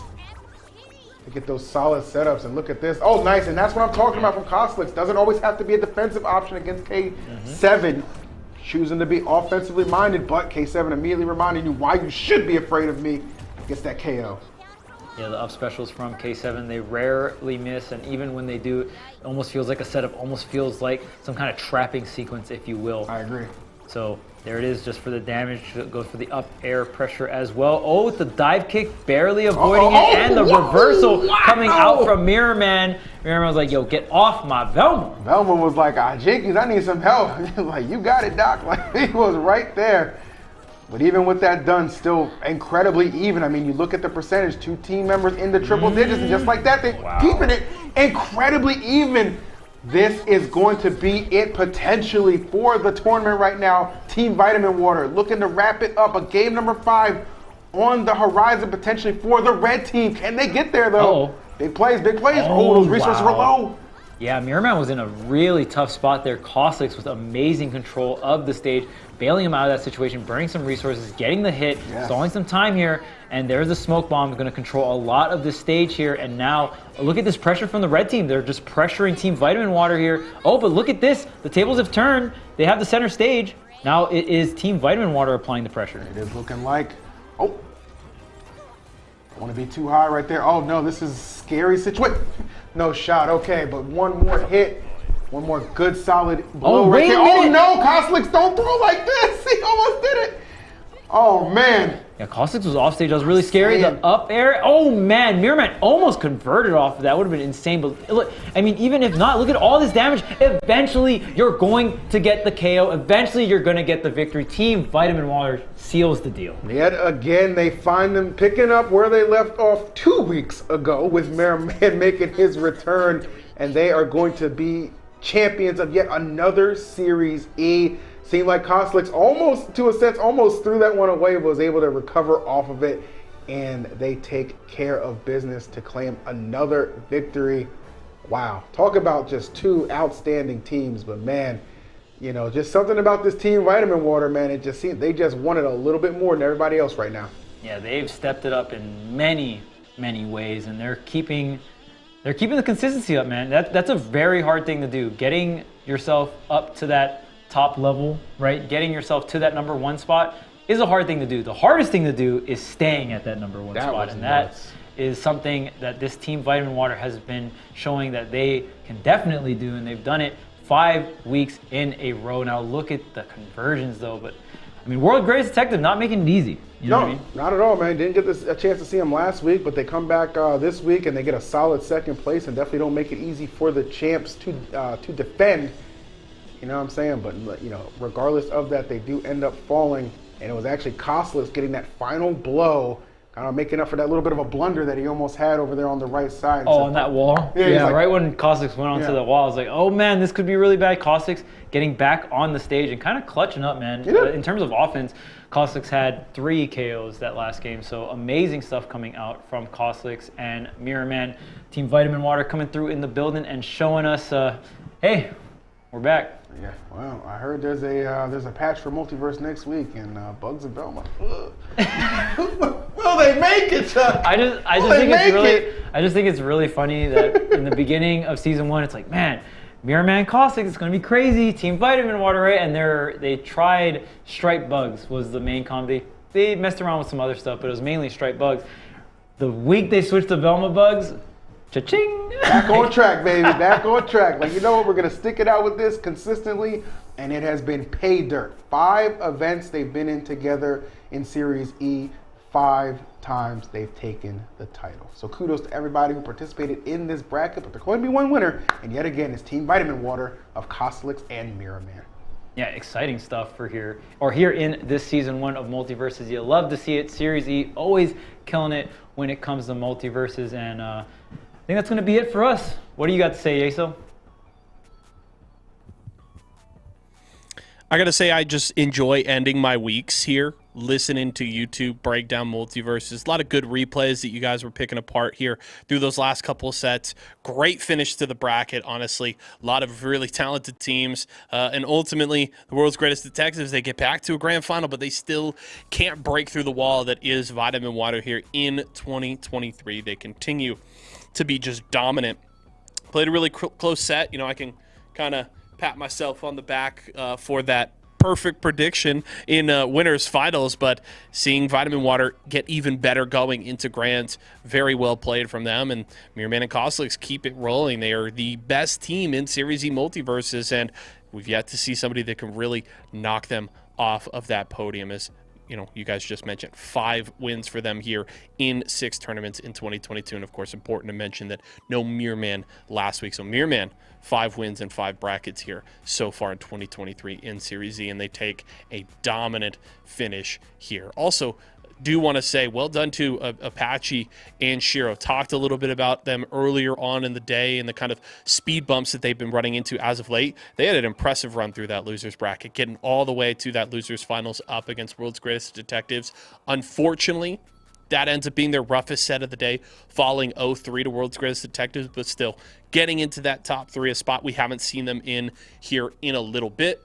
to get those solid setups. And look at this. Oh, nice. And that's what I'm talking about from Koslix. Doesn't always have to be a defensive option against K7. Choosing to be offensively minded, but K7 immediately reminding you why you should be afraid of me. Gets that KO. Yeah, the up specials from K7, they rarely miss, and even when they do, it almost feels like a setup, almost feels like some kind of trapping sequence, if you will. I agree. So there it is, just for the damage, goes for the up air pressure as well. Oh, with the dive kick, barely avoiding it, and the reversal coming out from Mirrorman. Mirrorman was like, yo, get off my Velma. Velma was like, Jenkins, I need some help. Like, you got it, Doc. Like, he was right there. But even with that done, still incredibly even. I mean, you look at the percentage, 2 team members in the triple digits, and just like that, they're keeping it incredibly even. This is going to be it potentially for the tournament right now. Team Vitamin Water looking to wrap it up. A game number 5 on the horizon potentially for the red team. Can they get there though? Big plays. Oh, those resources were low. Yeah, Mirrorman was in a really tough spot there. Koslix with amazing control of the stage, bailing him out of that situation, burning some resources, getting the hit, stalling some time here, and there's the smoke bomb going to control a lot of the stage here. And now look at this pressure from the red team. They're just pressuring Team Vitamin Water here. Oh, but look at this. The tables have turned. They have the center stage. Now it is Team Vitamin Water applying the pressure. It is looking like, don't want to be too high right there. Oh no, this is a scary situation. No shot, okay, but one more hit. One more good solid blow right there. Oh no, Koslix, don't throw like this. He almost did it. Oh man. Yeah, Koslix was off stage. That was really scary. The up air. Oh man, Mirrorman almost converted off of that. Would have been insane. But look, I mean, even if not, look at all this damage. Eventually, you're going to get the KO. Eventually, you're going to get the victory. Team Vitamin Water seals the deal. Yet again, they find them picking up where they left off 2 weeks ago with Mirrorman making his return, and they are going to be champions of yet another Series E. Seemed like Koslix almost, to a sense, almost threw that one away, but was able to recover off of it, and they take care of business to claim another victory. Wow, talk about just 2 outstanding teams, but man, just something about this Team Vitamin Water, man, it just seemed they just wanted a little bit more than everybody else right now. Yeah, they've stepped it up in many, many ways, and they're keeping the consistency up, man. That's a very hard thing to do. Getting yourself up to that top level, right? Getting yourself to that number 1 spot is a hard thing to do. The hardest thing to do is staying at that number 1 spot, and that is something that this Team Vitamin Water has been showing that they can definitely do, and they've done it 5 weeks in a row. Now look at the conversions though, but I mean, World Greatest Detective not making it easy. You know what I mean? Not at all, man. Didn't get a chance to see them last week, but they come back this week and they get a solid 2nd place, and definitely don't make it easy for the champs to defend. You know what I'm saying? But regardless of that, they do end up falling, and it was actually Koslix getting that final blow kind of making up for that little bit of a blunder that he almost had over there on the right side. Oh, on that wall? Yeah, right when Caustics went onto the wall, I was like, oh man, this could be really bad. Caustics getting back on the stage and kind of clutching up, man. Yeah. In terms of offense, Caustics had 3 KOs that last game, so amazing stuff coming out from Caustics and Mirror Man. Team Vitamin Water coming through in the building and showing us, hey, we're back. Yeah, well, I heard there's a patch for Multiverse next week, and Bugs and Velma. Will they make it? I just think it's really funny that in the beginning of season 1, it's like, man, Mirror Man Caustics, it's gonna be crazy. Team Vitamin Water, right? And they tried Striped Bugs was the main comedy. They messed around with some other stuff, but it was mainly Striped Bugs. The week they switched to Velma Bugs, cha-ching! Back on track, baby. Back on track. Like, you know what? We're going to stick it out with this consistently, and it has been pay dirt. 5 events they've been in together in Series E. 5 times they've taken the title. So kudos to everybody who participated in this bracket, but there's going to be one winner, and yet again, it's Team Vitamin Water of Costelix and Mirror Man. Yeah, exciting stuff for here in this season 1 of MultiVersus. You love to see it. Series E always killing it when it comes to MultiVersus, and I think that's going to be it for us. What do you got to say, Yeso? I got to say, I just enjoy ending my weeks here, listening to YouTube break down MultiVersus. A lot of good replays that you guys were picking apart here through those last couple of sets. Great finish to the bracket, honestly. A lot of really talented teams. And ultimately, the world's greatest detectives, they get back to a grand final, but they still can't break through the wall that is Vitamin Water here in 2023. They continue to be just dominant. Played a really close set. You know, I can kind of pat myself on the back for that perfect prediction in winners finals, but seeing Vitamin Water get even better going into grands, very well played from them, and Mirror Man and Costelix keep it rolling. They are the best team in Series E MultiVersus, and we've yet to see somebody that can really knock them off of that podium. As you know, you guys just mentioned 5 wins for them here in 6 tournaments in 2022, and of course important to mention that no Mirror Man last week. So Mirror Man, 5 wins and 5 brackets here so far in 2023 in Series E, and they take a dominant finish here. Also, do want to say well done to Apache and Shiro. Talked a little bit about them earlier on in the day and the kind of speed bumps that they've been running into as of late. They had an impressive run through that losers bracket, getting all the way to that losers finals up against World's Greatest Detectives. Unfortunately, that ends up being their roughest set of the day, falling 0-3 to World's Greatest Detectives, but still getting into that top 3, a spot we haven't seen them in here in a little bit.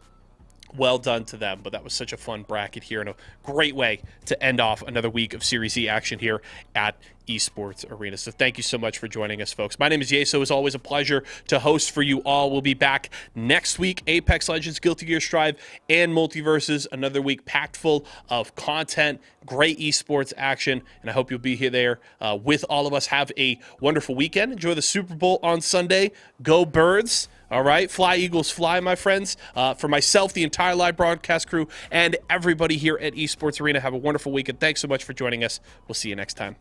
Well done to them, but that was such a fun bracket here and a great way to end off another week of Series E action here at Esports Arena. So thank you so much for joining us, folks. My name is Yeso. It's always a pleasure to host for you all. We'll be back next week. Apex Legends, Guilty Gear Strive, and MultiVersus. Another week packed full of content, great esports action, and I hope you'll be here there with all of us. Have a wonderful weekend. Enjoy the Super Bowl on Sunday. Go Birds. All right, fly Eagles fly, my friends. For myself, the entire live broadcast crew, and everybody here at Esports Arena, have a wonderful weekend. Thanks so much for joining us. We'll see you next time.